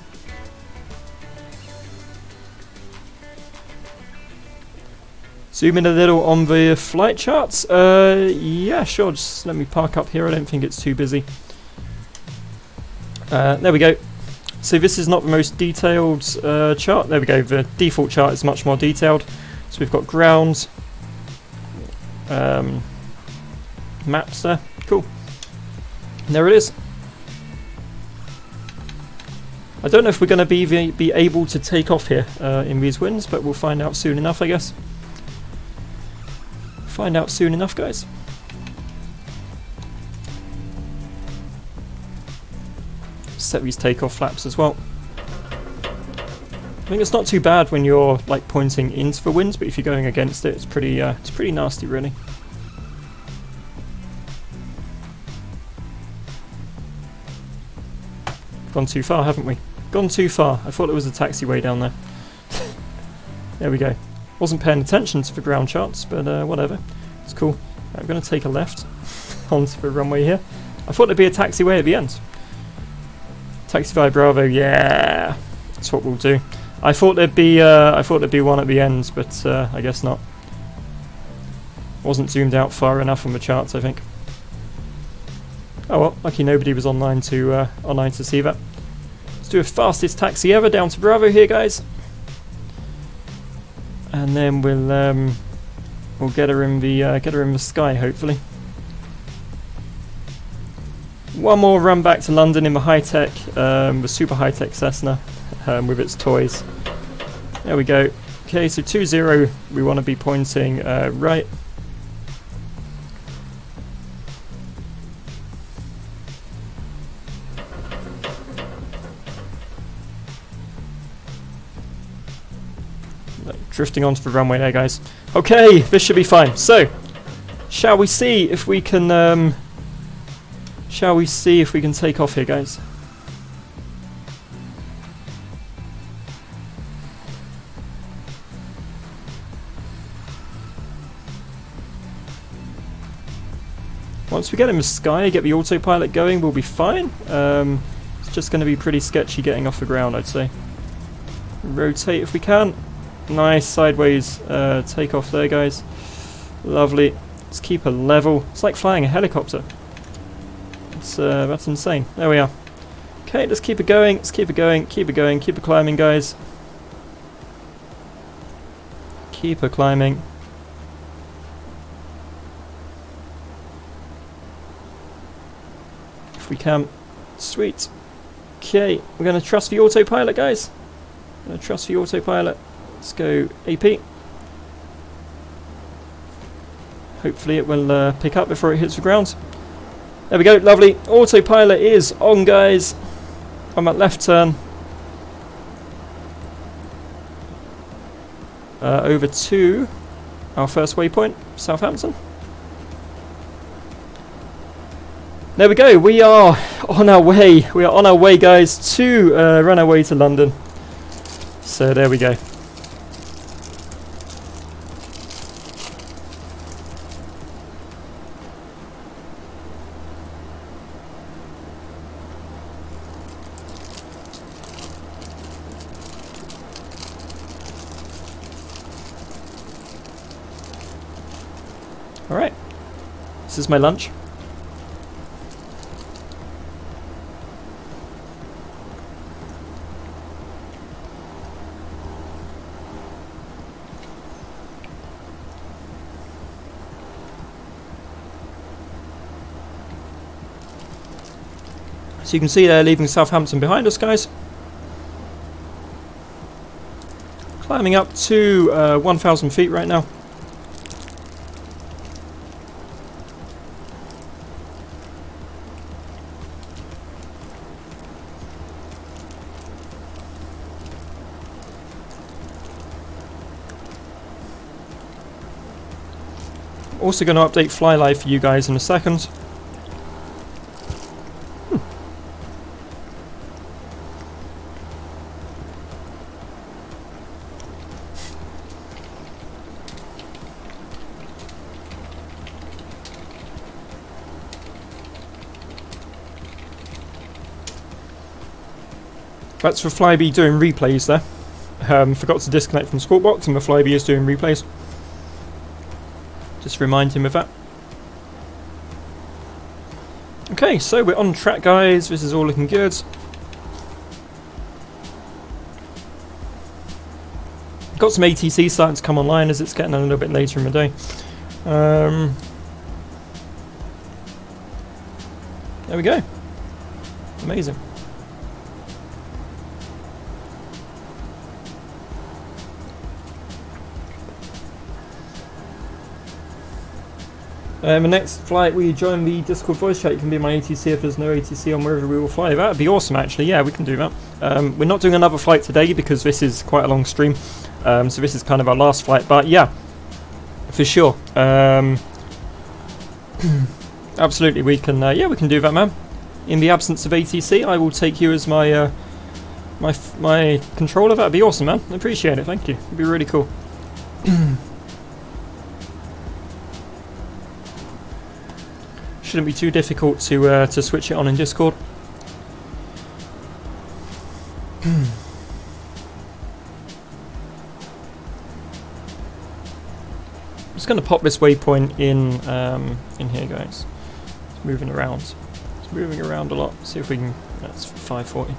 Zoom in a little on the flight charts. Yeah, sure. Just let me park up here. I don't think it's too busy. There we go. So this is not the most detailed chart. There we go. The default chart is much more detailed. So we've got ground, maps there. Cool. And there it is. I don't know if we're going to be able to take off here in these winds, but we'll find out soon enough, I guess. Find out soon enough, guys. Set these takeoff flaps as well. I think it's not too bad when you're like pointing into the winds, but if you're going against it, it's pretty nasty, really. Gone too far, haven't we? Gone too far. I thought there was a taxiway down there. There we go. Wasn't paying attention to the ground charts, but whatever. It's cool. Right, I'm going to take a left onto the runway here. I thought there'd be a taxiway at the end. Taxify Bravo, yeah, that's what we'll do. I thought there'd be one at the end, but I guess not. Wasn't zoomed out far enough on the charts, I think. Oh well, lucky nobody was online to see that. Let's do a fastest taxi ever down to Bravo here, guys, and then we'll get her in the sky, hopefully. One more run back to London in the high-tech, the super high-tech Cessna with its toys. There we go. Okay, so 20, we want to be pointing right. Drifting onto the runway there, guys. Okay, this should be fine. So, shall we see if we can take off here, guys? Once we get in the sky, get the autopilot going, we'll be fine. It's just going to be pretty sketchy getting off the ground, I'd say. Rotate if we can. Nice sideways takeoff there, guys. Lovely. Let's keep a level. It's like flying a helicopter. That's insane. There we are. Okay, let's keep it going. Let's keep it going. Keep it going. Keep it climbing, guys. Keep it climbing. If we can. Sweet. Okay, we're going to trust the autopilot, guys. We're going to trust the autopilot. Let's go AP. Hopefully it will pick up before it hits the ground. There we go, lovely. Autopilot is on, guys. On that left turn. Over to our first waypoint, Southampton. There we go, we are on our way. We are on our way, guys, to run our way to London. So there we go. Alright, this is my lunch. So you can see they're leaving Southampton behind us, guys. Climbing up to 1,000 feet right now. Also going to update Fly Live for you guys in a second. That's for Flyby doing replays there. Forgot to disconnect from Squawkbox and the Flyby is doing replays. Just remind him of that. Okay, so we're on track, guys. This is all looking good. Got some ATC starting to come online as it's getting a little bit later in the day. There we go. Amazing. The next flight we join the Discord voice chat. You can be my ATC if there's no ATC on wherever we will fly. That would be awesome, actually. Yeah, we can do that. We're not doing another flight today because this is quite a long stream. So this is kind of our last flight. But yeah, for sure. Absolutely, we can. Yeah, we can do that, man. In the absence of ATC, I will take you as my my controller. That'd be awesome, man. I appreciate it. Thank you. It'd be really cool. Shouldn't be too difficult to switch it on in Discord. I'm just going to pop this waypoint in here, guys. It's moving around. It's moving around a lot. See if we can. That's 540.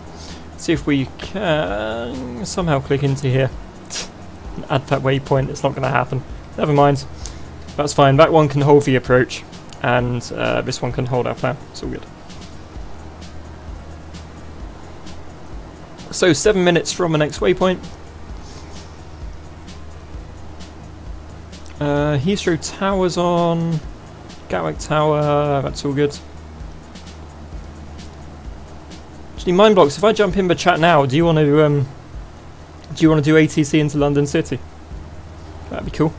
See if we can somehow click into here and add that waypoint. It's not going to happen. Never mind. That's fine. That one can hold the approach. And this one can hold our plan. It's all good. So 7 minutes from the next waypoint. Heathrow Tower's on. Gatwick Tower. That's all good. Actually, Mindblocks. If I jump in the chat now, do you want to do ATC into London City? That'd be cool.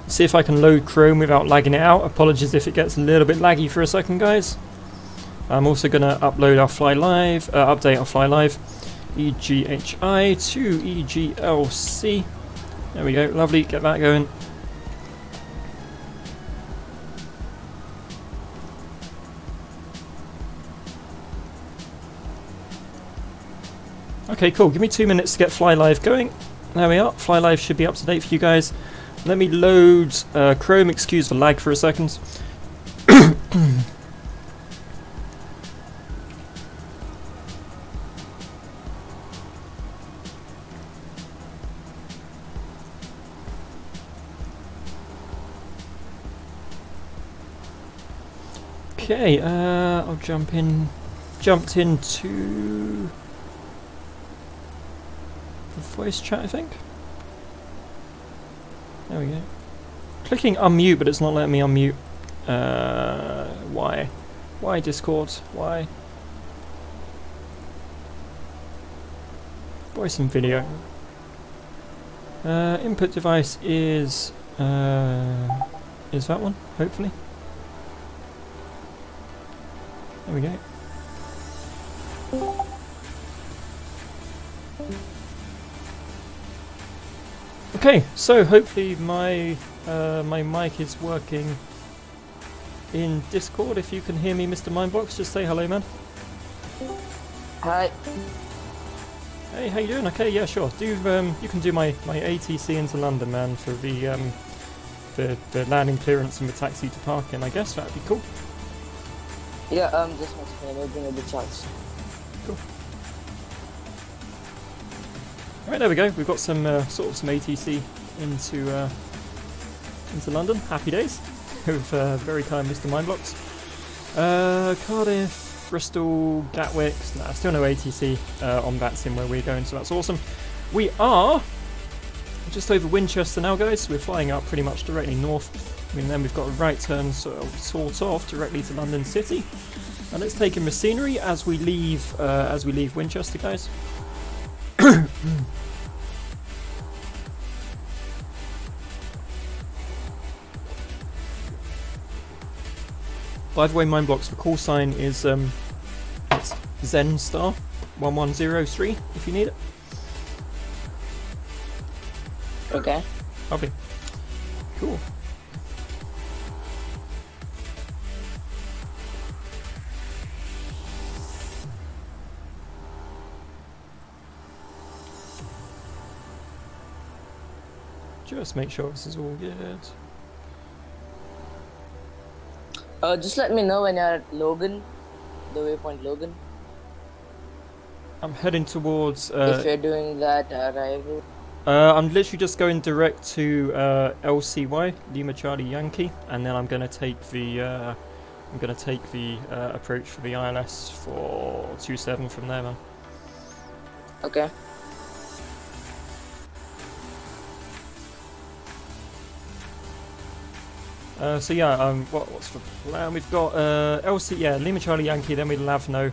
See if I can load Chrome without lagging it out. Apologies if it gets a little bit laggy for a second, guys. I'm also going to upload our Fly Live, update our Fly Live, EGHI to EGLC. There we go, lovely, get that going. Okay, cool. Give me 2 minutes to get Fly Live going. There we are. Fly Live should be up to date for you guys. Let me load Chrome. Excuse the lag for a second. Okay, I'll jumped into the voice chat, I think. There we go. Clicking unmute, but it's not letting me unmute. Why? Why Discord? Why? Voice and video. Input device is that one, hopefully. There we go. Okay, so hopefully my my mic is working in Discord. If you can hear me, Mr. Mindblocks, just say hello, man.
Hi.
Hey, how you doing? Okay, yeah, sure. Do you can do my ATC into London, man, for the landing clearance and the taxi to parking. I guess that'd be cool.
Yeah, just once again, open the chance.
Cool. Alright, there we go. We've got some sort of some ATC into London. Happy days with very kind Mr. Mindblocks. Cardiff, Bristol, Gatwick. Nah, still no ATC on VATSIM where we're going, so that's awesome. We are just over Winchester now, guys. We're flying up pretty much directly north. And then we've got a right turn sort of directly to London City, and let's take in the scenery as we leave Winchester, guys. By the way, Mindblocks, the call sign is it's Zen Star 1103 if you need it.
Okay.
Lovely. Cool. Just make sure this is all good.
Just let me know when you're at Logan, the waypoint Logan.
I'm heading towards.
If you're doing that arrival.
I'm literally just going direct to LCY, Lima Charlie Yankee, and then I'm gonna take the approach for the ILS for 27 from there, man.
Okay.
So yeah, what's the plan? We've got Lima Charlie Yankee, then we Lavno,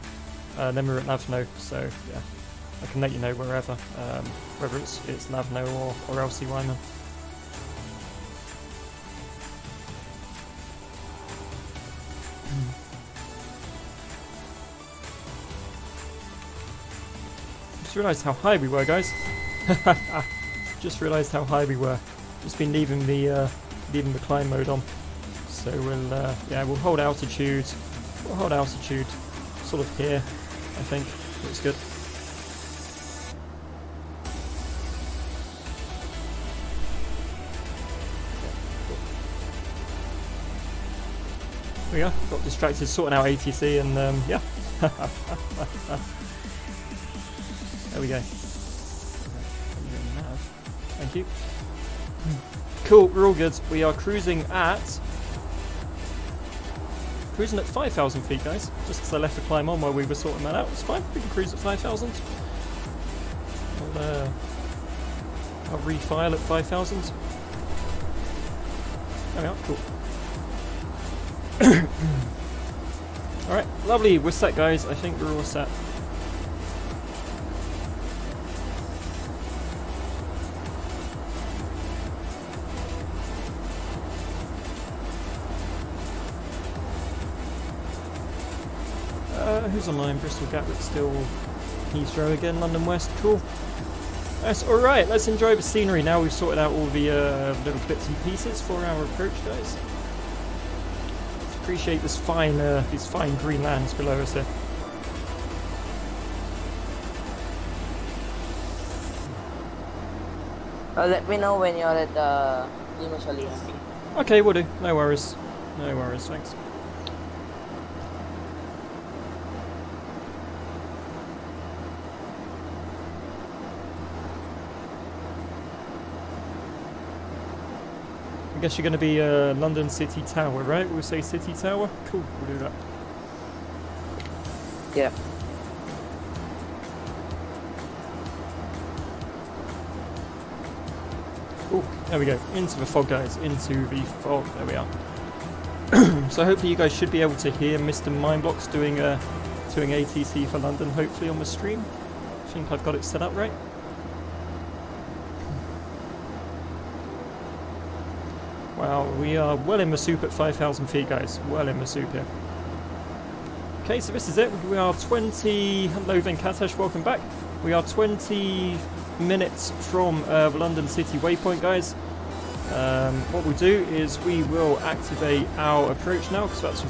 then we're at Lavno. So yeah, I can let you know wherever, whether it's Lavno or LCY, man. Just realised how high we were, guys. Just realised how high we were. Just been leaving the climb mode on. So we'll hold altitude. We'll hold altitude sort of here, I think. Looks good. There we go. Got distracted sorting out ATC and yeah. There we go. Thank you. Cool, we're all good. We are cruising at 5,000 feet, guys. Just because I left the climb on while we were sorting that out. It's fine. We can cruise at 5,000. I'll refile at 5,000. There we are. Cool. Alright, lovely. We're set, guys. I think we're all set. Who's online? Bristol, Gatwick, still Heathrow again, London West. Cool. That's alright. Let's enjoy the scenery now. We've sorted out all the little bits and pieces for our approach, guys. Appreciate this fine, these fine green lands below us here.
Let me know when you're at Lima Shalia.
Okay, will do. No worries. No worries, thanks. I guess you're going to be London City Tower, right? We'll say City Tower? Cool, we'll do that.
Yeah.
Oh, there we go. Into the fog, guys. Into the fog. There we are. So hopefully you guys should be able to hear Mr. Mindblocks doing ATC for London, hopefully, on the stream. I think I've got it set up right. Wow, we are well in the soup at 5,000 feet, guys. Well in the soup here. Okay, so this is it. We are 20... Hello, Venkatesh, welcome back. We are 20 minutes from the London City waypoint, guys. What we'll do is we will activate our approach now, because that's the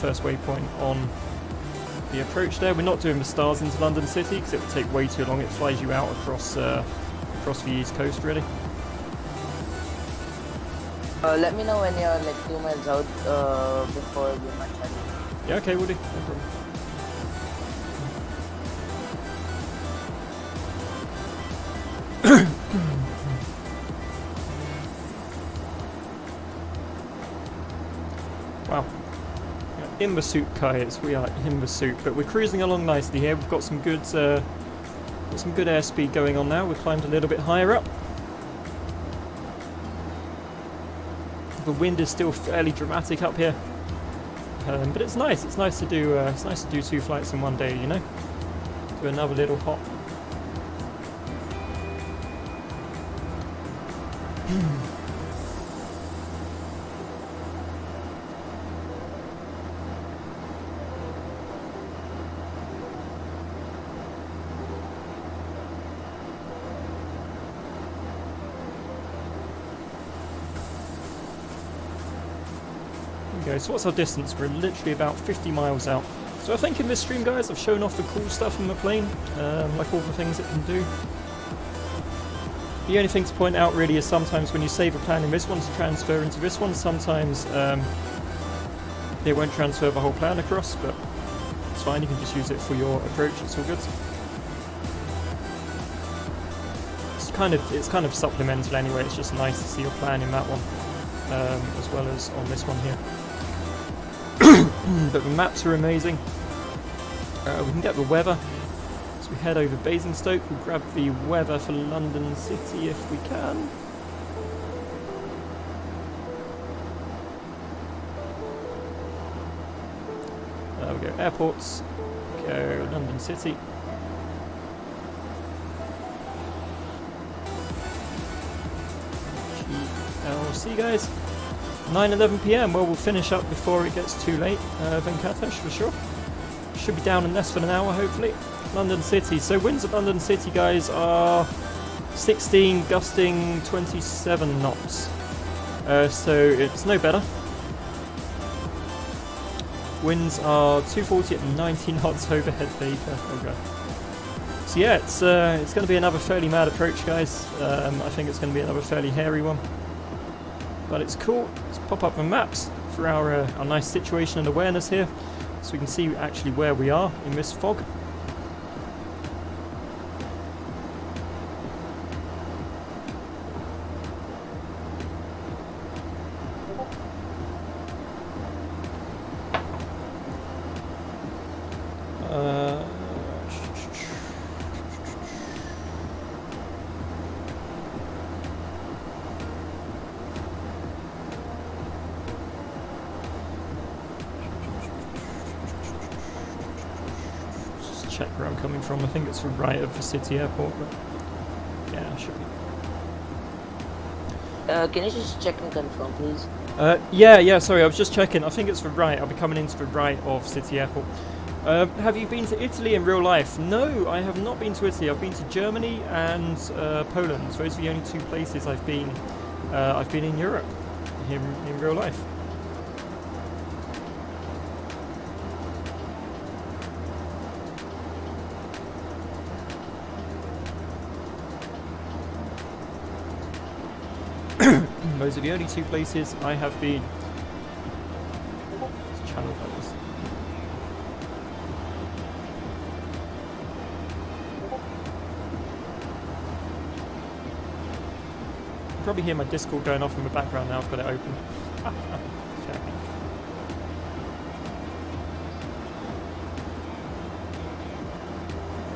first waypoint on the approach there. We're not doing the stars into London City, because it would take way too long. It flies you out across the east coast, really.
Let me know when you're like 2 miles out before you might try.
Yeah, okay, will do. No problem. Wow. Yeah, in the soup, guys. We are in the soup, but we're cruising along nicely here. We've got some good airspeed going on now. We've climbed a little bit higher up. The wind is still fairly dramatic up here, but it's nice. It's nice to do. It's nice to do 2 flights in one day. You know, do another little hop. Okay, so what's our distance? We're literally about 50 miles out. So I think in this stream, guys, I've shown off the cool stuff in the plane, like all the things it can do. The only thing to point out really is sometimes when you save a plan in this one to transfer into this one, sometimes it won't transfer the whole plan across, but it's fine, you can just use it for your approach, it's all good. It's kind of supplemental anyway, it's just nice to see your plan in that one, as well as on this one here. But the maps are amazing. We can get the weather. So we head over Basingstoke. We'll grab the weather for London City if we can. There we go. Airports. Go London City. GLC, guys. 9:11 PM. Well, we'll finish up before it gets too late. Venkatesh, for sure. Should be down in less than an hour, hopefully. London City. So winds at London City, guys, are 16, gusting 27 knots. So it's no better. Winds are 240 at 19 knots overhead vapor. Oh god. So yeah, it's going to be another fairly mad approach, guys. I think it's going to be another fairly hairy one. But it's cool. Let's pop up the maps for our nice situation and awareness here, so we can see actually where we are in this fog. Check where I'm coming from. I think it's the right of the city airport, but yeah, should be.
Can you just check and confirm, please?
Yeah, sorry, I was just checking. I think it's the right. I'll be coming into the right of city airport. Have you been to Italy in real life? No, I have not been to Italy. I've been to Germany and Poland. Those are the only 2 places I've been in Europe in real life. Those are the only two places I have been. It's channel levels. You can probably hear my Discord going off in the background now. I've got it open.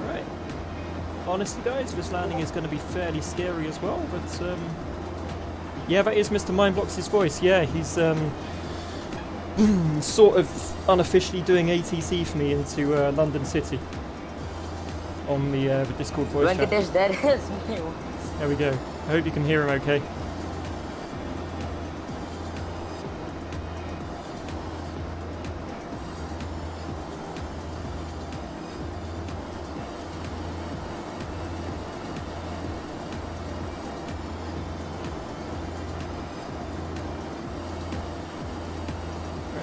Alright. Honestly guys, this landing is going to be fairly scary as well, but yeah, that is Mr. Mindblock's voice. Yeah, he's sort of unofficially doing ATC for me into London City on the Discord voice chat.
That is me.
There we go. I hope you can hear him okay.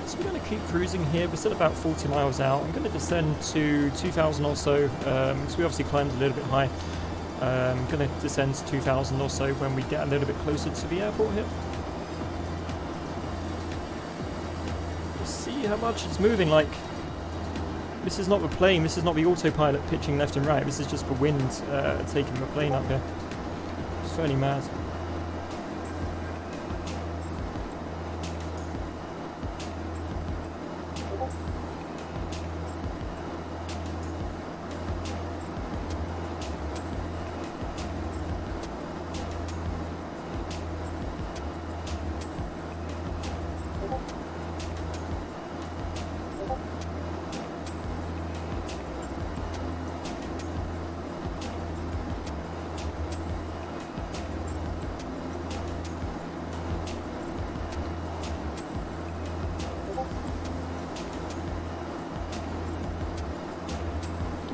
So we're going to keep cruising here. We're still about 40 miles out. I'm going to descend to 2,000 or so. So we obviously climbed a little bit high. I'm going to descend to 2,000 or so when we get a little bit closer to the airport here. Just see how much it's moving. Like, this is not the plane. This is not the autopilot pitching left and right. This is just the wind taking the plane up here. It's fairly mad.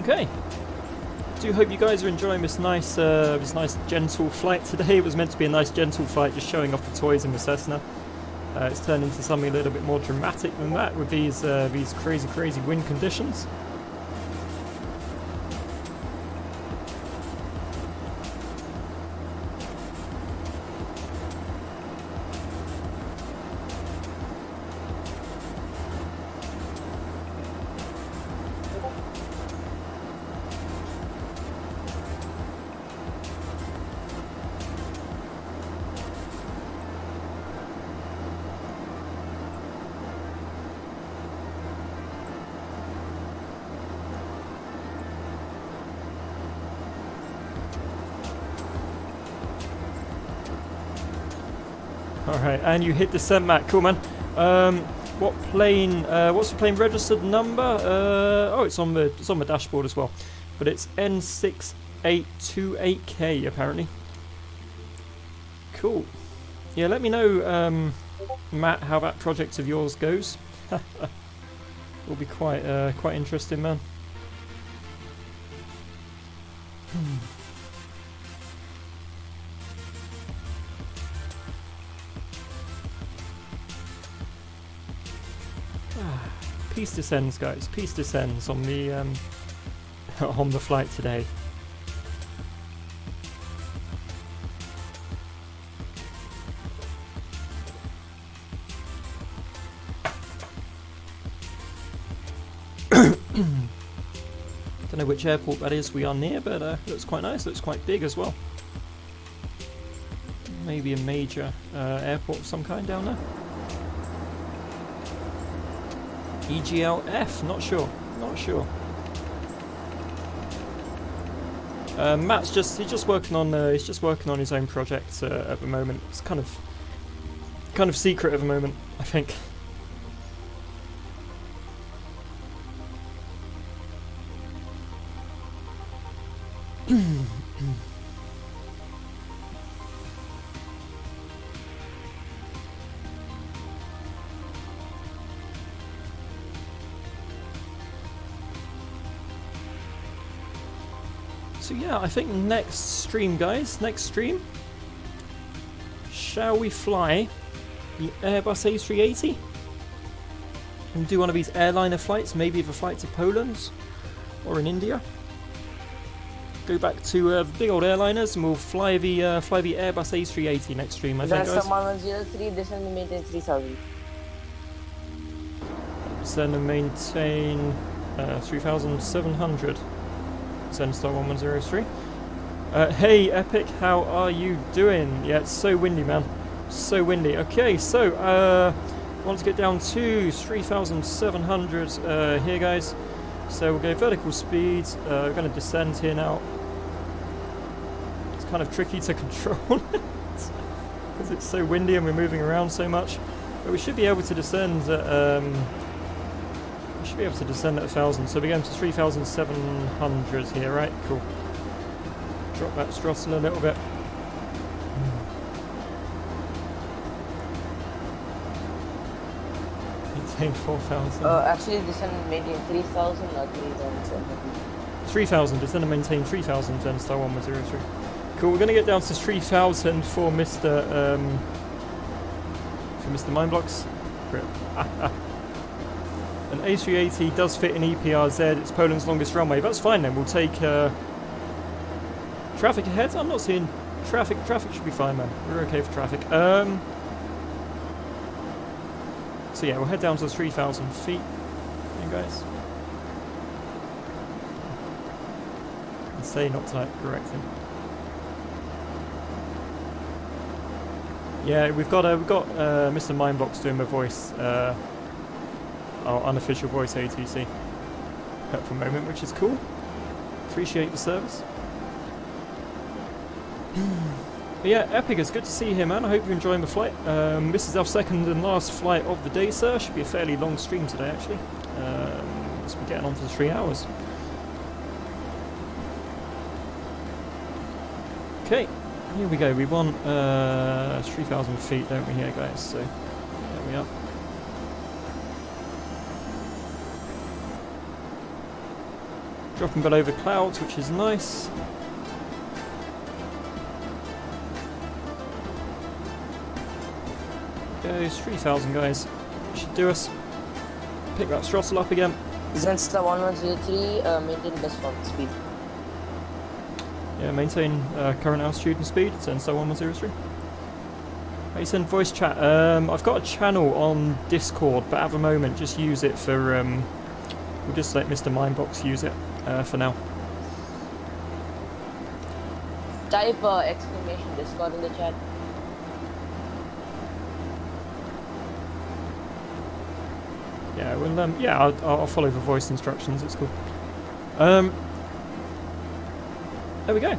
Okay, do hope you guys are enjoying this nice gentle flight today. It was meant to be a nice gentle flight, just showing off the toys in the Cessna. It's turned into something a little bit more dramatic than that with these crazy wind conditions. Alright, and you hit descent, Matt. Cool, man. What plane? What's the plane registered number? Oh, it's on the dashboard as well. But it's N6828K apparently. Cool. Yeah, let me know, Matt, how that project of yours goes. Will be quite interesting, man. Peace descends, guys. Peace descends on the on the flight today. Don't know which airport that is we are near, but looks quite nice. Looks quite big as well. Maybe a major airport of some kind down there. EGLF, not sure. Matt's just working on his own project at the moment. It's kind of secret at the moment, I think. So yeah, I think next stream, guys, shall we fly the Airbus A380 and do one of these airliner flights, maybe the flight to Poland or in India? go back to the big old airliners, and we'll fly the Airbus A380 next stream, I think,
That's
guys.
the 1103, descend and maintain 3000.
Descend and maintain 3,700. Descend star 1103. Hey Epic, how are you doing? Yeah, it's so windy, man. So windy. Okay, so want to get down to 3,700 here, guys. So we'll go vertical speed. We're going to descend here now. It's kind of tricky to control because it's so windy and we're moving around so much. But we should be able to descend at 1,000. So we're going to 3,700 here, right? Cool. Drop that throttle a little bit. Maintain 4,000.
Actually, descend and maintain 3000 or 3,700.
3,000, descend and maintain 3,000, then star 1103. Cool, we're going to get down to 3,000 for Mr. Mindblocks. Grip. An A380 does fit in EPRZ, it's Poland's longest runway. That's fine then, we'll take traffic ahead. I'm not seeing traffic. Traffic should be fine, man. We're okay for traffic. So yeah, we'll head down to 3,000 feet. Hey guys. And say not type correcting. Yeah, we've got Mr. Mindblocks doing my voice, our unofficial voice ATC at the moment, which is cool. Appreciate the service. But yeah, Epic, it's good to see you here, man. I hope you're enjoying the flight. This is our second and last flight of the day, sir. Should be a fairly long stream today, actually. Let's be getting on for 3 hours. Okay, here we go. We want 3,000 feet, don't we, here, guys? So there we are. Dropping below the clouds, which is nice. Goes 3,000, guys. Should do us. Pick that throttle up again.
Descend star 1103, maintain best flight speed.
Yeah, maintain current altitude and speed. Descend star 1103. Hey, send voice chat. I've got a channel on Discord, but at the moment, just use it for. We'll just let Mr. Mindbox use it for now.
Type exclamation Discord in the chat.
Yeah, well, yeah, I'll follow the voice instructions. It's cool. There we go.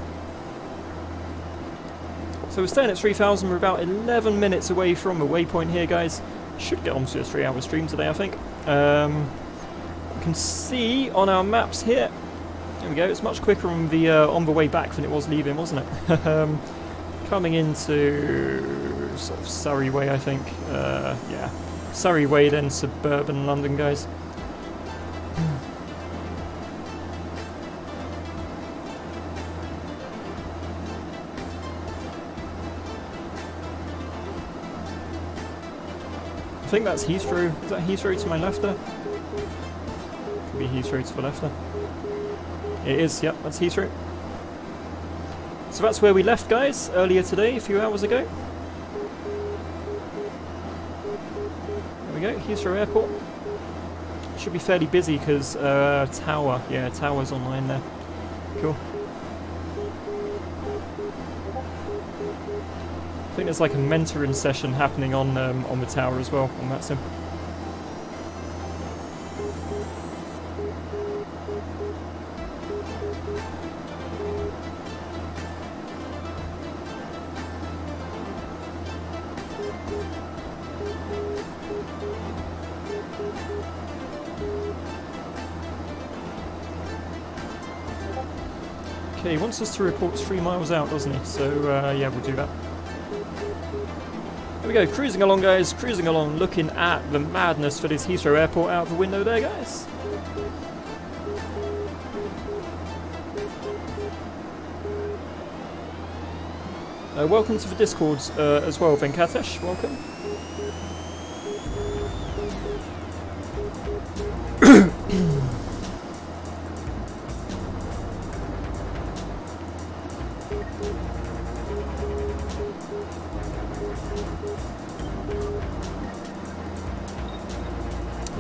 So we're staying at 3,000. We're about 11 minutes away from the waypoint here, guys. Should get onto a 3-hour stream today, I think. You can see on our maps here. There we go. It's much quicker on the way back than it was leaving, wasn't it? Coming into sort of Surrey way, I think. Yeah. Surrey way, then suburban London, guys. I think that's Heathrow. Is that Heathrow to my left there? Could be Heathrow to the left there. It is, yep, that's Heathrow. So that's where we left, guys, earlier today, a few hours ago. We go, Heathrow Airport. Should be fairly busy because Tower, yeah, Tower's online there. Cool. I think there's like a mentoring session happening on the Tower as well on VATSIM. Okay, he wants us to report 3 miles out, doesn't he? So, yeah, we'll do that. There we go, cruising along, guys, cruising along, looking at the madness for this Heathrow Airport out of the window there, guys. Welcome to the Discord as well, Venkatesh, welcome.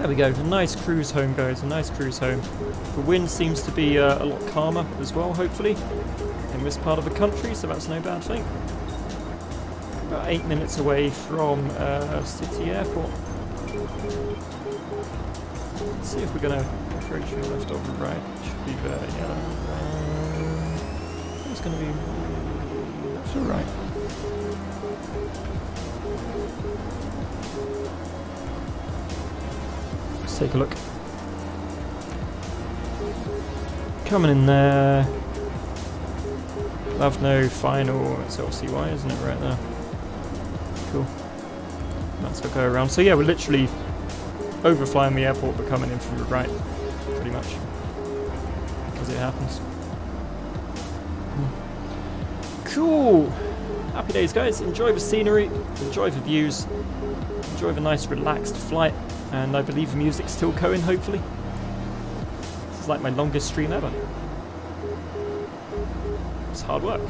There we go, a nice cruise home, guys, a nice cruise home. The wind seems to be a lot calmer as well, hopefully, in this part of the country, so that's no bad thing. About 8 minutes away from City Airport. Let's see if we're going to approach from the left or the right. Should be there, yeah. I think it's going to be left or right. Let's take a look. Coming in there. Love no final. It's LCY, isn't it, right there? Cool. That's what go around. So yeah, we're literally overflying the airport but coming in from the right, pretty much. Because it happens. Cool! Happy days, guys. Enjoy the scenery, enjoy the views, enjoy the nice relaxed flight, and I believe the music's still going, hopefully. This is like my longest stream ever. It's hard work.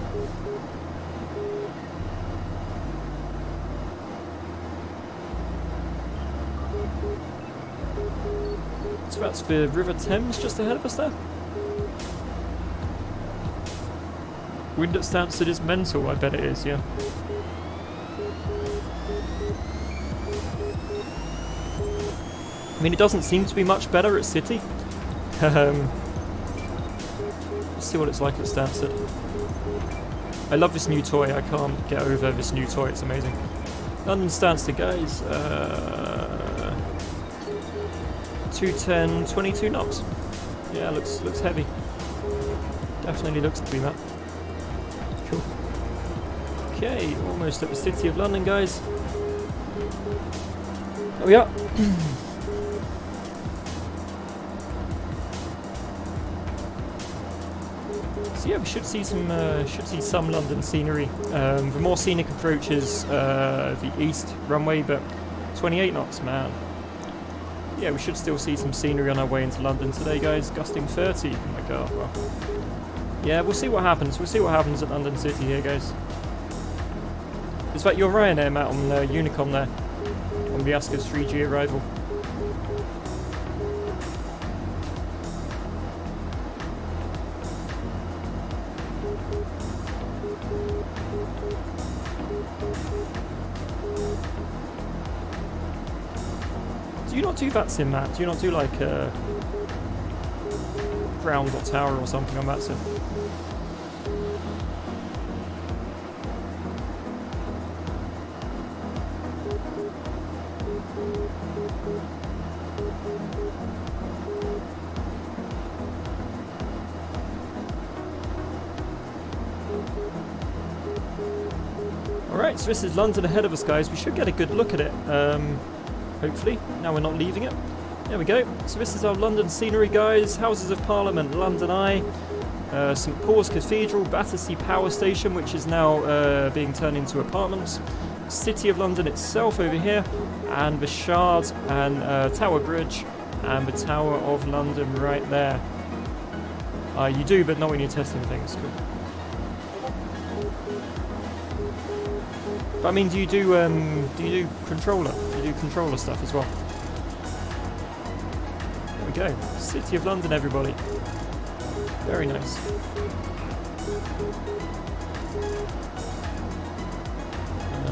So that's the River Thames just ahead of us there. Wind at Stansted is mental, I bet it is, yeah. I mean, it doesn't seem to be much better at City. Let's see what it's like at Stansted. I love this new toy, I can't get over this new toy, it's amazing. London Stansted, guys. 210, 22 knots. Yeah, looks heavy. Definitely looks to be that. Cool. Okay, almost at the City of London, guys. There we are. So yeah, we should see some London scenery. The more scenic approach is the east runway, but 28 knots, man. Yeah, we should still see some scenery on our way into London today, guys. Gusting 30. Oh my god, well. Yeah, we'll see what happens. We'll see what happens at London City here, guys. Is that your Ryanair, Matt, on Unicom there? On the Ascos 3G arrival? Do you not do VATSIM, Matt? Do you not do like ground or tower or something on VATSIM? Alright, so this is London ahead of us, guys. We should get a good look at it. Hopefully. Now we're not leaving it. There we go. So this is our London scenery, guys. Houses of Parliament, London Eye, St Paul's Cathedral, Battersea Power Station, which is now being turned into apartments. City of London itself over here, and the Shard and Tower Bridge, and the Tower of London right there. You do, but not when you're testing things. Cool. But I mean, do you do controller? Do you do controller stuff as well? There we go. City of London, everybody. Very nice.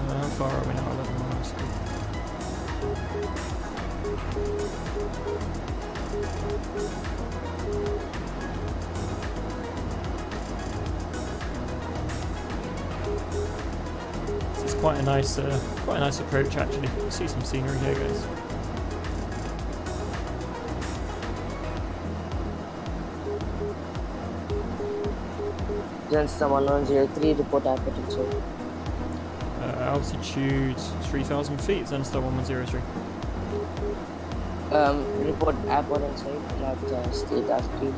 How far are we now? 11 miles. This is quite a nice approach, actually. See some scenery here, guys.
Gents, 1103, report altitude.
Altitude 3,000 feet, Zenstar 1103.
Report airport inside, not state altitude.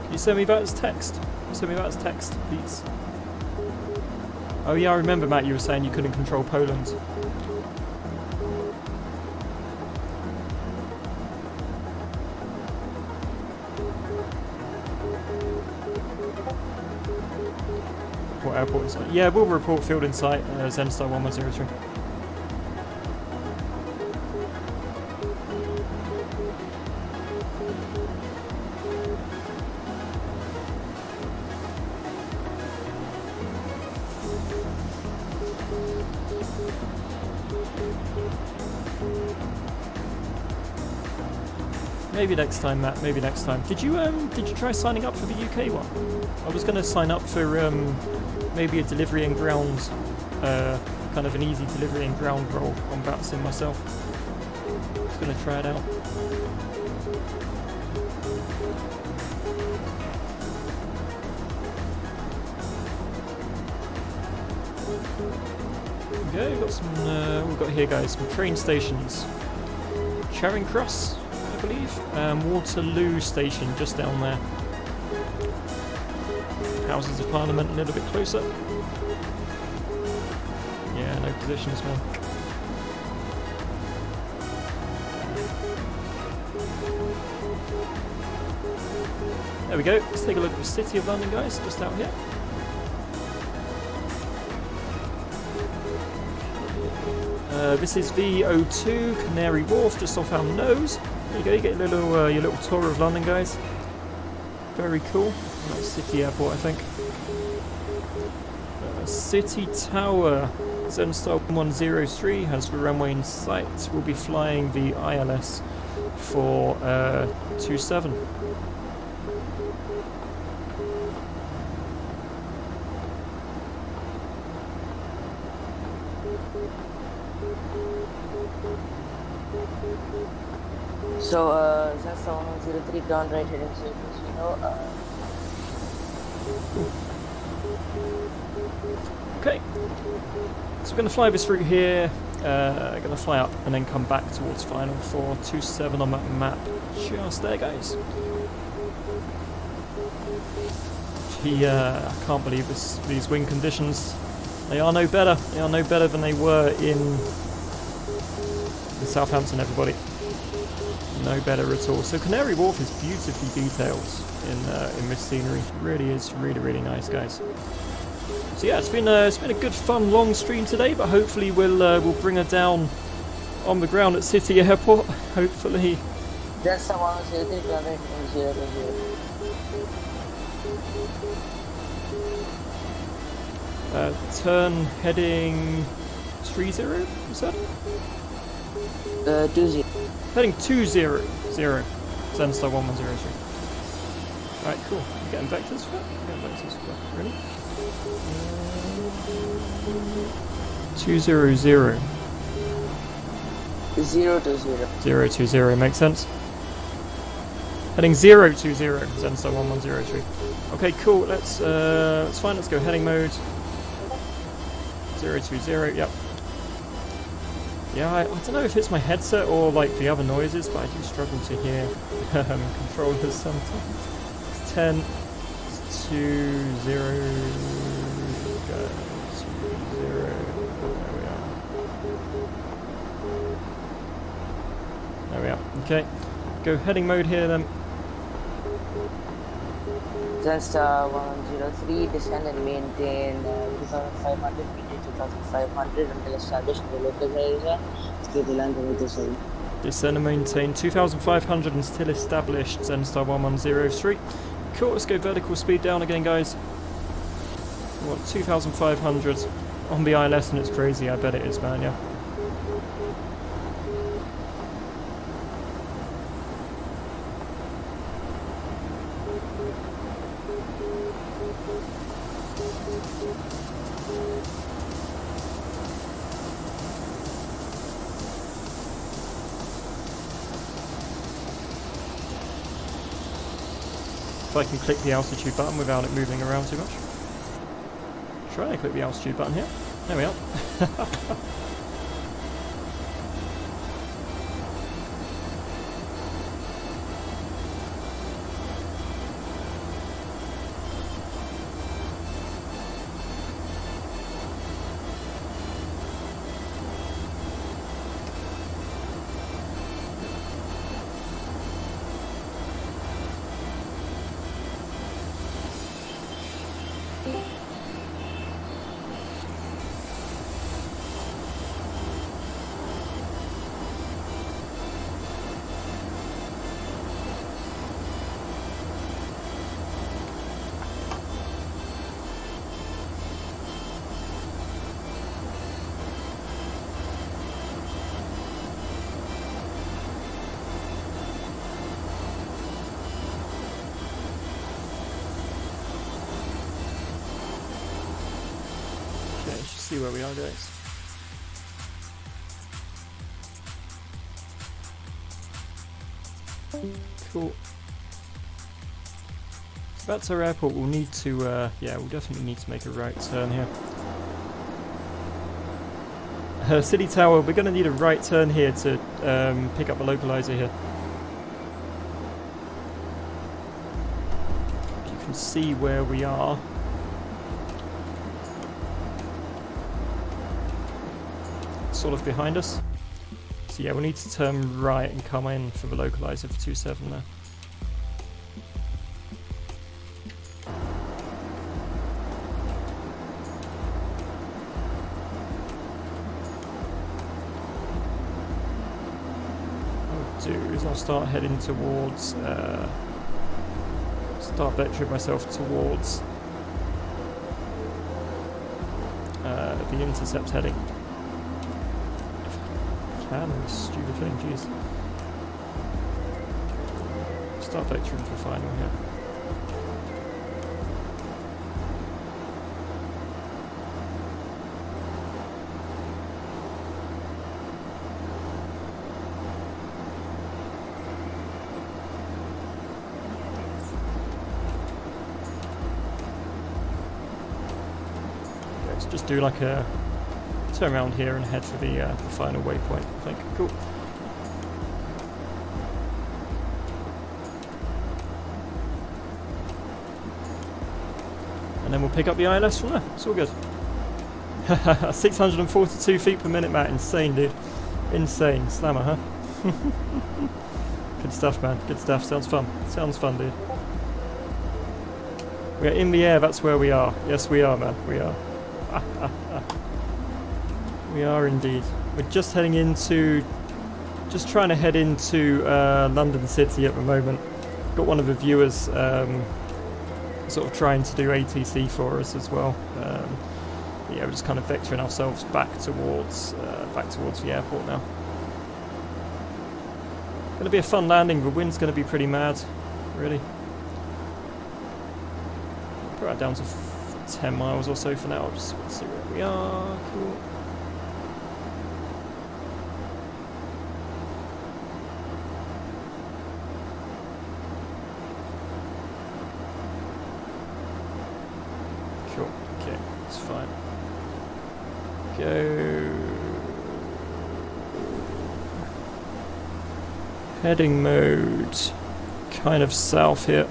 Can you send me that as text? Send me that as text, please. Oh yeah, I remember, Matt, you were saying you couldn't control Poland. Airport in sight. Yeah, we'll report field in sight, Zenstar 1103. Maybe next time, Matt. Maybe next time. Did you try signing up for the UK one? I was going to sign up for maybe a delivery and ground, kind of an easy delivery and ground role on VATSIM myself. Just going to try it out. Okay, we've got some. We've got here, guys, some train stations. Charing Cross, I believe. Waterloo Station, just down there. Houses of Parliament, a little bit closer. Yeah, no positions, man. There we go. Let's take a look at the City of London, guys, just out here. This is VO2, Canary Wharf, just off our nose. There you go, you get your little tour of London, guys. Very cool. Nice City Airport, I think. City Tower, Zenstar 103 has the runway in sight. We'll be flying the ILS for 27.
So, Zenstar 103 ground right heading to
Okay, so we're going to fly this route here, going to fly up and then come back towards final for 27 on that map. Just there, guys. I can't believe these wind conditions. They are no better. They are no better than they were in Southampton, everybody. No better at all. So Canary Wharf is beautifully detailed in this scenery. It really is really nice, guys. So yeah, it's been a good fun long stream today, but hopefully we'll bring her down on the ground at City Airport. Hopefully.
That's someone who's
turn heading 30, you said?
20.
Heading 200, Zenstar 1103. Alright, cool. You getting vectors for that? Getting vectors for that, really? 200. 020 makes sense. Heading 020, Zenstar 1103. Okay, cool. Let's fine. Let's go heading mode. 020. Yep. Yeah, I don't know if it's my headset or like the other noises, but I do struggle to hear controllers sometimes. It's 10, 2, 0, go, 2, 0, there we are. Okay, go heading mode here then.
Zenstar 103, descend and maintain 2,500 meters. 2,500 until established in the local area. Stay the land with the same.
Descend and maintain 2,500 until established. Zenstar 1103. Cool, let's go vertical speed down again, guys. We want 2,500 on the ILS, and it's crazy. I bet it is, man. Yeah. If I can click the altitude button without it moving around too much. Try to click the altitude button here. There we are. see where we are, guys. Cool. So that's our airport. We'll need to, yeah, we'll definitely need to make a right turn here. City Tower, we're going to need a right turn here to pick up the localizer here. You can see where we are. Sort of behind us. So yeah, we'll need to turn right and come in for the localizer for 27 there. I'll start heading towards, start vectoring myself towards the intercept heading. Can this stupid thing, jeez. Start vectoring for final here. Just do like a turn around here and head for the final waypoint, I think. Cool. And then we'll pick up the ILS from there. It's all good. 642 feet per minute, Matt. Insane, dude. Insane. Slammer, huh? Good stuff, man. Good stuff. Sounds fun. Sounds fun, dude. We are in the air. That's where we are. Yes, we are, man. We are. We are indeed. We're just heading into, just trying to head into London City at the moment. Got one of the viewers sort of trying to do ATC for us as well. Yeah, we're just kind of vectoring ourselves back towards the airport now. Going to be a fun landing. The wind's going to be pretty mad, really. Put that down to 10 miles or so for now. I'll just see where we are. Cool. Cool. Okay, it's fine. Go. Heading mode. Kind of south here.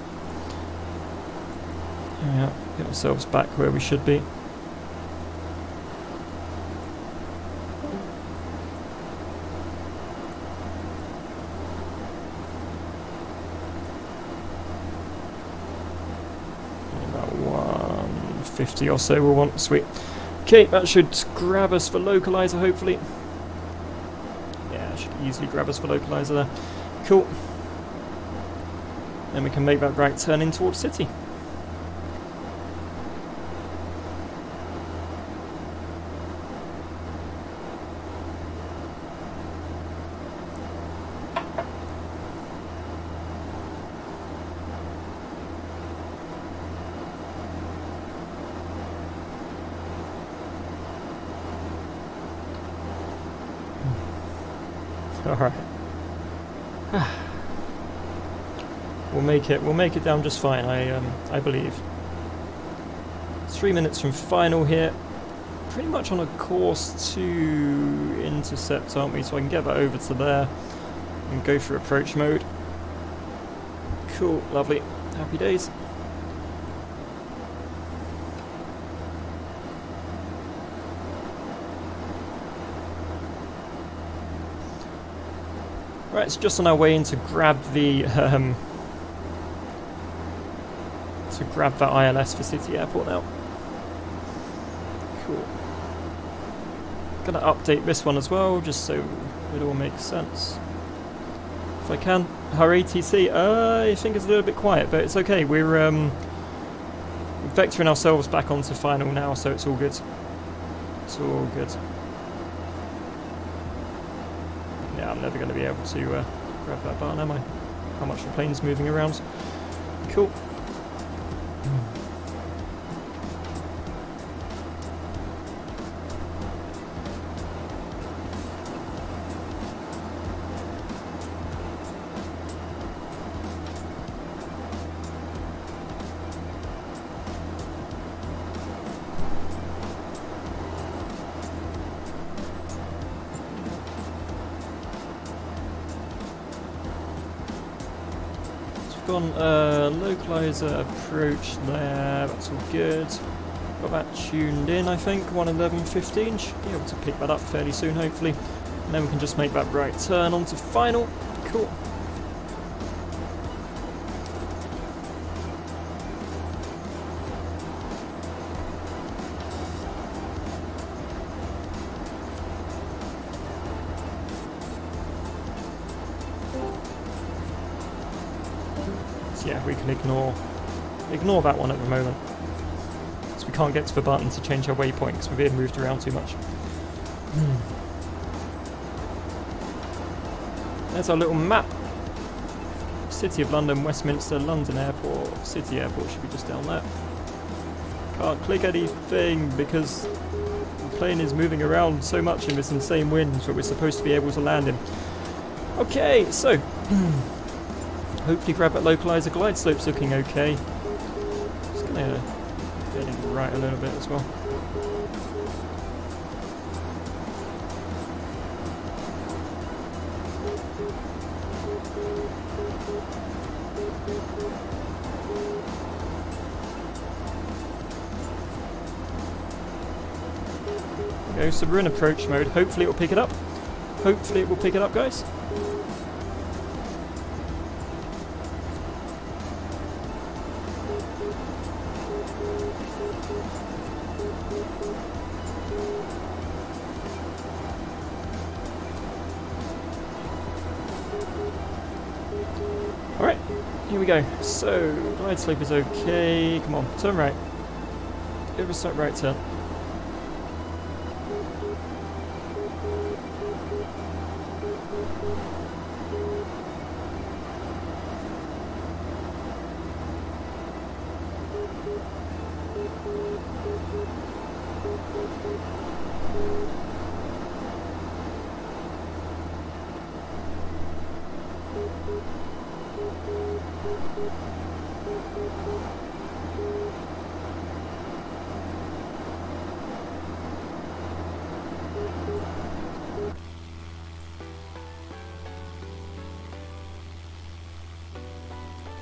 Yeah. Get ourselves back where we should be. About 150 or so we'll want. Sweet. Okay, that should grab us for localizer, hopefully. Yeah, it should easily grab us for localizer there. Cool. Then we can make that right turn in towards city. Alright. We'll make it down just fine, I believe. It's 3 minutes from final here. Pretty much on a course to intercept, aren't we? So I can get that over to there and go through approach mode. Cool, lovely. Happy days. Right, it's just on our way in to grab the that ILS for City Airport now. Cool. Gonna update this one as well, just so it all makes sense. If I can. Our ATC, I think it's a little bit quiet, but it's okay. We're vectoring ourselves back onto final now, so it's all good. It's all good. Yeah, I'm never going to be able to grab that button, am I? How much the plane's moving around. Cool. gone localizer approach there, that's all good. Got that tuned in, I think, 111.15, should be able to pick that up fairly soon hopefully. And then we can just make that right turn onto final, cool. Yeah, we can ignore that one at the moment. So we can't get to the button to change our waypoint because we're being moved around too much. There's our little map. City of London, Westminster, London Airport, City Airport should be just down there. Can't click anything because the plane is moving around so much in this insane wind that we're supposed to be able to land in. Okay, so hopefully grab that localizer. Glide slope's looking okay. Just gonna get it right a little bit as well. There we go, so we're in approach mode. Hopefully it will pick it up. Hopefully it will pick it up, guys. Alright, here we go. So, glide slope is okay. Come on, turn right. Give us that right turn.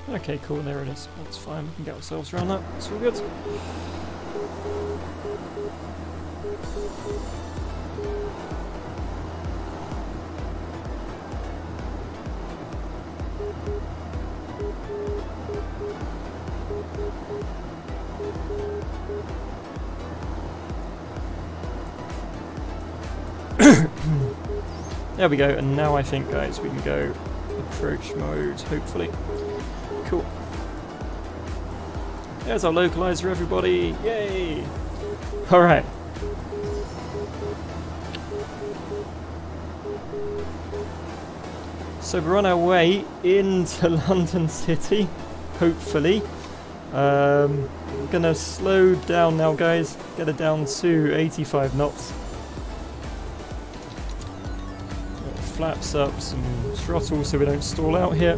Okay, cool, there it is. That's fine, we can get ourselves around that. It's all good. There we go, and now I think, guys, we can go approach mode, hopefully. Cool. There's our localizer, everybody. Yay! Alright. So we're on our way into London City, hopefully. We're gonna slow down now, guys. Get it down to 85 knots. Flaps up, some throttle so we don't stall out here.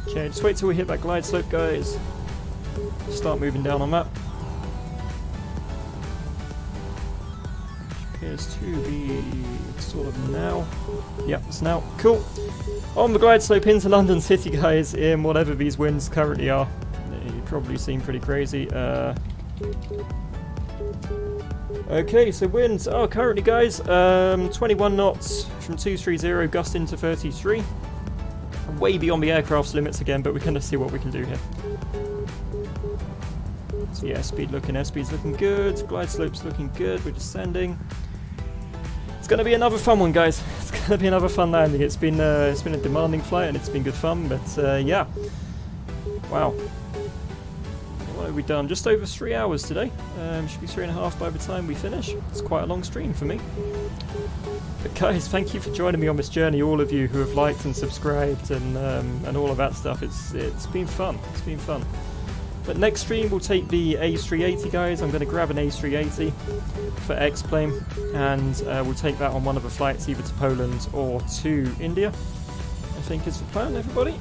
Okay, just wait till we hit that glide slope, guys. Start moving down on that. Which appears to be sort of now. Yep, it's now. Cool. On the glide slope into London City, guys, in whatever these winds currently are. You probably seem pretty crazy. Okay, so winds are currently, guys, 21 knots from 230, gusting to 33. Way beyond the aircraft's limits again, but we're going to see what we can do here. So yeah, speed's looking good, glide slope's looking good, we're descending. It's going to be another fun one, guys. It's going to be another fun landing. It's been a demanding flight and it's been good fun, but yeah. Wow. What have we done? Just over 3 hours today. Should be 3.5 by the time we finish. It's quite a long stream for me. But guys, thank you for joining me on this journey, all of you who have liked and subscribed and all of that stuff. It's been fun. It's been fun. But next stream we'll take the A380, guys. I'm going to grab an A380 for X-Plane, and we'll take that on one of the flights either to Poland or to India, I think is the plan, everybody.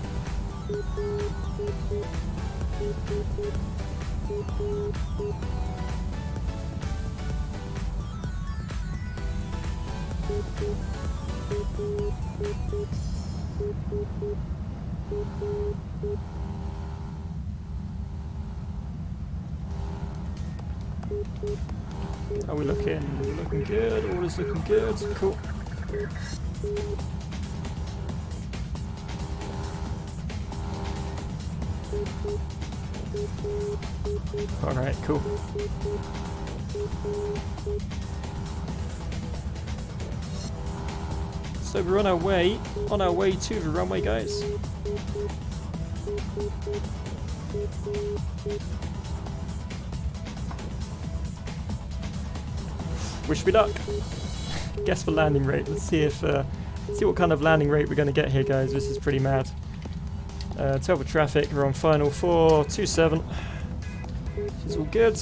Are we looking? Looking good. All is looking good. Cool. Alright, cool. So we're on our way to the runway, guys. Wish me luck. Guess the landing rate. Let's see if see what kind of landing rate we're going to get here, guys. This is pretty mad. Tell the traffic we're on final 427. Which is all good.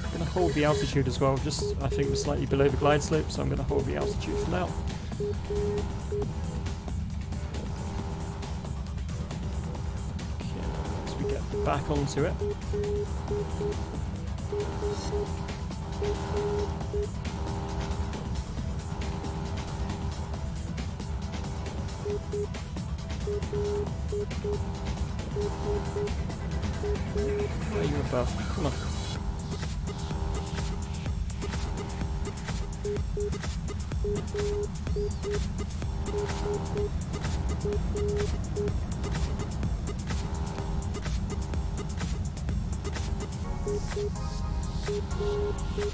I'm going to hold the altitude as well. Just I think we're slightly below the glide slope, so I'm going to hold the altitude for now. Back onto it. Where are you above? Come on.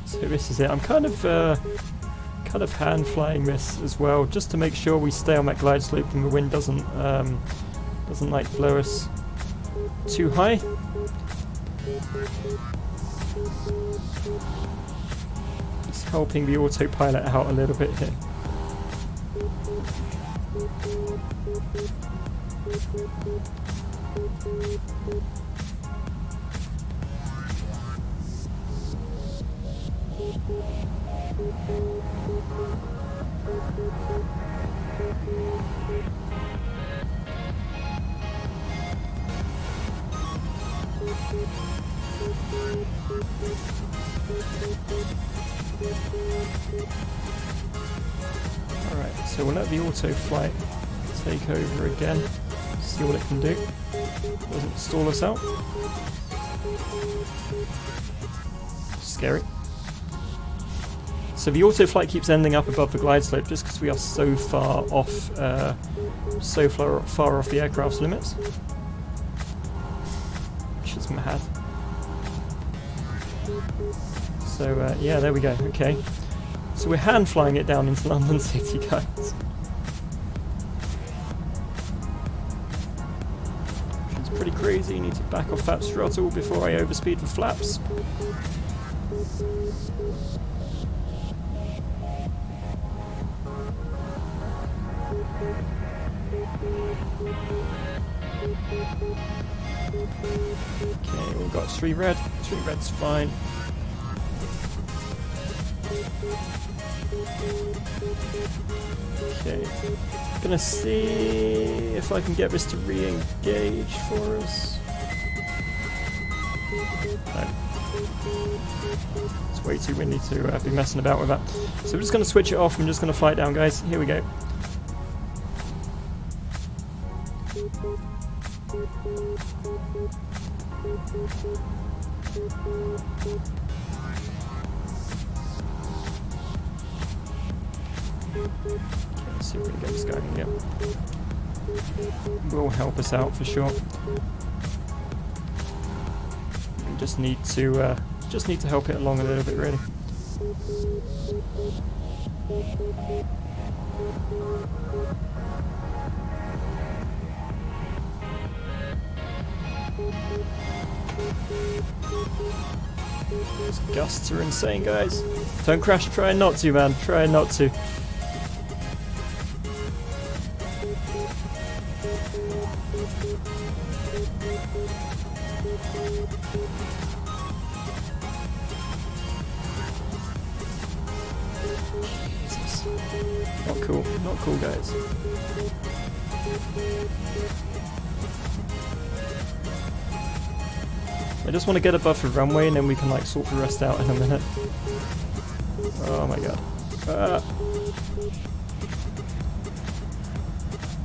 So this is it. I'm kind of hand flying this as well, just to make sure we stay on that glide slope and the wind doesn't like blow us too high. Just helping the autopilot out a little bit here. Alright, so we'll let the auto flight take over again, see what it can do. Doesn't stall us out. Scary. So the auto flight keeps ending up above the glide slope just because we are so far off, far off the aircraft's limits, which is mad. So yeah, there we go. Okay, so we're hand flying it down into London City, guys. Which is pretty crazy. Need to back off that throttle before I overspeed the flaps. Okay, we've got 3 red. 3 red's fine. Okay, gonna see if I can get this to re-engage for us. No. It's way too windy to be messing about with that. So we're just gonna switch it off. I'm just gonna fly it down, guys. Here we go. Let's see if we can get this going again. Will help us out for sure. We just need to help it along a little bit, really. These gusts are insane, guys. Don't crash. Try not to, man. Try not to. Jesus. Not cool. Not cool, guys. I just want to get above the runway and then we can like sort the rest out in a minute. Oh my god.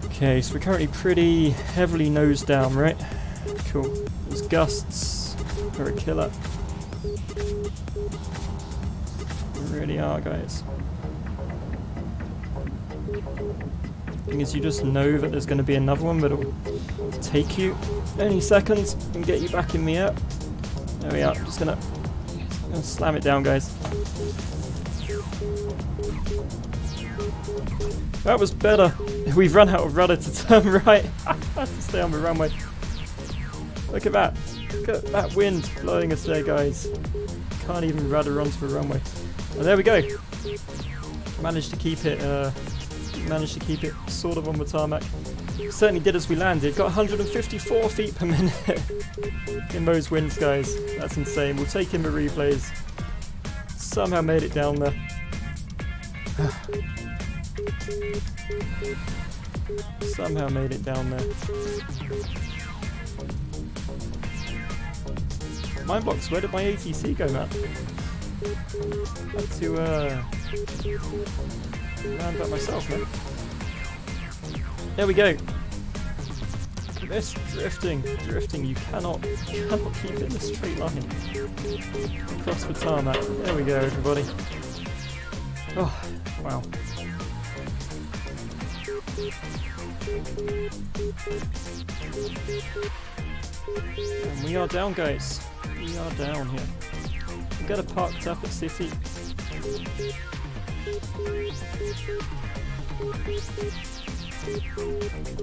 Okay, so we're currently pretty heavily nose down, right? Cool. Those gusts are a killer. They really are, guys. The thing is, you just know that there's going to be another one that'll take you any seconds and get you back in the air. There we are. I'm just gonna slam it down, guys. That was better. We've run out of rudder to turn right. I have to stay on the runway. Look at that. Look at that wind blowing us there, guys. Can't even rudder onto the runway. And there we go. Managed to keep it sort of on the tarmac. Certainly did as we landed. Got 154 feet per minute in those winds, guys. That's insane. We'll take in the replays. Somehow made it down there. Somehow made it down there. Mindbox, where did my ATC go, Matt? Had to land that myself, man. There we go. Look at this drifting. You cannot keep it in a straight line across the tarmac. There we go, everybody. Oh, wow. And we are down, guys. We are down here. We got it parked up at City.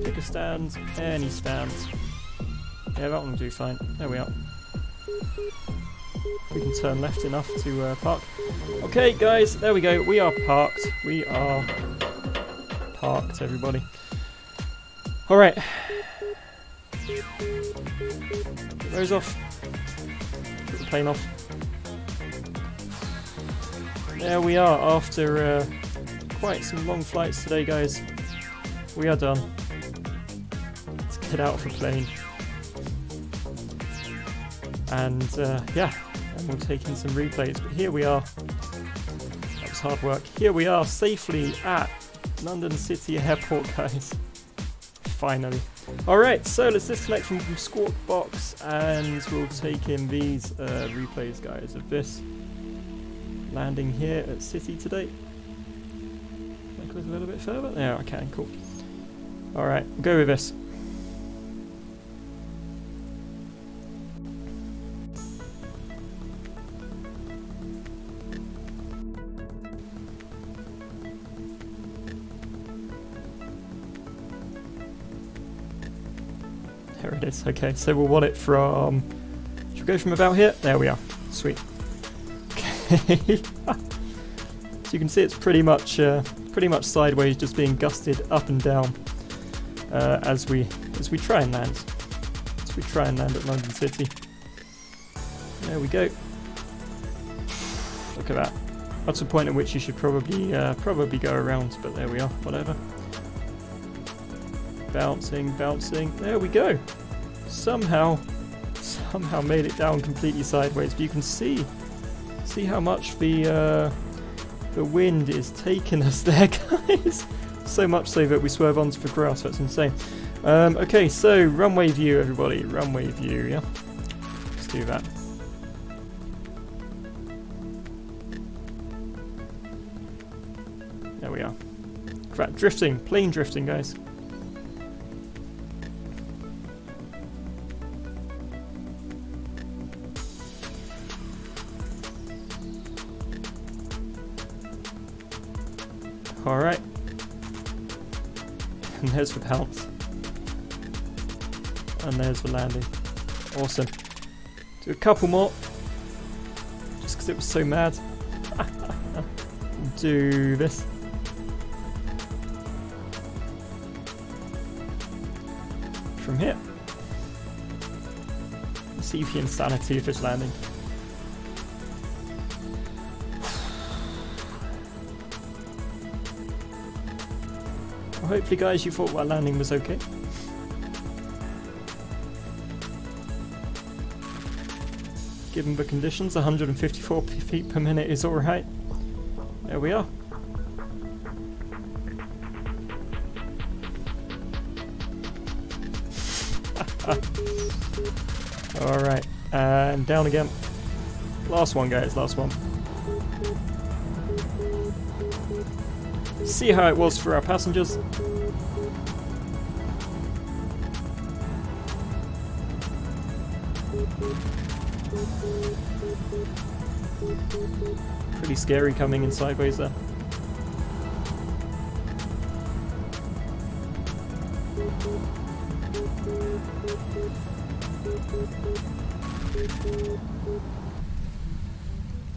Pick a stand, any stand. Yeah, that one will do fine. There we are. We can turn left enough to park. Okay, guys, there we go. We are parked. We are parked, everybody. Alright. Get those off. Get the plane off. There we are, after quite some long flights today, guys. We are done. Let's get out of the plane. And yeah, and we'll take in some replays. But here we are. That was hard work. Here we are, safely at London City Airport, guys. Finally. Alright, so let's disconnect from Squawk Box and we'll take in these replays, guys, of this landing here at City today. Make it look a little bit further. Yeah, I can, cool. Alright, we'll go with this. There it is. Okay, so we'll want it from... Should we go from about here? There we are. Sweet. Okay. So you can see it's pretty much sideways, just being gusted up and down as we try and land. As we try and land at London City. There we go. Look at that. That's the point at which you should probably go around, but there we are. Whatever. Bouncing. There we go. Somehow made it down completely sideways. But you can see how much the wind is taking us there, guys. So much so that we swerve onto the grass. That's insane. Okay, so runway view, everybody. Runway view, yeah. Let's do that. There we are. Crap, drifting, plane drifting, guys. Alright. And there's the bounce. And there's the landing. Awesome. Do a couple more. Just because it was so mad. Do this. From here. Let's see the insanity of this landing. Hopefully, guys, you thought that landing was okay. Given the conditions, 154 feet per minute is alright. There we are. Alright, and down again. Last one, guys, last one. See how it was for our passengers. Pretty scary coming in sideways there.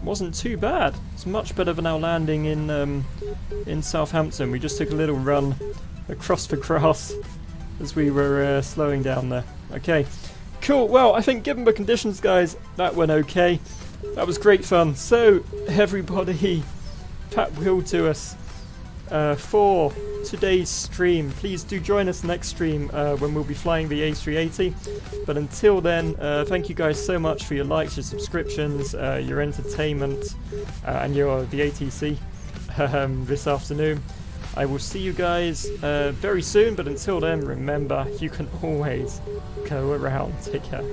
Wasn't too bad. It's much better than our landing in Southampton. We just took a little run across the grass as we were slowing down there. Okay, cool. Well, I think given the conditions, guys, that went okay. That was great fun. So, everybody, pat wheel to us for today's stream. Please do join us next stream when we'll be flying the A380. But until then, thank you guys so much for your likes, your subscriptions, your entertainment, and your VATC this afternoon. I will see you guys very soon, but until then, remember, you can always go around. Take care.